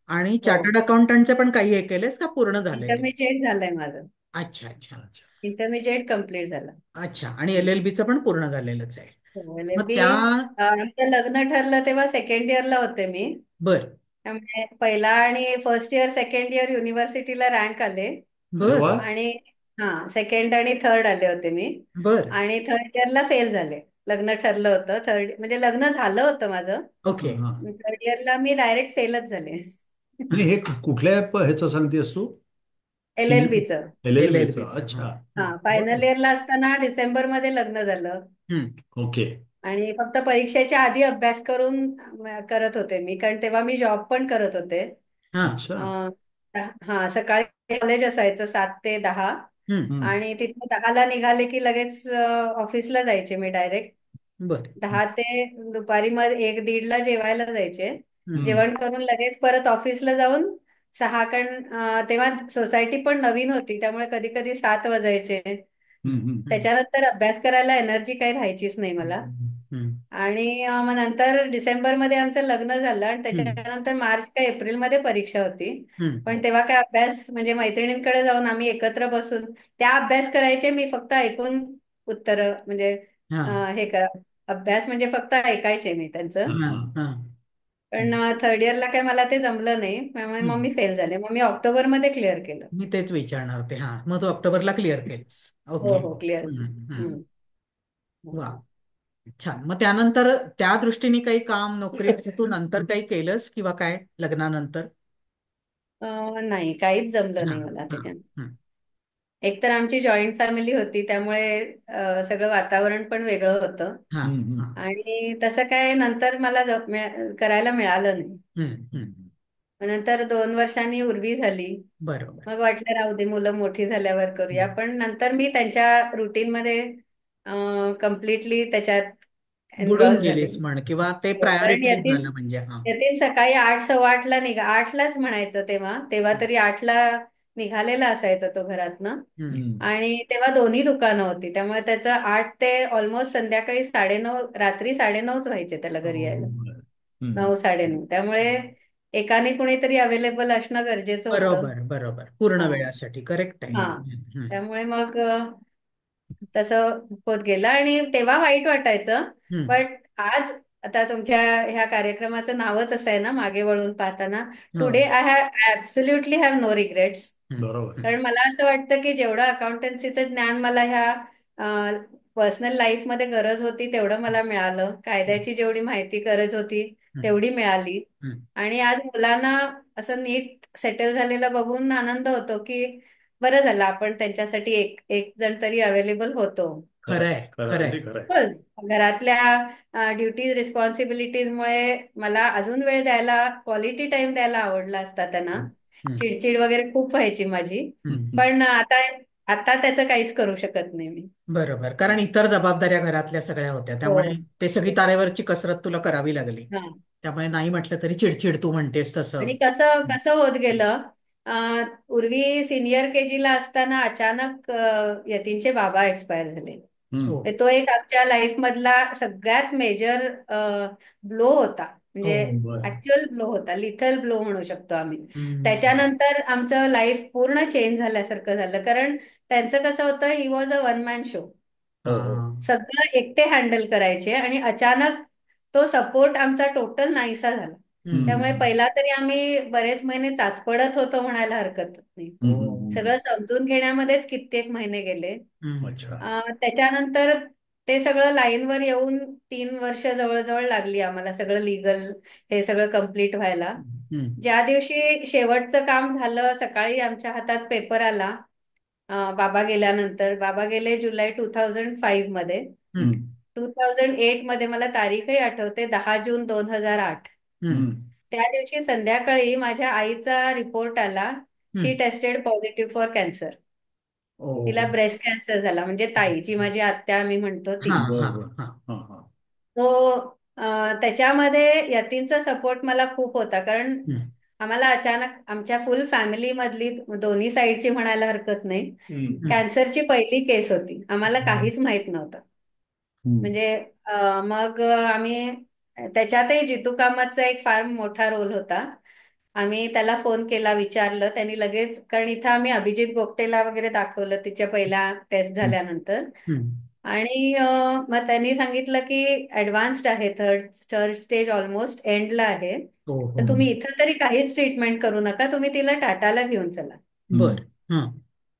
आणि हो. चार्टर्ड अकाउंटंटचे पण काही हे केलेस का पूर्ण झालेले? इंटरमिजिएट झालंय माझं. अच्छा, अच्छा. अच्छा. इंटरमिजिएट कम्प्लीट झालं. अच्छा, आणि LLBचं पण पूर्ण झालेलंच आहे. मग LLB. त्या आमचं लग्न ठरलं तेव्हा सेकंड इयरला होते मी. बर त्यामुळे पहिला आणि फर्स्ट इयर सेकंड इयर युनिव्हर्सिटीला रँक आले. अरे बर वा. आणि सेकंड आणि थर्ड आले होते मी. बर. आणि थर्ड इयरला फेल झाले. लग्न ठरलं होतं, थर्ड म्हणजे लग्न झालं होतं माझं. ओके. हा. थर्ड इयरला मी डायरेक्ट फेलच झाले. आणि हे कुठल्या ह्याचं सांगतेस तू? LLBचं. LLBचं. LLBचं. हा, अच्छा. हा. फायनल बर. इयरला असताना डिसेंबरमध्ये लग्न झालं. हम्म. ओके. आणि फक्त परीक्षेच्या आधी अभ्यास करून करत होते मी, कारण तेव्हा मी जॉब पण करत होते. हा. अच्छा. अं, हा, सकाळी कॉलेज असायचं 7 ते 10. हम्म. हम्म. आणि तिथे 10ला निघाले की लगेच ऑफिसला जायचे मी डायरेक्ट. बर. 10 ते दुपारी मग 1-1:30ला जेवायला जायचे. हम्म. जेवण करून लगेच परत ऑफिसला जाऊन 6, कारण तेव्हा सोसायटी पण नवीन होती, त्यामुळे कधी कधी 7 वाजायचे. हम्म. हम्म. हम्म. त्याच्यानंतर अभ्यास करायला एनर्जी काही राहायचीच नाही मला. हम्म. आणि मग नंतर डिसेंबरमध्ये आमचं लग्न झालं, आणि हम्म. त्याच्यानंतर मार्च का एप्रिलमध्ये परीक्षा होती. हम्म. पण तेव्हा काय अभ्यास म्हणजे मैत्रिणींकडे जाऊन आम्ही एकत्र बसून त्या अभ्यास करायचे, मी फक्त ऐकून उत्तर म्हणजे हा. हे करा, अभ्यास म्हणजे फक्त ऐकायचे मी त्यांचं. हा. हा. पण थर्ड इयरला काय मला ते जमलं नाही, त्यामुळे मग हम्म. मी फेल झाले. मग मी ऑक्टोबरमध्ये क्लिअर केलं. मी तेच विचारणार होते. हा, मग तू ऑक्टोबरला क्लिअर केलंस. ओके. हो, हो, क्लिअर. हम्म. हम्म. हम्म. वा, छान. मग त्यानंतर त्या दृष्टीने काही काम, नोकरी असं तू नंतर काही केलंस किंवा काय लग्नानंतर? नाही, काहीच जमलं हा. नाही मला हा. त्याच्यात. हम्म. एकतर आमची जॉईंट फॅमिली होती, त्यामुळे सगळं वातावरण पण वेगळं होतं. हा. हम्म. हा. आणि तसं काय नंतर मला करायला मिळालं नाही. हम्म. हम्म. मग नंतर 2 वर्षांनी उर्वी झाली. बरोबर. मग वाटलं राहू दे, मुलं मोठी झाल्यावर करूया. हम्म. पण नंतर मी त्यांच्या रुटीनमध्ये कम्प्लिटली त्याच्यात बुडून एनग्रॉस झाले. गेलीस म्हण, किंवा ते हो, कारण प्रायोरिटाईज यतीन झालं म्हणजे. हा. यतीन सकाळी 8, 8:15ला 8लाच म्हणायचं तेव्हा तेव्हा तरी 8ला निघालेला असायचा तो घरातनं. हम्म. हम्म. आणि तेव्हा दोन्ही दुकानं होती, त्यामुळे त्याचं 8 ते ऑलमोस्ट संध्याकाळी 9:30, रात्री 9:30च व्हायचे त्याला घरी हो, यायला. बर. हम्म. 9, 9:30. त्यामुळे एकाने कुणीतरी अवेलेबल असणं गरजेचं होतं. बरोबर, बरोबर. पूर्ण हा, वेळासाठी करेक्ट आहे. हा. हम्म. त्यामुळे मग तसं होत गेलं, आणि तेव्हा वाईट वाटायचं. हम्म. बट आज आता तुमच्या ह्या कार्यक्रमाचं नावच असं आहे ना, मागे वळून पाहताना. हो. Today I have absolutely have no regrets. Hmm. बरोबर. कारण मला असं वाटतं की जेवढं अकाउंटन्सीचं ज्ञान मला ह्या पर्सनल लाईफमध्ये गरज होती तेवढं मला मिळालं. कायद्याची जेवढी माहिती गरज होती हम्म. तेवढी मिळाली. हम्म. आणि आज मुलांना असं नीट सेटल झालेलं बघून आनंद होतो की बरं झालं आपण त्यांच्यासाठी एक एक जण तरी अवेलेबल होतो. खरंय, खरं, खरंय. अगदी खरंय. बस घरातल्या ड्युटीज रिस्पॉन्सिबिलिटीजमुळे मला अजून वेळ द्यायला, क्वालिटी टाइम द्यायला आवडला असता त्यांना. हम्म. चिडचिड वगैरे खूप व्हायची माझी. हम्म. पण आता आता त्याचं काहीच करू शकत नाही मी. बरोबर, कारण इतर जबाबदाऱ्या घरातल्या सगळ्या होत्या, हो, त्यामुळे ते सगळी तारेवरची कसरत तुला करावी लागली. हा. त्यामुळे नाही म्हटलं तरी चिडचिड तू म्हणतेस तसं. आणि कसं कसं होत गेलं, पूर्वी सिनियर KG ला असताना अचानक यतीनचे बाबा एक्सपायर झाले. हो. हम्म. तो एक आमच्या लाईफ मधला सगळ्यात मेजर ब्लो होता. हो. म्हणजे बर. ऍक्च्युअल ब्लो होता, लिथल ब्लो म्हणू शकतो आम्ही. हम्म. त्याच्यानंतर आमचं लाईफ पूर्ण चेंज झाल्यासारखं झालं, कारण त्यांचं कसं होतं, he was a one man show. हो, हो. हा. सगळं एकटे हँडल करायचे, आणि अचानक तो सपोर्ट आमचा टोटल नाहीसा झाला. त्यामुळे हम्म. हम्म. पहिला तरी आम्ही बरेच महिने चाचपडत होतो म्हणायला हरकत नाही. हम्म. हो. सगळं समजून घेण्यामध्येच कित्येक महिने गेले. अच्छा. त्याच्यानंतर ते सगळं लाईनवर येऊन 3 वर्ष जवळजवळ लागली आम्हाला सगळं लिगल हे सगळं कम्प्लीट व्हायला. हम्म. ज्या दिवशी शेवटचं काम झालं, सकाळी आमच्या हातात पेपर आला, बाबा गेल्यानंतर. बाबा गेले जुलै 2005 मध्ये. हम्म, हम्म, 2008 मध्ये मला तारीखही आठवते, 10 जून 2008. हम्म, हम्म. त्या दिवशी संध्याकाळी माझ्या आईचा रिपोर्ट आला. She hmm. Tested positive for cancer. Oh. तिला ब्रेस्ट कॅन्सर झाला, म्हणजे ताई जी माझी आत्या आम्ही म्हणतो ती. हा, हा, बर बर. हा. हा हा. तो त्याच्यामध्ये यतीनचा सपोर्ट मला खूप होता, कारण हम्म, आम्हाला अचानक आमच्या फुल फॅमिली मधली दोन्ही साईडची म्हणायला हरकत नाही, हम्म. हम्म, कॅन्सरची पहिली केस होती. आम्हाला हम्म, काहीच माहित नव्हतं. हम्म, म्हणजे मग आम्ही त्याच्यातही जितू कामतचा एक फार मोठा रोल होता. आम्ही त्याला फोन केला, विचारलं. त्यांनी लगेच, कारण इथं आम्ही अभिजित गोपटेला वगैरे दाखवलं तिच्या पहिल्या टेस्ट हम्म, झाल्यानंतर. हम्म. आणि मग त्यांनी सांगितलं की ऍडव्हान्स्ड आहे, थर्ड स्टेज ऑलमोस्ट एंडला आहे. ओ, तर हो. तुम्ही इथं तरी काहीच ट्रीटमेंट करू नका, तुम्ही तिला टाटाला घेऊन चला. हम्म, बर. हा.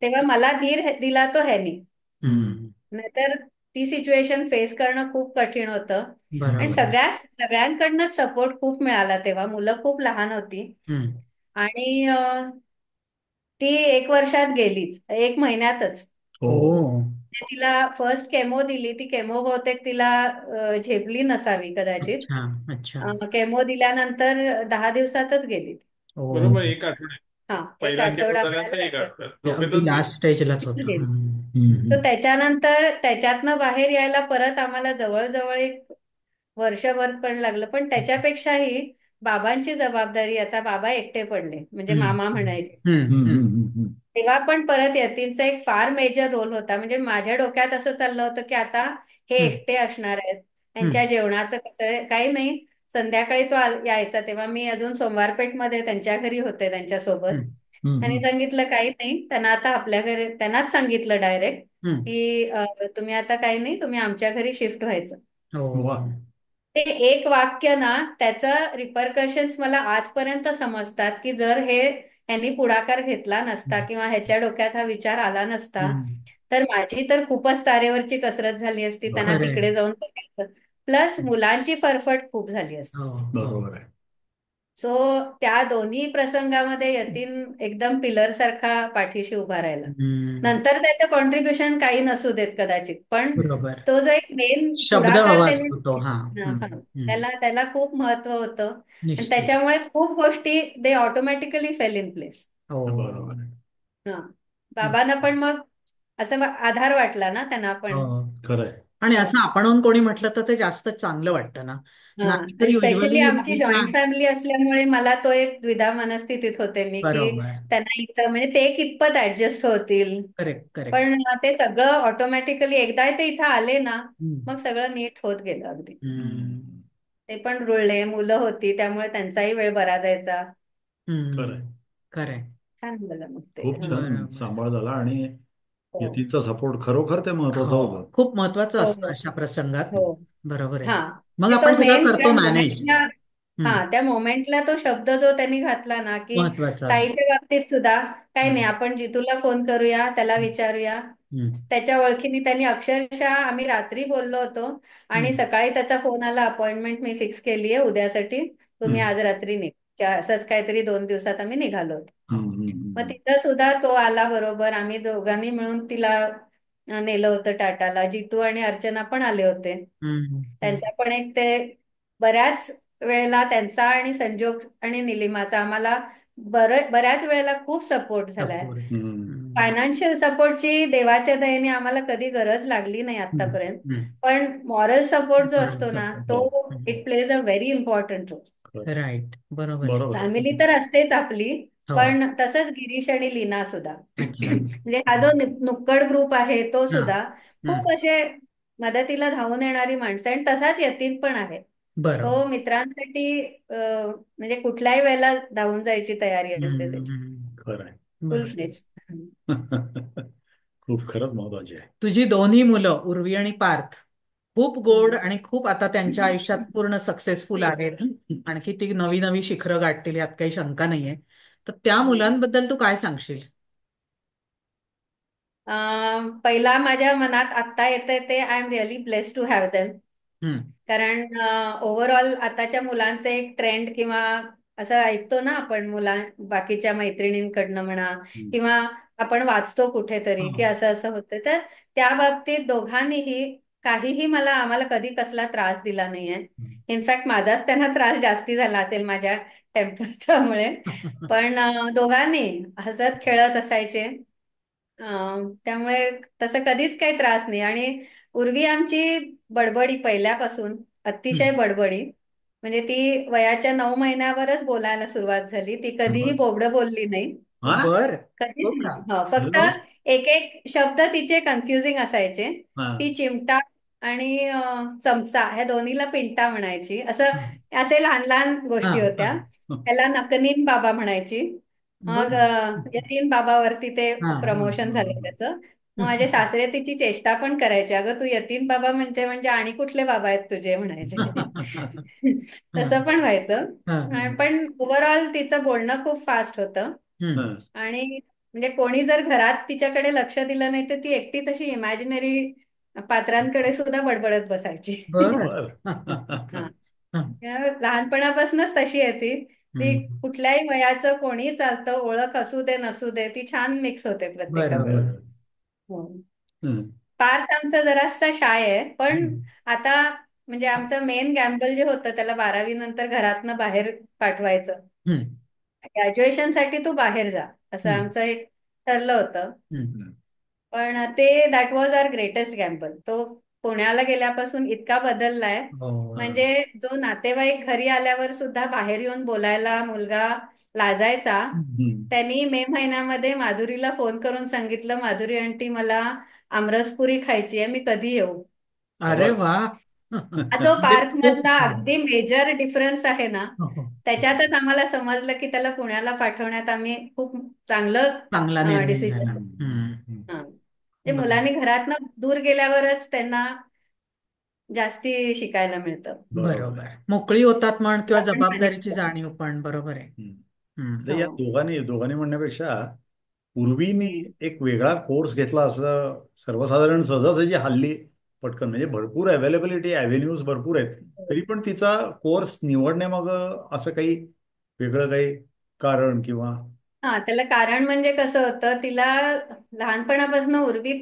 तेव्हा मला धीर दिला तो ह्यानी. हम्म. हम्म. नाहीतर ती सिच्युएशन फेस करणं खूप कठीण होतं. आणि बरोबर आहे. सगळ्यांकडनं सपोर्ट खूप मिळाला तेव्हा. मुलं खूप लहान होती. हम्म. आणि ती 1 वर्षात गेलीच, 1 महिन्यातच. हो. ओ. ते तिला फर्स्ट केमो दिली. ती केमो बहुतेक तिला झेपली नसावी कदाचित. अच्छा, अच्छा. केमो दिल्यानंतर 10 दिवसातच गेली ती. ओ. बरोबर, एक आठवड्यात. हा, एक पहिला केमो आठवडा झाल्यानंतर व्हायला एक लागेल. आठवड्यात अगदी झोपेतच गेली. लास्ट स्टेजलाच होता. गेली. हम्म. हम्म, तर त्याच्यानंतर त्याच्यातनं बाहेर यायला परत आम्हाला जवळजवळ एक वर्षभर पण लागलं. पण त्याच्यापेक्षाही बाबांची जबाबदारी, आता बाबा एकटे पडले, म्हणजे हम्म, मामा म्हणायचे. हम्म, हम्म, हम्म, हम्म, हम्म, तेव्हा पण परत यतीनचा एक फार मेजर रोल होता. म्हणजे माझ्या डोक्यात असं चाललं होतं की आता हे हम्म, एकटे असणार आहेत, त्यांच्या हम्म, जेवणाचं कसं आहे, काही नाही. संध्याकाळी तो यायचा, तेव्हा मी अजून सोमवारपेठमध्ये त्यांच्या घरी होते त्यांच्यासोबत. हम्म, हम्म, त्यांनी हम्म. सांगितलं काही नाही, त्यांना आता आपल्या घरी, त्यांनाच सांगितलं डायरेक्ट हम्म. की तुम्ही आता काही नाही, तुम्ही आमच्या घरी शिफ्ट व्हायचं. ओ. वा. ते एक वाक्य ना, त्याचं रिपरकशन्स मला आजपर्यंत समजतात, की जर ह्यांनी पुढाकार घेतला नसता किंवा ह्याच्या डोक्यात हा विचार आला नसता, हम्म. तर माझी तर खूपच तारेवरची कसरत झाली असती, त्यांना बरोबर. खरंय. तिकडे जाऊन बघायचं. प्लस मुलांची फरफट खूप झाली असती. हो, हो. बरोबर आहे. सो त्या दोन्ही प्रसंगामध्ये यतीन एकदम पिलर सारखा पाठीशी उभा राहिला. हम्म. नंतर त्याचं कॉन्ट्रीब्युशन काही नसू देत कदाचित, पण बरोबर. तो जो एक मेन शब्द पुढाकार हवा त्यांनी असतो तो. हा. हा, हम्म, हा, हम्म. त्याला त्याला खूप महत्व होतं. आणि निश्चित. त्याच्यामुळे खूप गोष्टी दे ऑटोमॅटिकली फेल इन प्लेस. हो. बरोबर आहे. हा, बाबांना पण मग असं आधार वाटला ना त्यांना हो. पण. खरंय. आणि हा, असं आपणहून कोणी म्हटलं तर ते जास्त चांगलं वाटतं ना. हा. आणि नाहीतर स्पेशली युजली आमची बायका. जॉईंट फॅमिली असल्यामुळे मला तो एक द्विधा मनस्थितीत होते मी, की बरोबर. त्यांना इथं म्हणजे ते कितपत ऍडजस्ट होतील. Correct, correct. पण ते सगळं ऑटोमॅटिकली एकदा ते इथं आले ना, हम्म. मग सगळं नीट होत गेलं अगदी. हम्म. हम्म. ते पण रुळले, मुलं होती, त्यामुळे त्यांचाही वेळ बरा जायचा. हम्म. खरंय. खरंय. छान झालं मग ते. खूप छान बरोबर. सांभाळ झाला आणि हो, यतीचा सपोर्ट खरोखर ते महत्वाचं हो. होतं. खूप महत्वाचं हो, असतं हो, अशा प्रसंगात. हो. बरोबर आहे. हा, मग ते तो आपण सगळं मेन त्या करतो मॅनेज. मोमेंटला. हम्म. हा, त्या मोमेंटला तो शब्द जो त्यांनी घातला ना, की महत्वाचं असतं. ताईच्या बाबतीत सुद्धा काही नाही, हम्म. आपण जितूला फोन करूया, त्याला विचारूया. हम्म. त्याच्या ओळखीने त्यांनी अक्षरशः, आम्ही रात्री बोललो होतो आणि हम्म. सकाळी त्याचा फोन आला, अपॉइंटमेंट मी फिक्स केली आहे उद्यासाठी, तुम्ही हम्म, आज रात्री निघ. असंच काहीतरी 2 दिवसात आम्ही निघालो होतो. हम्म, मग हम्म, तिथं सुद्धा तो आला बरोबर. आम्ही दोघांनी मिळून तिला नेलं होतं टाटाला. जितू आणि अर्चना पण आले होते. हम्म. हम्म. त्यांचा पण एक ते बऱ्याच वेळेला त्यांचा आणि संजोग आणि निलिमाचा आम्हाला बऱ्याच वेळेला खूप सपोर्ट झालाय. सपोर्ट. हम्म. हम्म. फायनान्शियल सपोर्टची देवाच्या दयेने आम्हाला कधी गरज लागली नाही हम्म. आतापर्यंत. हम्म. पण मॉरल सपोर्ट जो बरोबर असतो ना, सपोर्ट. हो. तो it plays a very important role. खरं. राईट. बरोबर आहे. बरोबर आहे. फॅमिली तर असतेच आपली, हो. पण तसंच गिरीश आणि लीना सुद्धा. अच्छा. म्हणजे हा जो नुक्कड ग्रुप आहे तो हा. सुद्धा खूप हम्म. असे मदतीला धावून येणारी माणसं. आणि तसाच यतीन पण आहे. तो बरोबर. मित्रांसाठी म्हणजे कुठल्याही वेळेला धावून जायची तयारी असते हम्म. त्याची. हम्म. खरं आहे. फुल बरोबर. फ्लेज. खूप खरंच महत्वाची आहे. तुझी दोन्ही मुलं उर्वी आणि पार्थ खूप गोड आणि खूप आता त्यांच्या आयुष्यात पूर्ण सक्सेसफुल आहेत. आणखी ती नवी नवी शिखरं गाठतील यात काही शंका नाहीये. तर त्या मुलांबद्दल तू काय सांगशील? पहिला माझ्या मनात आत्ता येतंय ते, I am really blessed to have them. Hmm. कारण ओव्हरऑल आताच्या मुलांचे एक ट्रेंड किंवा असं ऐकतो ना आपण बाकीच्या मैत्रिणींकडनं म्हणा, हम्म. किंवा आपण वाचतो कुठेतरी की हा. असं असं होतं. तर त्या बाबतीत दोघांनीही काहीही आम्हाला कधी कसला त्रास दिला नाहीये. इनफॅक्ट माझाच त्यांना त्रास जास्ती झाला असेल माझ्या टेम्परच्यामुळे. पण दोघांनी हसत खेळत असायचे. त्यामुळे तसं कधीच काही त्रास नाही. आणि उर्वी आमची बडबडी पहिल्यापासून अतिशय हम्म. बडबडी. म्हणजे ती वयाच्या 9 महिन्यावरच बोलायला सुरुवात झाली. ती कधीही बर. बोबडं बोलली नाही. हा. बर. कधीच हो का? नाही. हो, फक्त हॅलो. एक एक शब्द तिचे कन्फ्युजिंग असायचे. हा. ती चिमटा आणि चमचा ह्या दोन्हीला पिंटा म्हणायची. हम्म. असे लहान लहान हा गोष्टी हा. होत्या. त्याला नकनीन बाबा म्हणायची. मग बर. यतीन बाबावरती ते हा हा प्रमोशन हा झालं त्याचं. मग माझे सासरे तिची चेष्टा पण करायचे, अगं तू यतीन बाबा म्हणते म्हणजे आणि कुठले बाबा आहेत तुझे म्हणायचे. हा तसं पण व्हायचं. हा हा. पण ओव्हरऑल तिचं बोलणं खूप फास्ट होतं. हम्म. हा. आणि म्हणजे कोणी जर घरात तिच्याकडे लक्ष दिलं नाही तर ती एकटीच अशी इमॅजिनरी पात्रांकडे सुद्धा बडबडत बसायची. बर. बर. हा. लहानपणापासूनच तशी आहे ती. ती हम्म. कुठल्याही वयाचं कोणी चालतं, ओळख असू दे नसू दे, ती छान मिक्स होते बरोबर. प्रत्येकाबरोबर. बर. हो. हं. पार्थ आमचा जरासा शाय आहे, पण हम्म. आता म्हणजे आमचं मेन गॅम्बल जे होतं त्याला 12वी नंतर घरातनं बाहेर पाठवायचं. हम्म. ग्रॅज्युएशनसाठी तू बाहेर जा असं हम्म. आमचं एक ठरलं होतं. हम्म. हं. पण ते that was our greatest gamble. तो पुण्याला गेल्यापासून इतका बदललाय. हो. हा. म्हणजे जो नातेवाईक घरी आल्यावर सुद्धा बाहेर येऊन बोलायला मुलगा लाजायचा, हम्म. हं. त्यांनी मे महिन्यामध्ये माधुरीला फोन करून सांगितलं, माधुरी आंटी मला आमरसपुरी खायची आहे, मी कधी येऊ. अरे शाबास. वा. हा जो ते पार्थ खूप मधला छान. अगदी मेजर डिफरन्स आहे ना, हो, हो. त्याच्यातच आम्हाला समजलं की त्याला पुण्याला पाठवण्यात आम्ही खूप चांगलं चांगला निर्णय डिसिजन झाला. घेतलं. हम्म. हा. ते बर. मुलांनी घरातनं दूर गेल्यावरच त्यांना जास्ती शिकायला मिळतं. बरोबर बरोबर, आहे. मोकळी होतात म्हण किंवा मला पण जबाबदारीची सांगितलं. जाणीव पण बरोबर आहे. हं. हम्म. तर या हो. दोघांनी दोघांनी म्हणण्यापेक्षा पूर्वीनी एक वेगळा कोर्स घेतला असं सर्वसाधारण सहजासहजी हल्ली पटकन म्हणजे भरपूर अवेलेबिलिटी ॲव्हेन्यूज भरपूर आहेत. तरी पण तिचा कोर्स निवडण्यामागं असं काही वेगळं काही कारण किंवा हा, त्याला कारण म्हणजे कसं होतं, तिला लहानपणापासून उर्वी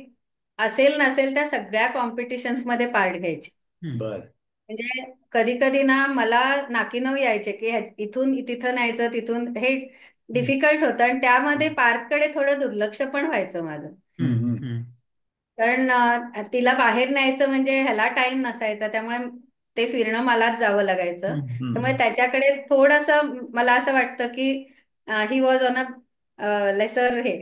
असेल नसेल त्या सगळ्या कॉम्पिटिशन्स मध्ये पार्ट घ्यायची. हम्म. बर. म्हणजे कधी कधी ना मला नाकीनऊ यायचे की इथून तिथं न्यायचं, तिथून हे हम्म. डिफिकल्ट होतं. आणि त्यामध्ये पार्थकडे थोडं दुर्लक्ष पण व्हायचं माझं. हं. हम्म. हं. हम्म. कारण तिला बाहेर न्यायचं म्हणजे ह्याला टाइम नसायचा, त्यामुळे ते फिरणं मलाच जावं लागायचं. हम्म. त्यामुळे हं. त्याच्याकडे थोडंसं मला असं वाटतं की he was on a lesser हे.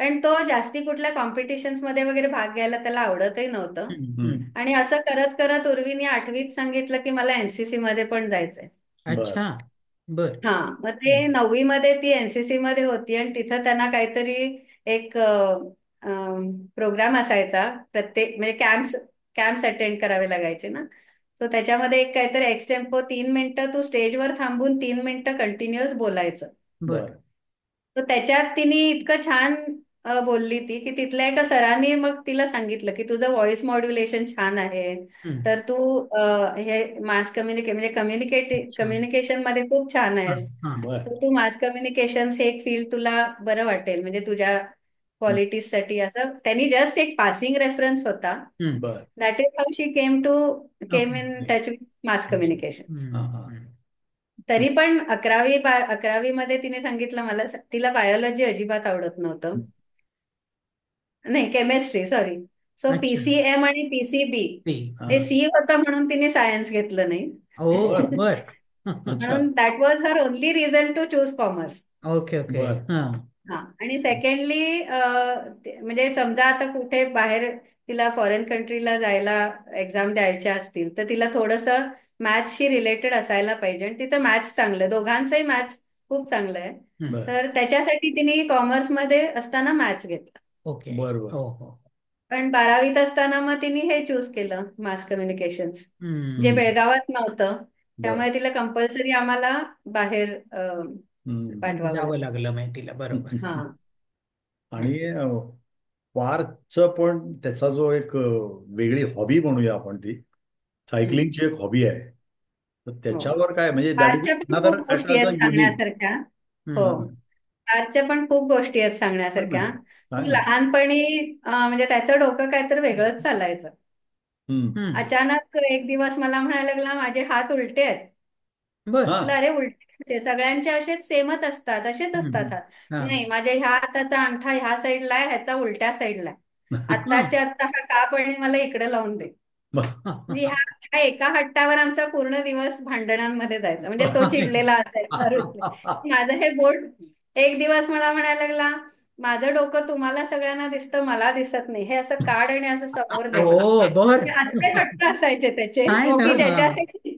पण तो जास्ती कुठल्या कॉम्पिटिशन्स मध्ये वगैरे भाग घ्यायला त्याला आवडतही नव्हतं. हम्म. हं. हम्म. आणि असं करत करत उर्वीने 8वीत सांगितलं की मला एनसीसी मध्ये पण जायचंय. अच्छा. बर. बर. हा, मग ते 9वी मध्ये ती एनसीसी मध्ये होती आणि तिथं त्यांना काहीतरी एक प्रोग्राम असायचा. प्रत्येक म्हणजे कॅम्प्स अटेंड करावे लागायचे ना. सो त्याच्यामध्ये एक काहीतरी एक्सटेम्पो 3 मिनिटं तू स्टेजवर थांबून 3 मिनिटं कंटिन्युअस बोलायचं. बर. बर. तर त्याच्यात तिने इतकं छान बोलली ती की तिथल्या एका सरांनी मग तिला सांगितलं की तुझं व्हॉइस मॉड्युलेशन छान आहे, हम्म. तर तू हे मास म्हणजे अच्छा. कम्युनिकेशन मध्ये खूप छान हा आहेस. हा. बर. सो तू मास कम्युनिकेशन हे एक फील्ड तुला बरं वाटेल, म्हणजे तुझ्या हम्म. क्वालिटीज साठी. असं त्यांनी जस्ट एक पासिंग रेफरन्स होता. हम्म. बर. That is how she came okay. In touch with mass communication. हम्म. हा. हा. हम्म. तरी पण 11वी मध्ये तिने सांगितलं मला, तिला बायोलॉजी अजिबात आवडत नव्हतं. नाही, केमिस्ट्री, सॉरी. सो अच्छा. पीसीएम आणि पीसीबी ते. हा. ते सी होतं म्हणून तिने सायन्स घेतलं नाही. ओ. बर. बर. अच्छा. म्हणून that was her only reason to choose commerce. Okay okay. बर. हा. हा. आणि सेकंडली म्हणजे समजा आता कुठे बाहेर तिला फॉरेन कंट्रीला जायला एक्झाम द्यायच्या असतील तर तिला थोडंसं मॅथ्सशी रिलेटेड असायला पाहिजे. आणि तिचं मॅथ्स चांगलं आहे, दोघांचंही मॅथ्स खूप चांगलं आहे. हम्म. बर. तर त्याच्यासाठी तिने कॉमर्समध्ये असताना मॅथ्स घेतला. ओके. बर. बर. हो हो. पण 12वीत असताना मग तिने हे चूज केलं, मास कम्युनिकेशन्स, जे हम्म. हं. बेळगावात नव्हतं. बर. त्यामुळे तिला कंपल्सरी आम्हाला बाहेर हं. पाठवावं जावं लागलं. लागलं माहितीला. बरोबर. हा. आणि पार्थचं पण त्याचा जो एक वेगळी हॉबी म्हणूया आपण ती हम्म. सायकलिंगची एक हॉबी आहे. तर हो. त्याच्यावर काय म्हणजे दॅट इज कारच्या पण अनदर खूप गोष्टी आहेत युनिक. सांगण्यासारख्या. हो. हम्म. कारच्या पण खूप गोष्टी आहेत सांग ना, सांगण्यासारख्या. तो सांग ना. लहानपणी म्हणजे त्याचं डोकं काय तर वेगळंच चालायचं. हम्म. हम्म. अचानक एक दिवस मला म्हणायला लागला माझे हात उलटे आहेत. बर. हा. म्हटलं अरे उलटे कसे? सगळ्यांचे असेच सेमच असतात, असेच हम्म. असतात हम्म. हात. हा. नाही, माझ्या ह्या हाताचा अंगठा ह्या साईडला आहे, ह्याचा उलट्या साईडला आहे. आत्ताच्या आत्ता हा काप आणि मला इकडे लावून दे. म्हणजे ह्या एका हट्टावर आमचा पूर्ण दिवस भांडणांमध्ये जायचा. म्हणजे तो चिडलेला असायचा रुसले. माझं हे बोट एक दिवस मला म्हणायला लागला, माझं डोकं तुम्हाला सगळ्यांना दिसतं, मला दिसत नाही, हे असं काढ आणि असं समोर दे मला. ओ बर. हे असे हट्ट असायचे त्याचे काय ना. की हा. ज्याच्यासाठी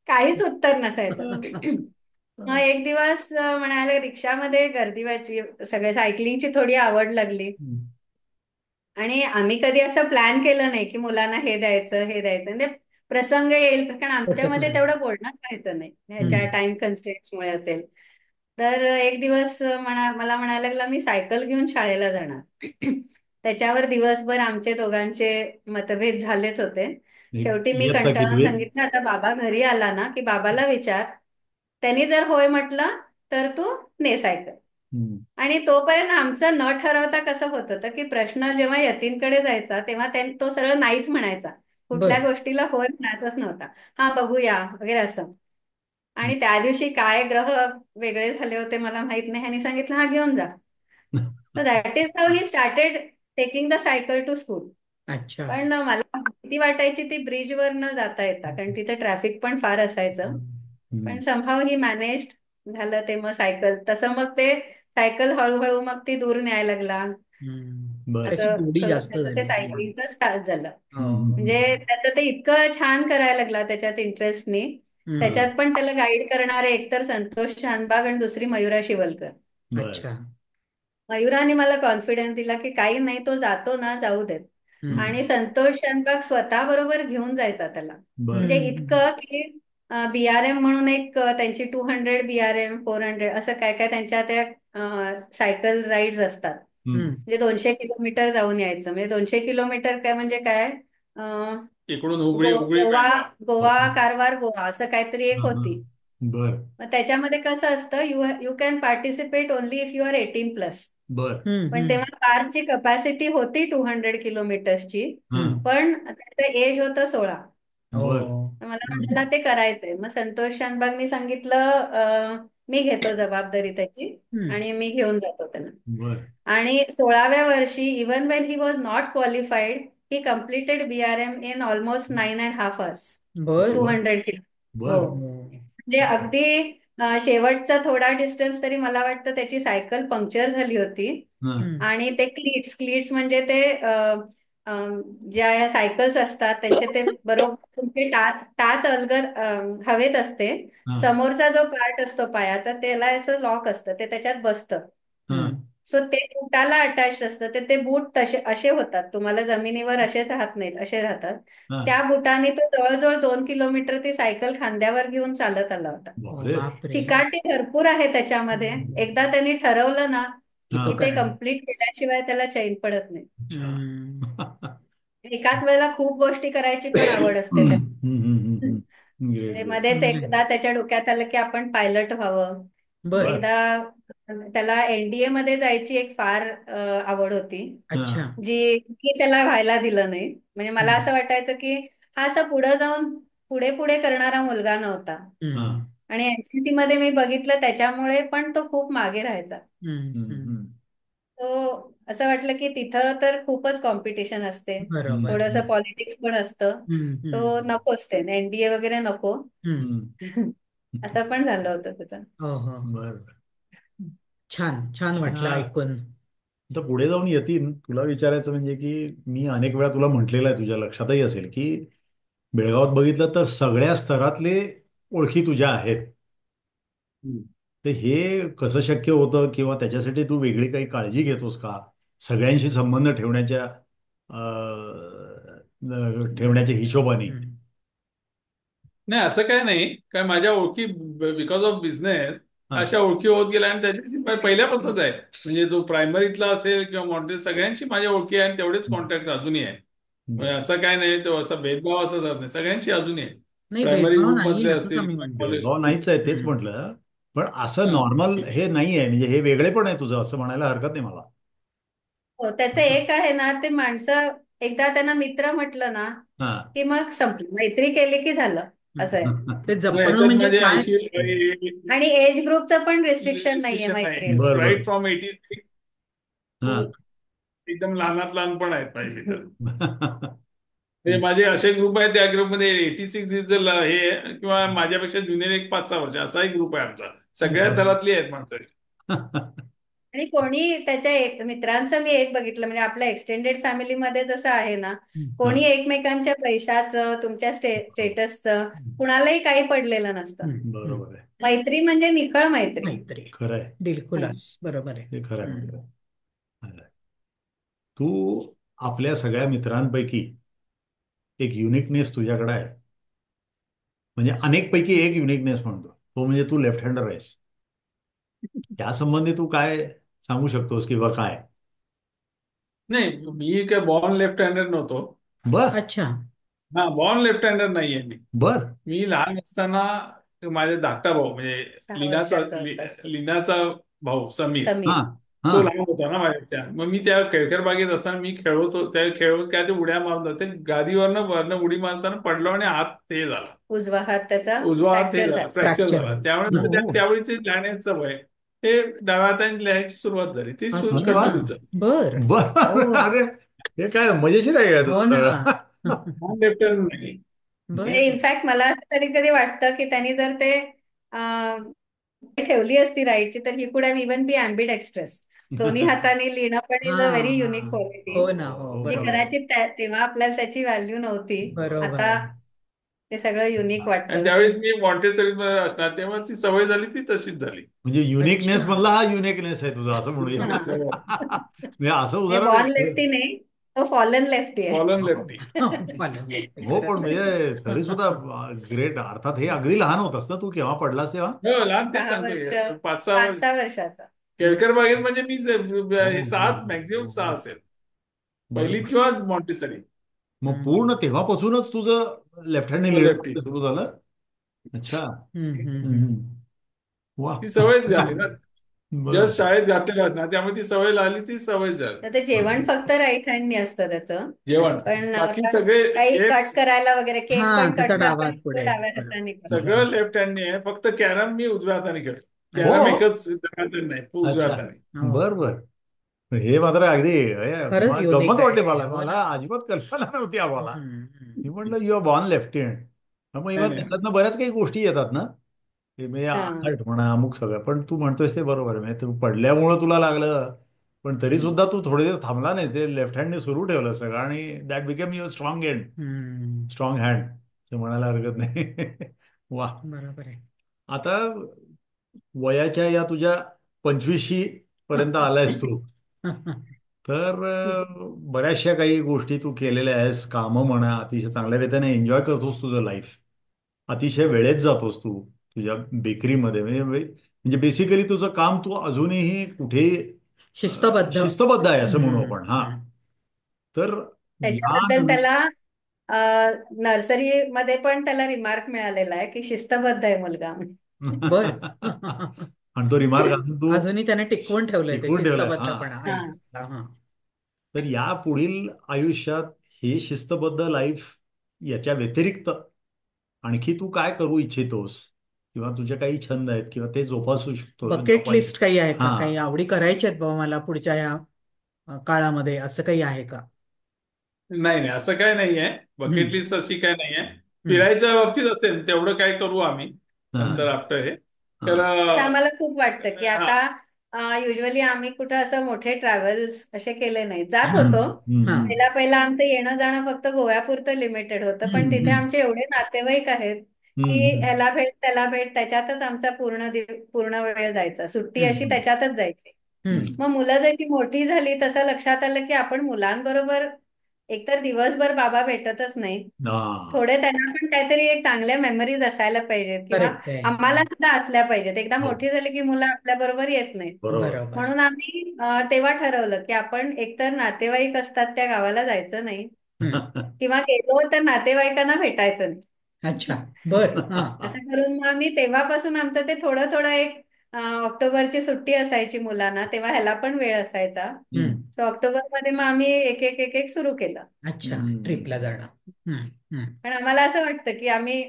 काहीच उत्तर नसायचं. मग एक दिवस म्हणाले रिक्षामध्ये गर्दी व्हायची, सगळे सायकलिंगची थोडी आवड लागली. आणि आम्ही कधी असं प्लॅन केलं नाही की मुलांना हे द्यायचं हे द्यायचं, म्हणजे प्रसंग येईल कारण आमच्यामध्ये तेवढं बोलणंच व्हायचं नाही, ह्याच्या हम्म. टाइम कन्स्ट्रेंट्समुळे असेल. तर एक दिवस मला म्हणायला लागला मी सायकल घेऊन शाळेला जाणार. त्याच्यावर दिवसभर आमचे दोघांचे मतभेद झालेच होते. शेवटी मी इयत्ता कंटाळून कितवीत? सांगितलं आता बाबा घरी आला ना की बाबाला विचार, त्यांनी जर होय म्हटलं तर तू ने सायकल. हम्म. आणि तोपर्यंत आमचं न ठरवता कसं होत होतं की प्रश्न जेव्हा यतीनकडे जायचा तेव्हा तो सरळ नाहीच म्हणायचा. कुठल्या बर. गोष्टीला होय म्हणतच नव्हता. हा बघूया वगैरे असं. आणि त्या दिवशी काय ग्रह वेगळे झाले होते मला माहित नाही, ह्यांनी सांगितलं हा घेऊन जा. तर that is how he started taking the cycle to school. अच्छा. पण मला भीती वाटायची ती ब्रिजवर न जाता येता, कारण तिथे ट्रॅफिक पण फार असायचं. पण हम्म. समहाव ही मॅनेज्ड झालं ते. मग सायकल तसं मग ते सायकल हळूहळू मग ती दूर न्यायला लागला. बर. त्याची असं गोडी जास्त त्याचं ते झाली. सायकलिंगचं स्टार्ट झालं. हो. म्हणजे त्याचं ते इतकं छान करायला लागला त्याच्यात इंटरेस्टनी. हम्म. त्याच्यात पण त्याला गाईड करणारे एकतर संतोष शानबाग आणि दुसरी मयुरा शिवलकर. बर. अच्छा. मयुराने मला कॉन्फिडन्स दिला की काही नाही, तो जातो ना जाऊ देत. हम्म. आणि संतोष शानबाग स्वतः बरोबर घेऊन जायचा त्याला. बर. म्हणजे हम्म. इतकं की बीआरएम म्हणून एक त्यांची 200 बीआरएम 400 असं काय काय त्यांच्या त्या सायकल राईड्स असतात. हम्म. हम्म. म्हणजे 200 किलोमीटर जाऊन यायचं. म्हणजे 200 किलोमीटर काय म्हणजे काय, इकडून हुबळी हुबळी गोवा पेंडा. गोवा कारवार गोवा असं काहीतरी एक हा, हा. होती. बर. मग त्याच्यामध्ये कसं असतं, you you can participate only if you are 18+. बर. हम्म. पण हम्म. तेव्हा कारची कपॅसिटी होती 200 किलोमीटर्सची. हा. हम्म. पण त्याचं एज होतं 16. हो. बर. मला हम्म. म्हणाला ते करायचंय. मग संतोष शानबागनी सांगितलं मी घेतो जबाबदारी त्याची हम्म. आणि मी घेऊन जातो त्यांना. बर. आणि 16व्या वर्षी even when he was not qualified he completed BRM in almost 9.5 hours. बर. अरे वा. 200 किलो. बर. हो. हो. म्हणजे अगदी शेवटचा थोडा डिस्टन्स तरी मला वाटतं त्याची सायकल पंक्चर झाली होती. हा. हम्म. आणि ते क्लीट्स क्लीट्स म्हणजे ते अ, ज्या या सायकल्स असतात त्यांचे ते बरोबर तुमचे टाच टाच अलगद हवेत असते. हा. समोरचा जो पार्ट असतो पायाचा त्याला असं लॉक असतं, ते त्याच्यात बसतं. हा. हम्म. सो ते बुटाला अटॅच असतं. ते बूट तसे असे होतात, तुम्हाला जमिनीवर असेच राहत नाहीत, असे राहतात. हा. त्या बुटाने तो जवळजवळ 2 किलोमीटर ती सायकल खांद्यावर घेऊन चालत आला होता. ओ बापरे. बापरे. चिकाटी भरपूर आहे त्याच्यामध्ये. एकदा त्यांनी ठरवलं ना की हा. तो की ते करायला. कम्प्लीट केल्याशिवाय त्याला चैन पडत नाही. अच्छा. हम्म. एकाच वेळेला खूप गोष्टी करायची पण आवड असते हम्म. त्याला. हम्म. हम्म. ग्रेट, म्हणजे ग्रेट. मध्येच एकदा त्याच्या डोक्यात आलं की आपण पायलट व्हावं. बर. बर. एकदा त्याला एनडीए मध्ये जायची एक फार आवड होती, हा. अच्छा. जी की त्याला व्हायला दिलं नाही. म्हणजे मला हम्म. असं वाटायचं की हा असं पुढे जाऊन पुढे पुढे करणारा मुलगा नव्हता. हा. हम्म. आणि एनसीसी मध्ये मी बघितलं त्याच्यामुळे पण तो खूप मागे राहायचा. हम्म. हम्म. हम्म. हम्म. तो असं वाटलं की तिथं तर खूपच कॉम्पिटिशन असते, बरोबर. थोडंसं पॉलिटिक्स पण असतं. हम्म. सो हम्म. नकोच ते एनडीए वगैरे नको. हम्म. हम्म. असं पण झालं होतं त्याचं. हो हो. बर. छान छान वाटलं हा. ऐकून. आता पुढे जाऊन येतील तुला विचारायचं म्हणजे की मी अनेक वेळा तुला म्हटलेलं आहे, तुझ्या लक्षातही असेल की बेळगावात बघितलं तर सगळ्या स्तरातले ओळखी तुझ्या आहेत. तर हे कसं शक्य होतं किंवा त्याच्यासाठी तू वेगळी काही काळजी घेतोस का सगळ्यांशी संबंध ठेवण्याच्या हिशोबाने? हम्म. नाही असं काय नाही, कारण माझ्या ओळखी बिकॉज ऑफ बिझनेस हा. अशा ओळखी होत गेल्या आणि त्याच्याशी पहिल्यापासूनच आहे. म्हणजे जो प्रायमरीतला असेल किंवा मॉडरेट सगळ्यांशी माझ्या ओळखी आहे आणि तेवढेच कॉन्टॅक्ट अजूनही आहे. म्हणजे बर. असं काय नाही, तो असा भेदभाव असं जात नाही, सगळ्यांशी अजूनही आहे. नाही, प्रायमरी भेदभाव ग्रुप नाही मधले असंच असतील आम्ही म्हणतो. कॉलेज. भेदभाव नाहीच आहे तेच हम्म. म्हटलं. पण असं हा. नॉर्मल हे नाही आहे, म्हणजे हे वेगळे पण आहे तुझं असं म्हणायला हरकत नाही मला. हो, त्याचं असं. एक आहे ना, ते माणसं एकदा त्यांना मित्र म्हटलं ना, हा. की मग संपलं, मैत्री केली की झालं, असं आहे. ते मग जपणं ह्याच्यात म्हणजे माझे काय? 80 आणि एज ग्रुपचं पण रिस्ट्रिक्शन नाहीये रिस्ट्रिक्शन नाही. मैत्रीला. बर बर. राईट फ्रॉम 80 हा. टू एकदम लहानात लहान पण आहेत पाहिजे तर. म्हणजे माझे असे ग्रुप आहेत, त्या ग्रुपमध्ये 86 इज हे आहे, किंवा माझ्यापेक्षा ज्युनियर एक 5-6 वर्ष असाही ग्रुप आहे आमचा. सगळ्या बर. थरातली आहेत माणसं. आणि कोणी त्याच्या मित्रांचं मी एक बघितलं, म्हणजे आपल्या एक्सटेंडेड फॅमिलीमध्ये जसं आहे ना, हा. कोणी एकमेकांच्या पैशाचं, तुमच्या स्टेटसचं कुणालाही काही पडलेलं नसतं. हम्म. बरोबर आहे. मैत्री म्हणजे निखळ मैत्री. मैत्री. खरं आहे. दिलखुलास, बरोबर आहे. हे खरं आहे. हम्म. खरं आहे. तू आपल्या सगळ्या मित्रांपैकी एक युनिकनेस तुझ्याकडे आहे, म्हणजे अनेकपैकी एक युनिकनेस म्हणतो तो म्हणजे तू लेफ्ट हँडर आहेस. त्या संबंधी तू काय सांगू शकतोस किंवा काय? नाही, मी काय बॉर्न लेफ्ट हँडर नव्हतो. बर. अच्छा. हा, बॉर्न लेफ्ट हँडर नाहीये मी. बर. मी लहान असताना माझे धाकटा भाऊ, म्हणजे 6 लीनाचा वर्षाचं होतं असं. लीनाचा भाऊ समीर, हा. समीर. हा. तो लहान होता ना माझ्यापेक्षा. मग मी त्या केळकर बागेत असताना मी खेळतो, त्या खेळत काय ते उड्या मारत होते, गादीवरनं वरनं उडी मारताना पडलो आणि हात ते झाला, उजवा हात त्याचा उजवा हात हे फ्रॅक्चर झाला, झाला. फ्रॅक्चर फ्रॅक्चर झाला. झालं. त्यामुळे मग हम्म. त्यावेळी ते लिहिण्याची सवय, ते डाव्या हाताने लिहायची सुरुवात झाली, ती अरे वा. कंटिन्यू झाली. बर. बर. हो. अरे हे काय मजेशीर आहे का हो तुझं ना. सगळं? बॉर्न लेफ्ट हँडर नाही. म्हणजे बर. इनफॅक्ट मला असं कधी कधी वाटतं की त्यांनी जर ते अं, ठेवली असती राईटची, तर he could have even be ॲम्बिडेक्स्ट्रस. दोन्ही हाताने लिहिणं पण हा इज अ व्हेरी हा. युनिक क्वालिटी, हो ना, हो, हो जी खरं बरोबर आहे. आहे. कदाचित तेव्हा आपल्याला त्याची व्हॅल्यू नव्हती. बरोबर आता आहे. ते सगळं युनिक आणि वाटतं. ज्यावेळेस मी मॉन्टेसरीमध्ये असणार तेव्हा ती सवय झाली, ती तशीच झाली. म्हणजे अच्छा. युनिकनेस मधला हा युनिकनेस आहे तुझा असं म्हणूया. हा. सवय. म्हणजे असं म्हणजे उदाहरण बॉर्न आहे. लेफ्टी नाही, तो फॉलन लेफ्टी आहे. फॉलन हो. लेफ्टी. मला माहिती, हो पण खरंच आहे. म्हणजे तरी सुद्धा ग्रेट. अर्थात हे अगदी लहान होतंस ना तू केव्हा पडलास तेव्हा? हो, लहान तेच 6 वर्ष, सांगतोय, 5-6 वर्ष. 5-6 वर्षाचा. केळकर बागेत म्हणजे मी हो, हे हो, 7, हो, मॅक्झिमम हो, 6 हो. असेल, पहिलीत बरोबर. किंवा मॉन्टेसरी. मग पूर्ण हम्म. तेव्हापासूनच तुझं लेफ्ट हँडने हो, लेफ्टी. लिहिणं सुरू झालं? अच्छा. हम्म. हम्म. वा. ती सवयच झाली ना, बर. जस्ट शाळेत घातलेलं ना, त्यामुळे ती सवय लागली, ती सवय झाली. तर ते जेवण फक्त राईट हँडनी असतं त्याचं. जेवण अच्छा. पण बाकी सगळे काही एक कट करायला वगैरे, हा, केक पण त्याचा कट डावा करताना हात तो पुढे. डाव्या बरोबर. हाताने करतो. सगळं लेफ्ट हँडने आहे. फक्त कॅरम मी उजव्या हाताने खेळतो. हो. कॅरम एकच डाव्या हाताने नाही, उजव्या अच्छा. हाताने. हो. बर बर. हे मात्र अगदी खरंच युनिक गंमत वाटते. आहे मला हे. हो मला ना. अजिबात कल्पना नव्हती आम्हाला. हम्म. मी म्हटलं you are born lefty hand. मग नाही इव्हन नाही. त्याच्यातनं बऱ्याच काही गोष्टी येतात ना, ते म्हणजे हा. आर्ट म्हणा अमुक सगळं. पण तू म्हणतोयस ते बरोबर आहे, म्हणजे तू पडल्यामुळं तुला लागलं, पण तरी सुद्धा तू थोडे दिवस थांबला नाही, ते लेफ्ट हँडने सुरू ठेवलं सगळं आणि that became your strong hand. हम्म. स्ट्रॉंग हँड ते म्हणायला हरकत नाही. वा. बरोबर आहे. आता वयाच्या या तुझ्या 25शी पर्यंत आलायस तू, तर बऱ्याचशा काही गोष्टी तू केलेल्या आहेस. कामं म्हणा, अतिशय चांगल्या रीतीने एन्जॉय करतोस तुझं लाईफ. अतिशय वेळेत जातोस तू तुझ्या बेकरीमध्ये. म्हणजे बेसिकली तुझं काम तू अजूनही कुठे शिस्तबद्ध. शिस्तबद्ध आहे असं म्हणू हम्म. आपण. हा. हम्म. तर या त्याच्याबद्दल त्याला नर्सरीमध्ये पण त्याला रिमार्क मिळालेला आहे की शिस्तबद्ध आहे मुलगा. बर. आणि तो रिमार्क अजून तू अजूनही त्याने टिकवून ठेवलंय ते टिकवून ठेवलाय. हा. शिस्तबद्धपणा हा. आईला. हा. तर या पुढील आयुष्यात हे शिस्तबद्ध लाईफ याच्या व्यतिरिक्त आणखी तू काय करू इच्छितोस, किंवा तुझे काही छंद आहेत किंवा ते जोपासू शकतो बकेट लिस्ट काही आहे का? हा. काही आवडी करायच्या आहेत बाबा मला पुढच्या या काळामध्ये, असं काही आहे का? नाही नाही, असं काय नाहीये. बकेट हम्म. लिस्ट अशी काय नाहीये. हम्म. फिरायच्या बाबतीत असेल तेवढं काय करू आम्ही नंतर हा. आफ्टर हे. हा. तर असं आम्हाला खूप वाटतं की हा. आता युजली आम्ही कुठं असं मोठे ट्रॅव्हल्स असे केले नाही. जात हम्म. होतो. हा. हम्म. पहिला पहिला आमचं येणं जाणं फक्त गोव्यापुरतं लिमिटेड होतं, पण तिथे हम्म. आमचे एवढे नातेवाईक आहेत की हम्म. ह्याला भेट त्याला भेट, त्याच्यातच आमचा पूर्ण वेळ जायचा. सुट्टी अशी हम्म. त्याच्यातच जायची. हम्म. मग मुलं जशी मोठी झाली तसं लक्षात आलं की आपण मुलांबरोबर एकतर दिवसभर बाबा भेटतच नाही, हा. थोडे त्यांना पण काहीतरी एक चांगल्या मेमरीज असायला पाहिजेत किंवा करेक्ट आहे. आम्हाला सुद्धा असल्या पाहिजेत. एकदा हो. मोठी झाली की मुलं आपल्या बरोबर येत नाहीत. बरोबर. बरोबर. म्हणून आम्ही तेव्हा ठरवलं की आपण एकतर नातेवाईक असतात त्या गावाला जायचं नाही, हम्म. किंवा गेलो तर नातेवाईकांना भेटायचं नाही. अच्छा. बर. हा हा. असं करून मग आम्ही तेव्हापासून आमचं ते थोडं थोडं एक ऑक्टोबरची सुट्टी असायची मुलांना, तेव्हा ह्याला पण वेळ असायचा. हम्म. हम्म. सो ऑक्टोबरमध्ये मग आम्ही एक एक एक एक सुरू केलं. अच्छा. हम्म. ट्रिपला जाणं. हम्म. हम्म. पण आम्हाला असं वाटतं की आम्ही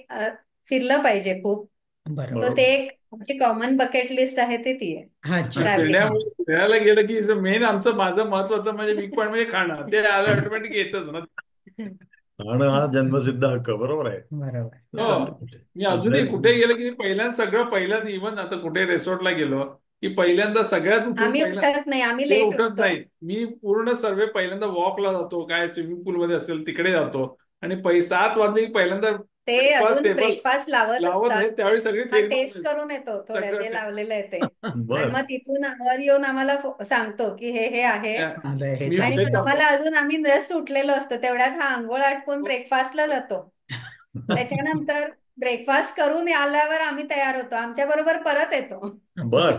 फिरलं पाहिजे खूप. सो बरोबर. ते बरोबर. एक आमची कॉमन बकेट लिस्ट आहे ते ती आहे. अच्छा. ट्रॅव्हलिंग. हा. फिरण्यामुळे फिरायला गेलं की मेन आमचं माझं महत्वाचं म्हणजे वीक पॉईंट म्हणजे खाणं, ते ऑटोमॅटिक येतच ना. आणि हा जन्मसिद्ध हक्क बरोबर आहे. बरोबर. हो. हा. मी अजूनही कुठे गेलं की पहिल्यांदा सगळं पहिल्यांदा इव्हन आता कुठे रिसॉर्टला गेलो की पहिल्यांदा सगळ्यात उठून आम्ही पहिला उठत नाही, आम्ही ते लेट उठत उठतो. नाहीत. मी पूर्ण सर्वे पहिल्यांदा वॉकला जातो, काय स्विमिंग पूलमध्ये असेल तिकडे जातो आणि 7 वाजले की पहिल्यांदा ते ब्रेकफास्ट अजून टेबल ब्रेकफास्ट लावत लावत असतात. आहे त्यावेळी सगळी हा फेरी टेस्ट मारून करून येतो थोड्या सगळं जे लावलेलं आहे ते. आणि बर. मग तिथून वर येऊन आम्हाला सांगतो की हे हे आहे. चांगलंय, हे मी आणि चांगलं मग उठायचं. आहे. आम्हाला अजून आम्ही जस्ट उठलेलो असतो तेवढ्यात हा आंघोळ आटपून ब्रेकफास्टला जातो. त्याच्यानंतर ब्रेकफास्ट करून आल्यावर आम्ही तयार होतो, आमच्या बरोबर परत येतो. बर.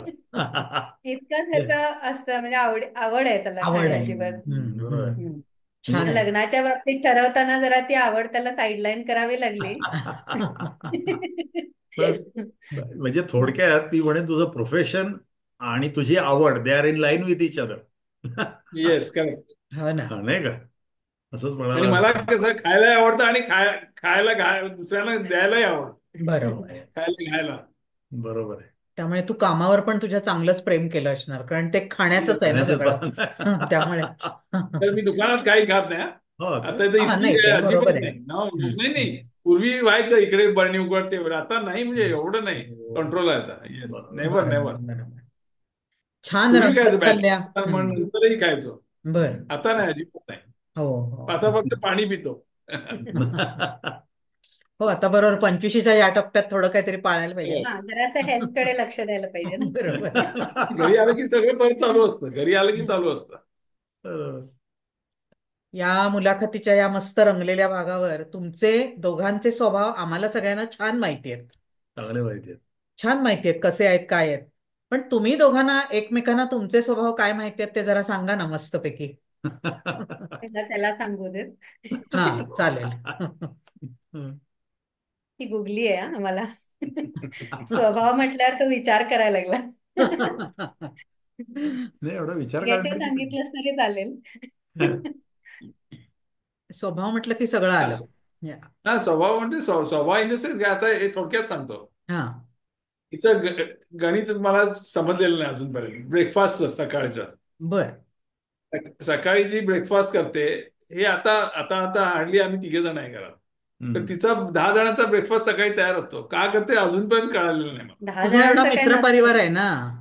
इतकं त्याचं असतं, म्हणजे आवड आहे त्याला आवड आहे. खाण्याची बरं. हम्म. बरोबर आहे. हम्म. छान आता आहे. लग्नाच्या बाबतीत ठरवताना जरा ती आवड त्याला साईडलाईन करावी लागली. तर म्हणजे थोडक्यात ती म्हणे तुझं प्रोफेशन आणि तुझी आवड they are in line with each other. Yes, correct. हो ना. हा नाही का? असंच आणि म्हणायला मला हरकत नाही. कसं खायलाही आवडतं आणि खायला दुसऱ्यांना द्यायलाही आवडतं. बरोबर आहे. खायला घ्यायला. बरोबर आहे. त्यामुळे तू कामावर पण तुझ्या चांगलंच प्रेम केलं असणार, कारण ते खाण्याचंच आहे ना खाण्याचे सगळं. त्यामुळे तर मी दुकानात काही खात नाही हा. हो आता इथं हा, नाही इतकी ते बरोबर अजिबात आहे. नाही. नाही हम्म. नाही, पूर्वी व्हायचं इकडे बरणी उघडते, आता नाही, म्हणजे एवढं नाही. हो. कंट्रोल आहे आता. येस, बरोबर. नेव्हर बरोबर नेव्हर. बरोबर. छान पूर्वी रंगत खायचं चालल्या. बॅटरी हम्म. नंतरही खायचो. बर. आता नाही, अजिबात नाही. हो हो. आता फक्त पाणी पितो. हो, आता बरोबर 25च्या या टप्प्यात थोडं काहीतरी पाळायला पाहिजे हो. ना. हा, जरासं हेल्थकडे लक्ष द्यायला पाहिजे ना. बरोबर. घरी आलं की सगळं परत चालू असतं. घरी आलं की चालू असतं. या मुलाखतीच्या या मस्त रंगलेल्या भागावर तुमचे दोघांचे स्वभाव आम्हाला सगळ्यांना छान माहिती आहेत. चांगले माहिती आहेत. छान माहिती आहेत कसे आहेत, काय आहेत. पण तुम्ही दोघांना एकमेकांना तुमचे स्वभाव काय माहिती आहेत ते जरा सांगा ना मस्तपैकी. त्याला त्याला सांगू देत. हा, चालेल. ही गुगली आहे हा आम्हाला. स्वभाव म्हटल्यावर तो विचार करायला लागला. नाही एवढा विचार गेटे करण्याची पण सांगितलंस तरी चालेल. स्वभाव म्हटलं की सगळं आलं. या. हा, स्वभाव म्हणजे स्वभाव इन द सेन्स आता हे थोडक्यात सांगतो. हा. हिचं गणित मला समजलेलं नाही अजूनपर्यंत. ब्रेकफास्ट सकाळचं, बर. सकाळी जी ब्रेकफास्ट करते, हे आता आता आता हार्डली आम्ही 3 जण आहे घरात. तर हम्म. तिचा 10 जणांचा ब्रेकफास्ट सकाळी तयार असतो. का करते अजूनपर्यंत कळालेलं नाही मला. दहा तुझा एवढा जणांचं काय मित्र परिवार नसतं. आहे ना.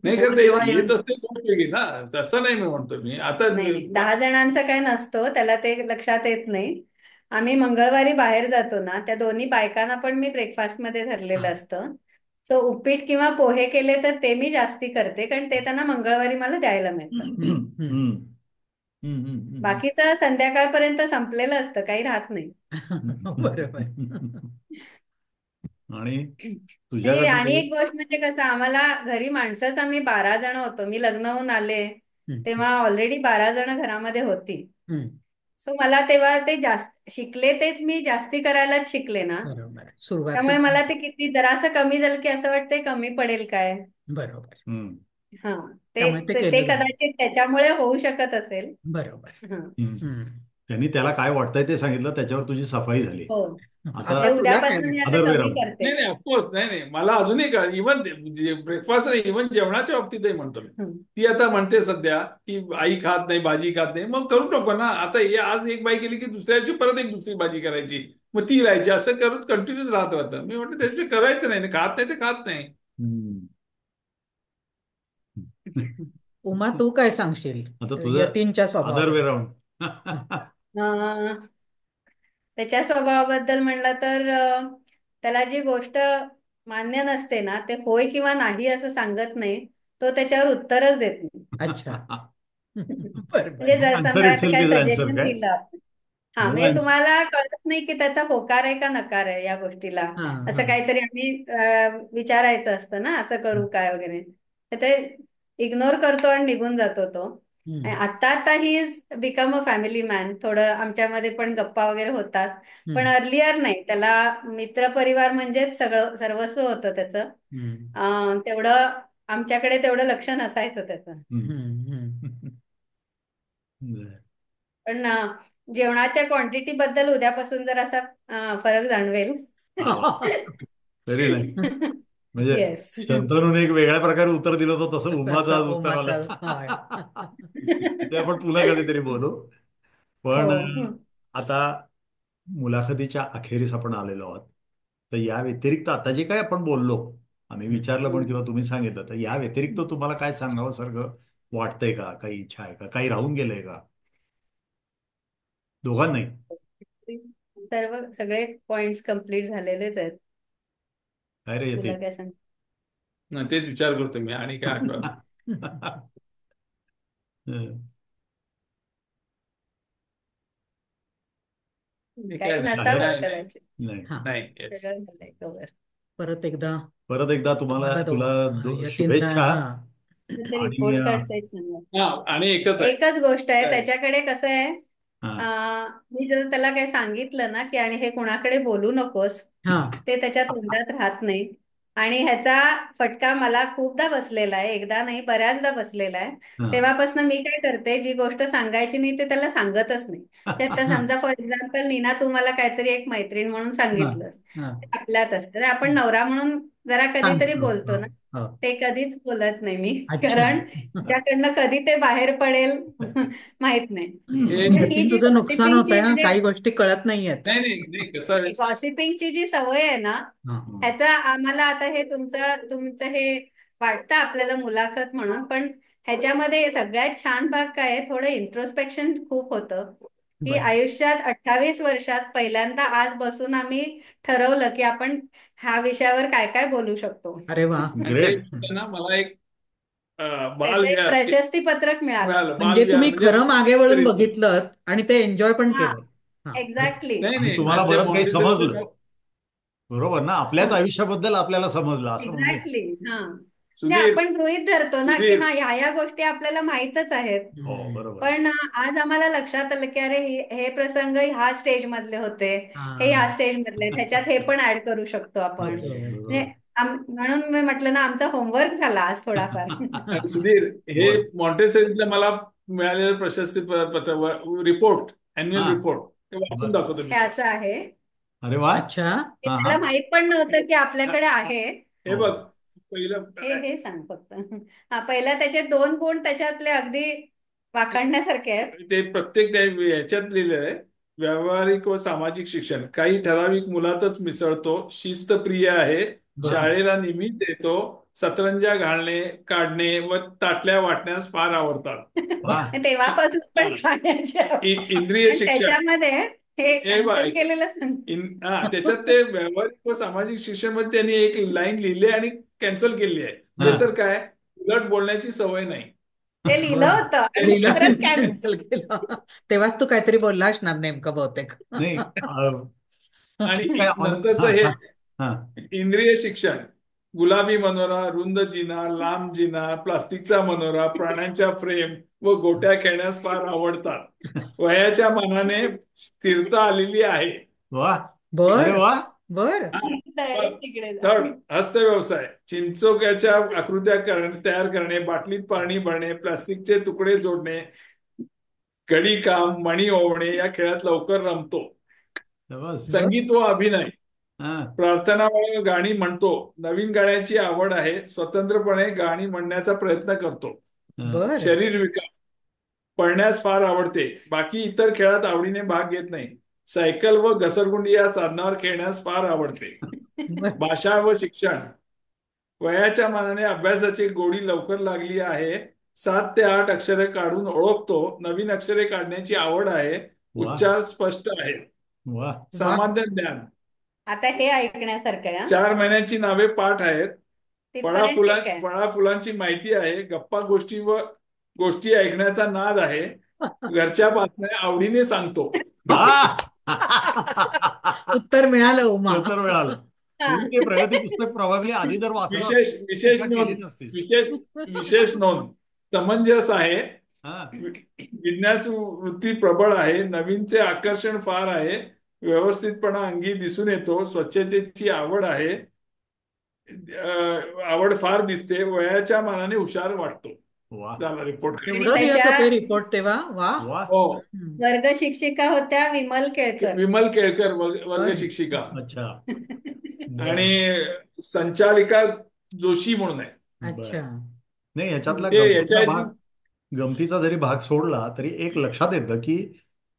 नाही त्यामुळे करते, तेव्हा येत असते खूप वेगळी ना, तसं नाही मी म्हणतो. मी आता नाही नाही, 10 जणांचं काय नसतो, त्याला ते लक्षात येत नाही. आम्ही मंगळवारी बाहेर जातो ना, त्या दोन्ही बायकांना पण मी ब्रेकफास्ट मध्ये धरलेलं असतं. सो उपीट किंवा पोहे केले तर ते मी जास्ती करते, कारण ते त्यांना मंगळवारी मला द्यायला मिळतं. हम्म. हम्म. हम्म. हम्म. हम्म. बाकीचं संध्याकाळपर्यंत संपलेलं असतं, काही राहत नाही. बरोबर. आणि आणि तुझ्यासाठी आणि काही एक गोष्ट म्हणजे कसं, आम्हाला घरी माणसंच आम्ही 12 जण होतो. मी लग्न होऊन आले हम्म. तेव्हा ऑलरेडी 12 जण घरामध्ये होती. हम्म. सो मला तेव्हा ते जास्त शिकले, तेच मी जास्ती करायलाच शिकले ना. बरोबर. त्यामुळे सुरुवातीला. मला ते किती जरासं कमी झालं की असं वाटतंय कमी पडेल काय. बरोबर. हम्म. हा, ते त्यामुळे ते ते केलं जाईल. कदाचित त्याच्यामुळे होऊ शकत असेल. बरोबर. हा. हम्म. हम्म. त्यांनी त्याला काय वाटतंय ते सांगितलं, त्याच्यावर तुझी सफाई झाली. हो, आता ते आता तुला काय उद्यापासून मी वाटतं? आता अदर वे कमी राऊंड. करते. नाही नाही, ऑफकोर्स नाही नाही, मला अजूनही कळ, इव्हन ब्रेकफास्ट नाही, इव्हन जेवणाच्या बाबतीतही म्हणतो मी. हम्म. ती आता म्हणते सध्या की आई खात नाही, भाजी खात नाही, मग करू नको ना. आता हे आज एक बाई केली की दुसऱ्या दिवशी परत एक दुसरी भाजी करायची, मग ती राहायची, असं करून कंटिन्यूस राहतं. मी म्हटलं त्याच्याशी करायचं नाही ना, खात नाही ते खात नाही. हम्म. उमा, तू काय सांगशील आता तुझं यतीनच्या अदर वे स्वभावाबद्दल? राऊंड. अं, त्याच्या स्वभावाबद्दल म्हणलं तर त्याला जी गोष्ट मान्य नसते ना, ते होय किंवा नाही असं सांगत नाही. तो त्याच्यावर उत्तरच देत नाही. अच्छा. बर बर. म्हणजे जर आन्सर समजा इट आता सेल्फ काय इज आन्सर सजेशन काय? दिलं आपण. हा, नो म्हणजे आन्सर. तुम्हाला कळत नाही की त्याचा होकार आहे का नकार आहे या गोष्टीला. हा असं हा. काहीतरी आम्ही विचारायचं असतं ना, असं करू काय वगैरे. तर ते इग्नोर करतो आणि निघून जातो तो. आणि हम्म, आता आता he is become a family man. थोडं आमच्यामध्ये पण गप्पा वगैरे होतात. पण हम्म, अर्लियर नाही. त्याला मित्रपरिवार म्हणजेच सगळं सर्वस्व होतं त्याचं. हम्म, तेवढं आमच्याकडे तेवढं लक्ष नसायचं त्याचं. हम्म. हम्म, हम्म. बरं. पण जेवणाच्या क्वांटिटी बद्दल उद्यापासून जर असा फरक जाणवेल. वा वा. तरी नाही म्हणजे येस. शंतनूने एक वेगळ्या प्रकारे उत्तर दिलं होतं, तसं उमाचं तसं आज उत्तर उमाचा आलं. होय. ते आपण पुन्हा कधीतरी बोलू. हो. पण आता मुलाखतीच्या अखेरीस आपण आलेलो आहोत. तर या व्यतिरिक्त आता जे काय आपण बोललो, आम्ही हम्म. विचारलं पण हम्म. किंवा तुम्ही सांगितलं, तर या व्यतिरिक्त तुम्हाला काय सांगावं सारखं वाटतंय का? काही इच्छा आहे का? काही राहून गेलंय का? दोघांनाही. सर्व सगळे पॉइंट्स कम्प्लीट झालेलेच आहेत. काय रे येते? तुला काय सांग. नाही, तेच विचार करतो मी आणि काय आठवण. हे काय काही नाही नसावं नाही नाही कदाचित. नाही. हा, नाही. Yes. सगळं झालंय कव्हर. परत एकदा परत एकदा तुम्हाला आम्हाला तुला यतींद्र शुभेच्छा. हा. आणि रिपोर्ट कार्डचं एक सांगा. हा, आणि एकच आहे एकच गोष्ट आहे काय. त्याच्याकडे. कसं आहे, हा मी जर त्याला काही सांगितलं ना की आणि हे कुणाकडे बोलू नकोस, हा, ते त्याच्या तोंडात राहत नाही. आणि ह्याचा फटका मला खूपदा बसलेला आहे. एकदा नाही, बऱ्याचदा बसलेला आहे. हा तेव्हापासून मी काय करते, जी गोष्ट सांगायची नाही ते त्याला सांगतच नाही. ते आता समजा फॉर एक्झाम्पल, नीना तू मला काहीतरी एक मैत्रीण म्हणून हा, सांगितलंस, हा. ते आपल्यात असतं. ते आपण नवरा म्हणून जरा कधीतरी सांगतो. बोलतो हो, ना, हो. ते कधीच बोलत नाही मी. अच्छा. कारण त्याच्याकडनं कधी ते बाहेर पडेल माहित नाही. हे तर ही यतीन जी तुझं नुकसान होत गॉसिपिंगची आहे, म्हणजे काही गोष्टी कळत नाहीयेत. नाही नाही नाही कसं आहे. गॉसिपिंगची जी सवय आहे ना, हा. ह्याचा आम्हाला आता हे तुमचं हे वाटतं आपल्याला मुलाखत म्हणून, पण ह्याच्यामध्ये सगळ्यात छान भाग काय आहे, थोडं इंट्रोस्पेक्शन खूप होतं. की बर. आयुष्यात 28 वर्षात पहिल्यांदा आज बसून आम्ही ठरवलं की आपण ह्या विषयावर काय काय बोलू शकतो. अरे वा. आणि ते ग्रेट. ना मला एक त्याचं एक बालविहार ते प्रशस्ती पत्रक मिळालं. मिळालं. म्हणजे बालविहार तुम्ही म्हणजे खरं मागे वळून तरी बघितलं आणि ते एन्जॉय पण हा, केलं. हा. एक्झॅक्टली. नाही आणि नाही तुम्हाला आणि त्या बरंच काही समजलं. मॉन्टेसरीचं बरोबर ना, आपल्याच आयुष्याबद्दल आपल्याला समजलं असं म्हणजे. एक्झॅक्टली. हा, म्हणजे सुधीर आपण गृहीत धरतो ना की सुधीर हा, ह्या गोष्टी आपल्याला माहीतच आहेत. हो हम्म. बरोबर. पण आज आम्हाला लक्षात आलं की अरे हे प्रसंग ह्या स्टेज मधले होते, हे हा. ह्या स्टेज मधले, त्याच्यात हे पण ऍड करू शकतो आपण. बरोबर ओके. म्हणजे बरोबर. म्हणून मी म्हटलं ना, आमचा होमवर्क झाला आज थोडाफार. आणि सुधीर, हे बोल. मॉन्टेसरीतलं मला मिळालेलं प्रशस्ती पत्र रिपोर्ट, हा अॅन्युअल रिपोर्ट, ते वाचून बर. दाखवतो मी हे तुला. असं आहे. अरे वा. अच्छा. हे हा हा. त्याला माहित पण नव्हतं की आपल्याकडे आहे. हे हो बघ, पहिलं हे सांग फक्त. हा, पहिला त्याचे 2 गुण त्याच्यातले अगदी वाखाणण्यासारखे आहेत. ते प्रत्येक त्या ह्याच्यात लिहिलं आहे. व्यावहारिक व सामाजिक शिक्षण काही ठराविक मुलातच मिसळतो, शिस्तप्रिय आहे, बर. शाळेला निमित्त येतो, सतरंजा घालणे, काढणे व ताटल्या वाटण्यास फार आवडतात. वा. तेव्हापासून पण खाण्याची आवड. इंद्रिय पण शिक्षण त्याच्यामध्ये हे हे बघ, कॅन्सल केलेलं सांग. त्याच्यात ते व्यावहारिक व सामाजिक शिक्षण मध्ये त्यांनी एक लाईन लिहिली आणि कॅन्सल केली आहे. हा ते तर काय, उलट बोलण्याची सवय नाही. ते लिहिलं बर. होतं आणि लिहिलं परत कॅन्सल कॅन्सल. केलं. तेव्हाच तू काहीतरी बोलला असणार नेमकं बहुतेक. नाही आणि ठीक आहे नंतरचं हा हे हा हा इंद्रिय शिक्षण, गुलाबी मनोरा, रुंद जिना, लांब जिना, प्लास्टिकचा मनोरा, प्राण्यांच्या फ्रेम व गोट्या खेळण्यास फार आवडतात. वयाच्या मानाने स्थिरता आलेली आहे. वा. अरे बर. वा. बर. डायरेक्ट तिकडे जा. थर्ड, हस्तव्यवसाय, चिंचोक्याच्या आकृत्या तयार करणे, बाटलीत पाणी भरणे, प्लास्टिकचे तुकडे जोडणे, गडी काम, मणी ओवणे या खेळात लवकर रमतो. शाबास. बर. संगीत व अभिनय, हा प्रार्थना व गाणी म्हणतो, नवीन गाण्याची आवड आहे, स्वतंत्रपणे गाणी म्हणण्याचा प्रयत्न करतो. हा. बर. शरीर विकास, पळण्यास फार आवडते, बाकी इतर खेळात आवडीने भाग घेत नाही. सायकल व घसरगुंडी या साधनावर खेळण्यास फार आवडते. बर. भाषा व शिक्षण, वयाच्या मानाने अभ्यासाची गोडी लवकर लागली आहे, 7 ते 8 अक्षरे काढून ओळखतो, नवीन अक्षरे काढण्याची आवड आहे, वा उच्चार स्पष्ट आहेत. वा. वा. सामान्य ज्ञान, आता हे ऐकण्यासारखं आहे. 4 महिन्यांची नावे पाठ आहेत, तिथपर्यंत ठीक आहे. फळाफुलांची माहिती आहे, गप्पा गोष्टी ऐकण्याचा नाद आहे, घरच्या बातम्या आवडीने सांगतो. हा. उत्तर मिळालं उमा. उत्तर मिळालं. हा. तुम्ही ते प्रगती पुस्तक प्रभावी आधी जर वाचलं विशेष असतं, विशेष चर्चा केली नोंद नसती. विशेष विशेष नोंद, समंजस आहे, हा. जिज्ञास वृत्ती प्रबळ आहे, नवीनचे आकर्षण फार आहे, व्यवस्थितपणा अंगी दिसून येतो, स्वच्छतेची आवड आहे, आवड फार दिसते, वयाच्या मानाने हुशार वाटतो. वा झाला रिपोर्ट. आणि एवढं लिहत त्याच्या होते रिपोर्ट तेव्हा, वा. वा. हो. हम्म. वर्ग शिक्षिका होत्या विमल केळकर. विमल केळकर वर्ग होय. शिक्षिका. अच्छा. आणि बर संचालिका जोशी म्हणून आहे. बर. अच्छा. नाही, ह्याच्यातला ते गमतीचा याच्या भाग, गमतीचा जरी भाग सोडला तरी एक लक्षात येतं की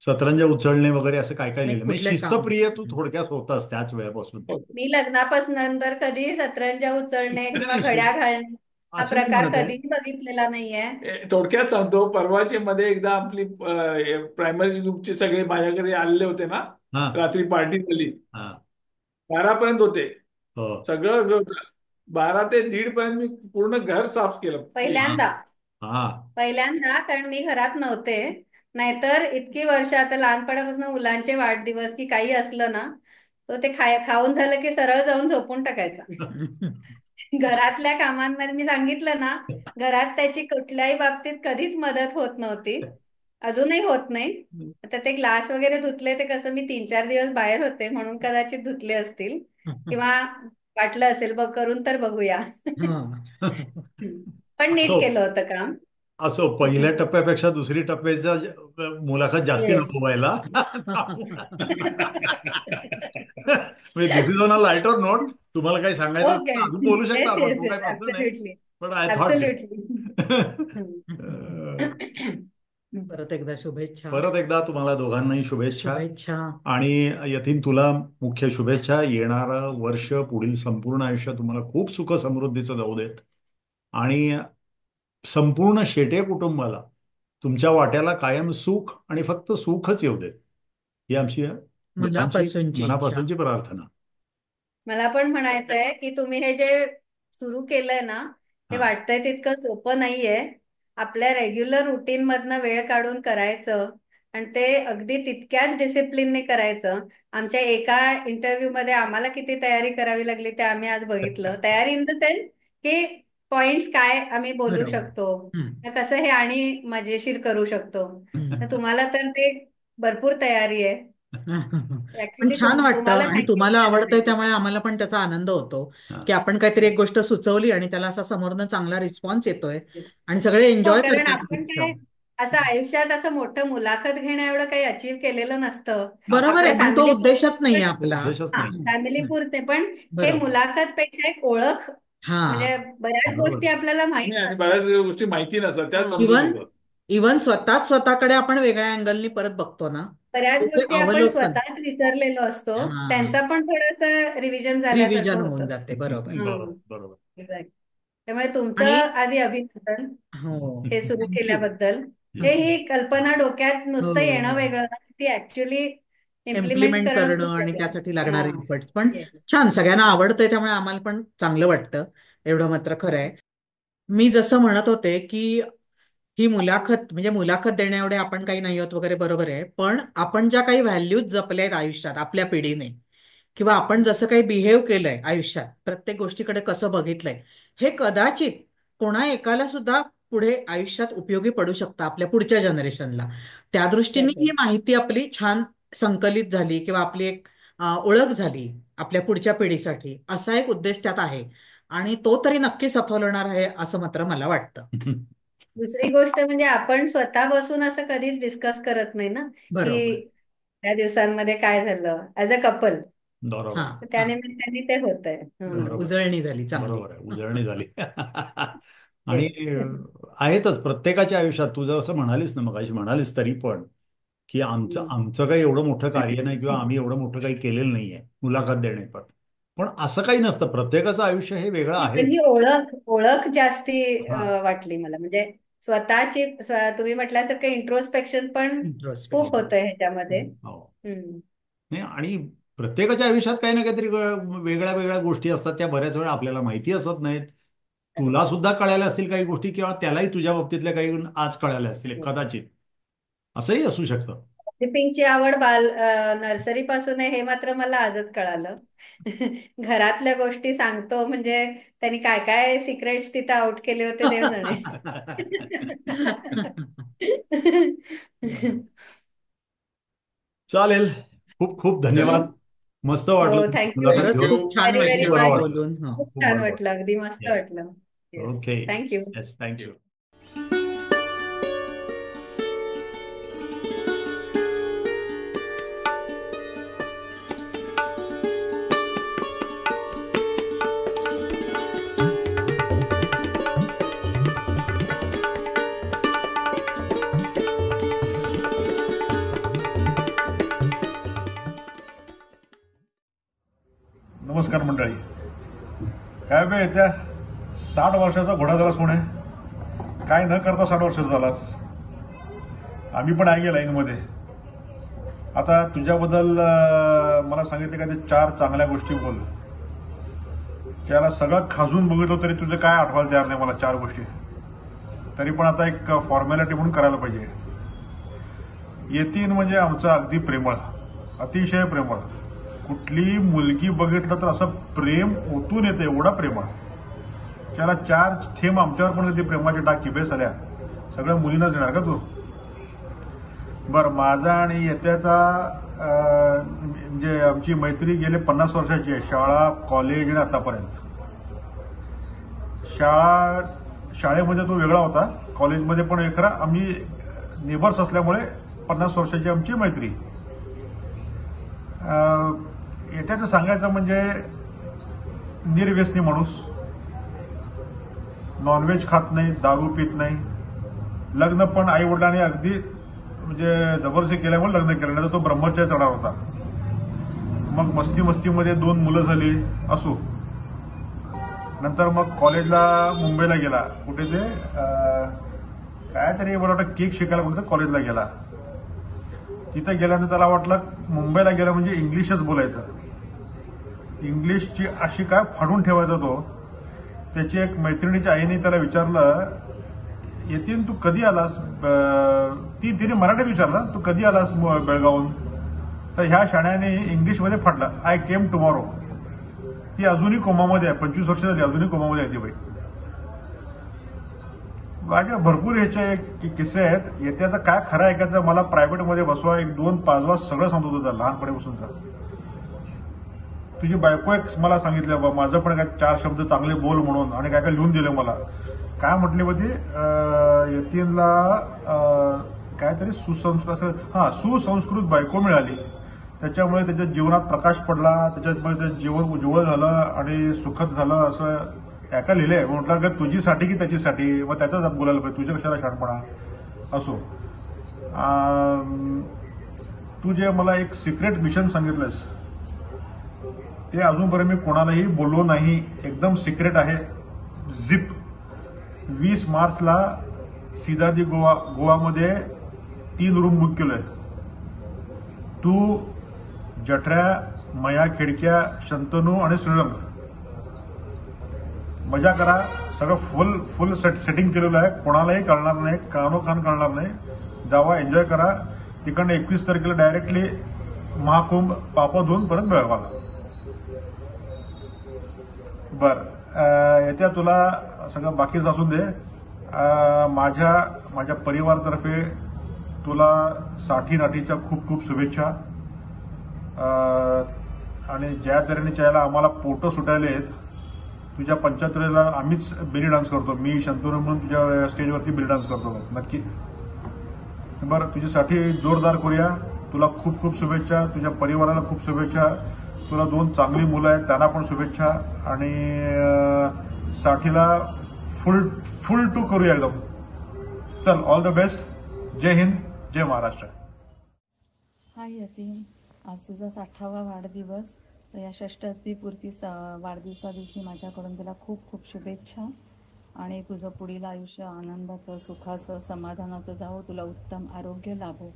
सतरंजा उचलणे वगैरे असं काय काय आणि लिहिलं, म्हणजे कुठले काम. शिस्तप्रिय तू थोडक्यात होतास त्याच वेळापासून. मी लग्नापासून नंतर कधी सतरंजा उचलणे किंवा नाही, घड्या घालणे हा असं नाही प्रकार म्हणत आहे. कधीच बघितलेला नाहीये. थोडक्यात सांगतो, परवाचे मध्ये एकदा आपली प्रायमरी ग्रुपचे सगळे माझ्याकडे आलेले होते ना, हा रात्री पार्टी झाली, हा 12 पर्यंत होते, हो सगळं होतं. 12 ते 1:30 पर्यंत मी पूर्ण घर साफ केलं. हा पहिल्यांदा हा पहिल्यांदा कारण मी घरात नव्हते. नाहीतर इतकी वर्ष आता लहानपणापासून मुलांचे वाढदिवस की काही असलं ना, तर ते खाऊन झालं की सरळ जाऊन झोपून टाकायचा. घरातल्या कामांमध्ये मी सांगितलं ना, घरात त्याची कुठल्याही बाबतीत कधीच मदत होत नव्हती. अजूनही होत नाही. आता ते ग्लास वगैरे धुतले ते कसं मी 3-4 दिवस बाहेर होते म्हणून कदाचित धुतले असतील किंवा वाटलं असेल बघ करून तर बघूया. पण नीट असो केलं होतं काम. असो, पहिल्या टप्प्यापेक्षा दुसरी टप्प्याचा मुलाखत जास्ती येस. नको व्हायला. म्हणजे this is on a lighter note. तुम्हाला काही सांगायचं असेल ओके. तर अजून बोलू शकता येस आपण, येस तो येस काही प्रश्न नाही. ऍब्सोल्युटली. पण आय थॉट ऍब्सोल्युटली. परत एकदा शुभेच्छा. परत एकदा तुम्हाला दोघांनाही शुभेच्छा. शुभेच्छा. आणि यतीन, तुला मुख्य शुभेच्छा. येणारं वर्ष, पुढील संपूर्ण आयुष्य तुम्हाला खूप सुख समृद्धीचं जाऊ देत. आणि संपूर्ण शेटे कुटुंबाला तुमच्या वाट्याला कायम सुख आणि फक्त सुखच येऊ देत, ही आमची दोघांची मनापासूनची इच्छा. मनापासूनची प्रार्थना. मला पण म्हणायचंय की तुम्ही हे जे सुरू केलंय ना, हे हा. वाटतंय तितकं सोपं नाहीये. आपल्या रेग्युलर रुटीन मधनं वेळ काढून करायचं आणि ते अगदी तितक्याच डिसिप्लिनने करायचं. आमच्या एका इंटरव्ह्यू मध्ये आम्हाला किती तयारी करावी लागली ते आम्ही आज बघितलं. तयारी इन द सेन्स की पॉइंट्स काय आम्ही बोलू बरोबर. शकतो, हम्म. कसं हे आणि मजेशीर करू शकतो. तर हम्म. तुम्हाला तर ते भरपूर तयारी आहे. पण ऍक्च्युली छान वाटतं तुम्हाला आणि थँक्यू तुम्हाला म्हणायला आवडतंय पाहिजे. त्यामुळे आम्हाला पण त्याचा आनंद होतो हा. की आपण काहीतरी एक गोष्ट सुचवली आणि त्याला असा समोरनं चांगला रिस्पॉन्स येतोय आणि सगळे हो, एन्जॉय कारण करतात आपण गोष्ट. काय असं आयुष्यात असं मोठं मुलाखत घेण्या एवढं काही अचीव केलेलं नसतं. बरोबर आहे, आपल्या पण तो फॅमिली उद्देशच नाहीये तो आपला. उद्देशच हा नाही. फॅमिली पुरते, पण हे बरोबर. मुलाखत पेक्षा एक ओळख. हा. म्हणजे बऱ्याच बरोबर. गोष्टी आपल्याला माहित आणि नसतात. बऱ्याच गोष्टी माहिती नसतात, त्या हा. समजून इवन येतात. इवन स्वतःकडे आपण वेगळ्या अँगलनी परत बघतो ना, बऱ्याच ते गोष्टी आपण अवलोकन. स्वतःच विसरलेलो असतो. हा. त्यांचा पण थोडंसं रिव्हिजन झाल्यासारखं रिव्हिजन होऊन होतं. जाते. बरोबर. बरोबर हम्म. बरोबर. Exactly. त्यामुळे तुमचं आणि आधी अभिनंदन हो, हे सुरू थँक्यू. केल्याबद्दल. हे येस. ही कल्पना डोक्यात नुसतं येणं हो, वेगळं, ती ऍक्च्युली इम्प्लिमेंट इम्प्लिमेंट करणं करणं खूप आणि वेगळं आहे. त्यासाठी हा. लागणारे एफर्ट्स पण Yes. छान, सगळ्यांना आवडतंय त्यामुळे आम्हाला पण चांगलं वाटतं. एवढं मात्र खरं आहे. मी जसं म्हणत होते की ही मुलाखत म्हणजे मुलाखत देण्या एवढे आपण काही नाही आहोत वगैरे, बरोबर आहे, पण आपण ज्या काही व्हॅल्यूज जपल्या आहेत आयुष्यात आपल्या पिढीने किंवा आपण जसं काही बिहेव केलंय आयुष्यात, प्रत्येक गोष्टीकडे कसं बघितलंय, हे कदाचित कोणा एकाला सुद्धा पुढे आयुष्यात उपयोगी पडू शकतं आपल्या पुढच्या जनरेशनला. त्या दृष्टीने ही Yes. माहिती आपली छान संकलित झाली किंवा आपली एक ओळख झाली आपल्या पुढच्या पिढीसाठी, असा एक उद्देश त्यात आहे आणि तो तरी नक्की सफल होणार आहे असं मात्र मला वाटतं. दुसरी गोष्ट म्हणजे आपण स्वतः बसून असं कधीच डिस्कस करत नाही ना, बरोबर. की त्या दिवसांमध्ये काय झालं ॲज अ कपल. हा. बरोबर हा. त्यानिमित्ताने ते होत आहे. बरोबर उजळणी झाली चांगली. बरोबर आहे, उजळणी झाली. आणि येस. आहेतच प्रत्येकाच्या आयुष्यात. तू जसं म्हणालीस ना, मगाशी म्हणालीस तरी पण, की आमचं आमचं काही एवढं मोठं कार्य नाही किंवा आम्ही एवढं मोठं काही केलेलं नाहीये मुलाखत देण्यात. पण असं काही नसतं, प्रत्येकाचं आयुष्य हे वेगळं पण आहेच. ही ओळख ओळख जास्ती हा. वाटली मला. म्हणजे स्वतःची तुम्ही म्हटल्यासारखं इंट्रोस्पेक्शन पण खूप इंट्रोस्पेक्शन. होतं ह्याच्यामध्ये. हो. हम्म. नाही, आणि प्रत्येकाच्या आयुष्यात काही ना काहीतरी वेगळ्या वेगळ्या गोष्टी असतात, त्या बऱ्याच वेळा आपल्याला माहिती असत नाहीत. तुला सुद्धा कळायला असतील काही गोष्टी, किंवा त्यालाही तुझ्या बाबतीतल्या काही आज कळायला असतील कदाचित, असंही असू शकतं. टिपिंगची आवड नर्सरी पासून आहे हे मात्र मला आजच कळालं. घरातल्या गोष्टी सांगतो म्हणजे त्यांनी काय काय सिक्रेट्स तिथे आउट केले होते देव जाणे. चालेल. खूप खूप चलो. धन्यवाद. मस्त हो, वाटलं थँक्यू मुलाखत खरंच थँक्यू. घेऊन. खूप छान व्हेरी व्हेरी खूप वाटलं बरं मच. वाटलं. बोलून. हो. खूप खूप छान बरं वाटलं, वाटलं. अगदी मस्त येस. वाटलं. Yes, okay. Thank you. Yes. Thank you. नमस्कार मंडळी. काय बे येत्या 60 वर्षाचा घोडा झाला सोने, काय न करता 60 वर्षाचा झालास. आम्ही पण आहे गे लाईनमध्ये. आता तुझ्याबद्दल मला सांगितलं का ते 4 चांगल्या गोष्टी बोल. त्याला सगळं खाजून बघितलं तरी तुझं काय आठवायला तयार नाही मला 4 गोष्टी. तरी पण आता एक फॉर्मॅलिटी म्हणून करायला पाहिजे. यतीन म्हणजे आमचं अगदी प्रेमळ, अतिशय प्रेमळ. कुठली मुलगी बघितलं तर असं प्रेम ओतून येते, एवढा प्रेमळ. त्याला 4 थेंब आमच्यावर पण कधी प्रेमाचे टाक किबे झाल्या. सगळ्या मुलींनाच येणार का तू? बरं, माझा आणि येत्याचा म्हणजे आमची मैत्री गेले 50 वर्षाची आहे. शाळा, कॉलेज आणि आतापर्यंत. शाळेमध्ये तो वेगळा होता, कॉलेजमध्ये पण वेगळा. आम्ही नेबर्स असल्यामुळे 50 वर्षाची आमची मैत्री. येत्याचं सांगायचं म्हणजे निर्व्यसनी माणूस, नॉनव्हेज खात नाही, दारू पित नाही. लग्न पण आई वडिलांनी अगदी म्हणजे जबरदस्ती केल्यामुळे लग्न केलं, नाही तर तो ब्रह्मचर्य चढार होता. मग मस्तीमध्ये 2 मुलं झाली असो. नंतर मग कॉलेजला मुंबईला गेला. कुठे ते काय तरी मला वाटतं केक शिकायला कुठे कॉलेजला गेला. तिथं गेल्यानंतर त्याला वाटलं मुंबईला गेला म्हणजे इंग्लिशच बोलायचं. इंग्लिशची अशी काय फाडून ठेवायचा तो. त्याची एक मैत्रिणीच्या आईने त्याला विचारलं, येतीन तू कधी आलास? तिने मराठीत विचारलं, तू कधी आलास बेळगावून? तर ह्या शाण्याने इंग्लिशमध्ये फाडलं, आय केम टुमॉरो. ती अजूनही कोमामध्ये आहे, 25 वर्ष झाली, अजूनही कोमामध्ये आहे ती बाई. माझ्या भरपूर ह्याचे किस्से आहेत. येत्याचं काय खरं ऐकायचं, मला प्रायव्हेटमध्ये बसवा, 1-2 पाजवा, सगळं सांगतो तुझं लहानपणीपासूनचा. तुझी बायको एक मला सांगितलं, बा माझं पण काय 4 शब्द चांगले बोल म्हणून, आणि काय काय लिहून दिले मला. काय म्हटली होती, यतीनला काहीतरी सुसंस्कृत बायको मिळाली, त्याच्यामुळे त्याच्या जीवनात प्रकाश पडला, त्याच्यामुळे त्याचं जीवन उज्ज्वल झालं आणि सुखद झालं, असं काय लिहिलंय. म्हटलं का तुझीसाठी की त्याच्यासाठी? मग त्याचाच बोलायला पाहिजे, तुझ्या कशाला शहाणपणा. असो. तू जे मला एक सिक्रेट मिशन सांगितलंस ते अजूनपर्यंत मी कोणालाही बोललो नाही. एकदम सिक्रेट आहे. झिप. 20 मार्चला सीदादी गोवामध्ये 3 रूम बुक केलोय. तू, जठऱ्या, मया, खिडक्या, शंतनू आणि श्रीरंग. मजा करा. सगळं फुल सेटिंग केलेलं आहे. कोणालाही कळणार नाही, कानोकान कळणार नाही. जावा, एन्जॉय करा. तिकडनं 21 तारखेला डायरेक्टली महाकुंभ, पापा धुवून परत बेळगावला. बर, येत्या तुला सगळं बाकीच असून दे. माझ्या परिवारातर्फे तुला 60 नाटीच्या खूप खूप शुभेच्छा. आणि ज्या तऱ्हेने त्याला आम्हाला पोटं सुटायला आहेत, तुझ्या 75ला आम्हीच बेली डान्स करतो. मी शंतनू म्हणून तुझ्या स्टेजवरती बेली डान्स करतो नक्की. बरं, तुझ्यासाठी जोरदार करूया. तुला खूप खूप शुभेच्छा. तुझ्या परिवाराला खूप शुभेच्छा. तुला 2 चांगली मुलं आहेत, त्यांना पण शुभेच्छा. आणि 60ला फुल टू करूया एकदम. चल, ऑल द बेस्ट. जय हिंद, जय महाराष्ट्र. हाय यतीन, आज तुझा 60वा वाढदिवस. तर या षष्टपूर्ती वाढदिवसा दिवशी माझ्याकडून तुला खूप खूप शुभेच्छा. आणि तुझं पुढील आयुष्य आनंदाचं, सुखाचं, समाधानाचं जावो. तुला उत्तम आरोग्य लाभो.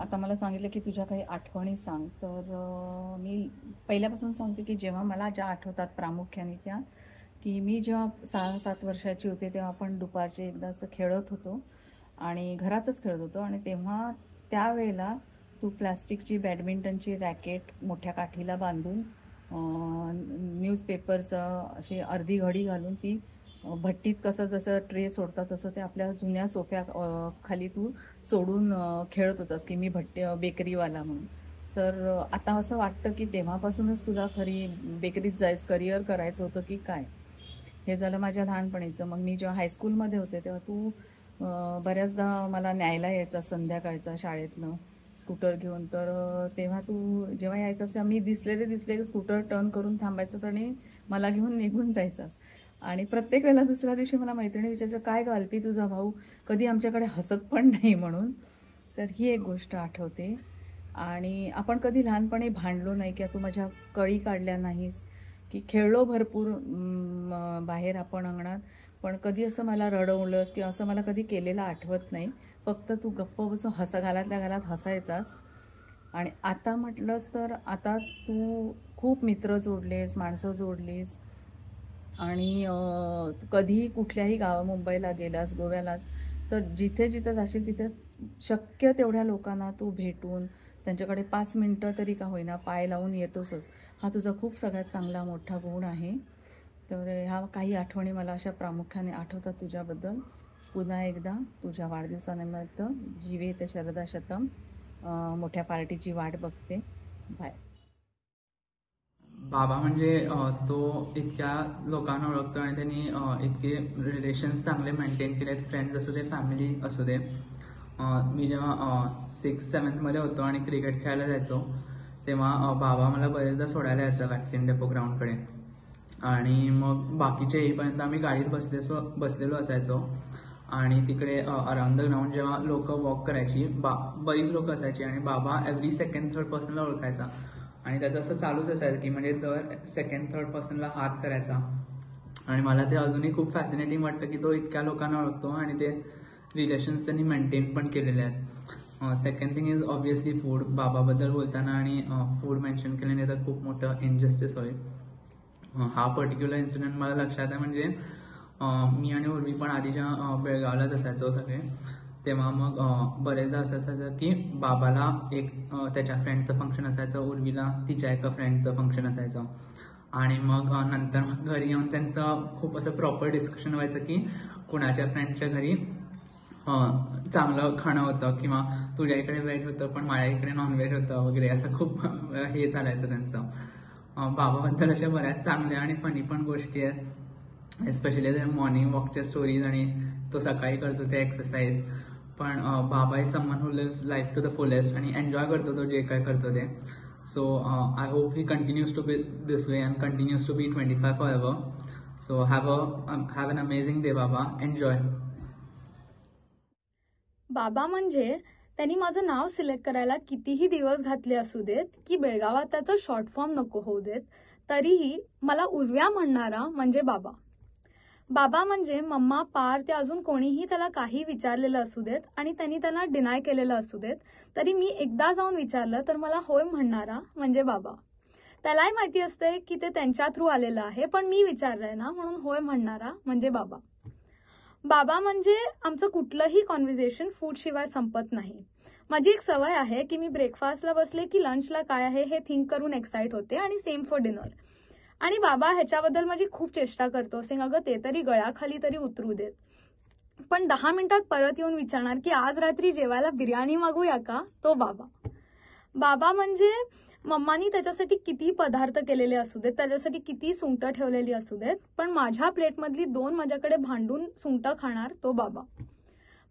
आता मला सांगितलं की तुझ्या काही आठवणी सांग. तर मी पहिल्यापासून सांगते की जेव्हा मला ज्या आठवतात प्रामुख्याने त्या, की मी जेव्हा 6-7 वर्षाची होते तेव्हा आपण दुपारचे एकदा असं खेळत होतो आणि घरातच खेळत होतो. आणि तेव्हा त्यावेळेला तू प्लास्टिकची बॅडमिंटनची रॅकेट मोठ्या काठीला बांधून न्यूजपेपरचं अशी अर्धी घडी घालून ती भट्टीत कसं जसं ट्रे सोडतात तसं ते आपल्या जुन्या सोफ्या खाली तू सोडून खेळत होतास की मी बेकरीवाला म्हणून. तर आता असं वाटतं की तेव्हापासूनच तुला खरी बेकरीत करिअर करायचं होतं की काय. हे झालं माझ्या लहानपणीचं. मग मी जेव्हा हायस्कूलमध्ये होते तेव्हा तू बऱ्याचदा मला न्यायला यायचा संध्याकाळचा शाळेतनं स्कूटर घेऊन. तर तेव्हा तू जेव्हा यायचास तेव्हा मी दिसले स्कूटर टर्न करून थांबायचास आणि मला घेऊन निघून जायचास. आणि प्रत्येक वेळेला दुसऱ्या दिवशी मला मैत्रिणी विचारायचं काय ग अल्पी तुझा भाऊ कधी आमच्याकडे हसत पण नाही म्हणून. तर ही एक गोष्ट आठवते. आणि आपण कधी लहानपणी भांडलो नाही की तू माझ्या कळी काढल्या नाहीस, की खेळलो भरपूर बाहेर आपण अंगणात, पण कधी असं मला रडवलंस किंवा असं मला कधी केलेलं आठवत नाही. फक्त तू गप्प बसून घालातल्या घालात हसायचास. आणि आता म्हटलंस तर आता तू खूप मित्र जोडलेस, माणसं जोडलीस. आणि कधीही कुठल्याही मुंबईला गेलास, गोव्यालास तर जिथे जिथे जाशील तिथे शक्य तेवढ्या लोकांना तू भेटून त्यांच्याकडे 5 मिनटं तरी का होईना पाय लावून येतोसच. हा तुझा खूप सगळ्यात चांगला मोठा गुण आहे. तर ह्या काही आठवणी मला अशा प्रामुख्याने आठवतात तुझ्याबद्दल. पुन्हा एकदा तुझ्या वाढदिवसानिमित्त जीवेत शरदा शतम मोठ्या पार्टीची वाट बघते. बाय. बाबा म्हणजे तो इतक्या लोकांना ओळखतो आणि त्यांनी इतके रिलेशन्स चांगले मेंटेन केलेत, फ्रेंड्स असू दे, फॅमिली असू दे. मी जेव्हा 6th-7th मध्ये होतो आणि क्रिकेट खेळायला जायचो तेव्हा बाबा मला बरेचदा सोडायला यायचा वॅक्सिन डेपो ग्राउंडकडे. आणि मग बाकीचे येईपर्यंत आम्ही गाडीत बसलेलो असायचो. आणि तिकडे अराउंड द ग्राउंड जेव्हा लोक वॉक करायची बरीच लोक असायची आणि बाबा एव्हरी 2nd-3rd पर्सनला ओळखायचा. आणि त्याचं असं चालूच असायचं की म्हणजे दर 2nd-3rd पर्सनला हात करायचा. आणि मला ते अजूनही खूप फॅसिनेटिंग वाटतं की तो इतक्या लोकांना ओळखतो आणि ते रिलेशन्स त्यांनी मेंटेन पण केलेले आहेत. Second thing is obviously food. बाबाबद्दल बोलताना आणि फूड मेन्शन केल्याने तर खूप मोठं इनजस्टिस होईल. हा पर्टिक्युलर इन्सिडेंट मला लक्षात आहे. म्हणजे मी आणि उर्वी पण आधीच्या बेळगावलाच असायचो सगळे. तेव्हा मग बरेचदा असं असायचं की बाबाला एक त्याच्या फ्रेंडचं फंक्शन असायचं, उर्वीला तिच्या एका फ्रेंडचं फंक्शन असायचं. आणि मग नंतर घरी येऊन त्यांचं खूप असं प्रॉपर डिस्कशन व्हायचं की कुणाच्या फ्रेंडच्या घरी चांगलं खाणं होतं किंवा तुझ्या इकडे व्हेज होतं पण माझ्या इकडे नॉनव्हेज होतं वगैरे. असं खूप हे चालायचं त्यांचं. बाबाबद्दल अशा बऱ्याच चांगल्या आणि फनी पण गोष्टी आहेत, एस्पेशली त्या मॉर्निंग वॉकच्या स्टोरीज आणि तो सकाळी करतो ते एक्सरसाइज. पण Baba is someone who lives life to the fullest आणि एन्जॉय करतो तो जे काय करतो ते. So I hope he continues to be this way and continues to be 25 forever. So have an amazing day Baba. Enjoy. बाबा म्हणजे त्यांनी माझं नाव सिलेक्ट करायला कितीही दिवस घातले असू देत की बेळगावात त्याचं शॉर्ट फॉर्म नको होऊ देत, तरीही मला उर्व्या म्हणणारा म्हणजे बाबा. बाबा म्हणजे मम्मा पार ते अजून कोणीही त्याला काही विचारलेलं असू देत आणि त्यांनी त्यांना डिनाय केलेलं असू देत, तरी मी एकदा जाऊन विचारलं तर मला होय म्हणणारा म्हणजे बाबा. त्यालाही माहिती असते की ते त्यांच्या थ्रू आलेलं आहे, पण मी विचारलंय ना म्हणून होय म्हणणारा म्हणजे बाबा. बाबा म्हणजे आमचं कुठलंही कॉन्व्हर्सेशन फूड शिवाय संपत नाही. माझी एक सवय आहे की मी ब्रेकफास्टला बसले की लंचला काय आहे हे थिंक करून एक्साइट होते आणि सेम फॉर डिनर. आणि बाबा ह्याच्याबद्दल माझी खूप चेष्टा करतो, सेंग अगं ते तरी गळ्याखाली तरी उतरू देत. पण 10 मिनिटात परत येऊन विचारणार की आज रात्री जेवायला बिर्याणी मागूया का, तो बाबा. बाबा म्हणजे मम्मानी त्याच्यासाठी किती पदार्थ केलेले असू देत, त्याच्यासाठी किती सुंगटं ठेवलेली असू देत, पण माझ्या प्लेटमधली 2 माझ्याकडे भांडून सुंगटं खाणार तो बाबा.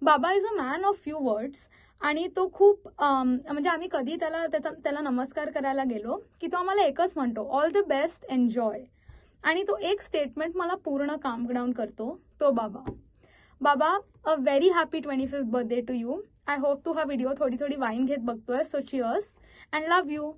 बाबा is a man of few words. आणि तो खूप म्हणजे आम्ही कधी त्याला नमस्कार करायला गेलो की तो आम्हाला एकच म्हणतो, ऑल द बेस्ट, एन्जॉय. आणि तो एक स्टेटमेंट मला पूर्ण काम डाऊन करतो, तो बाबा. बाबा, a very happy 25th birthday to you. I hope तू हा व्हिडिओ थोडी वाईन घेत बघतोय, so cheers and love you.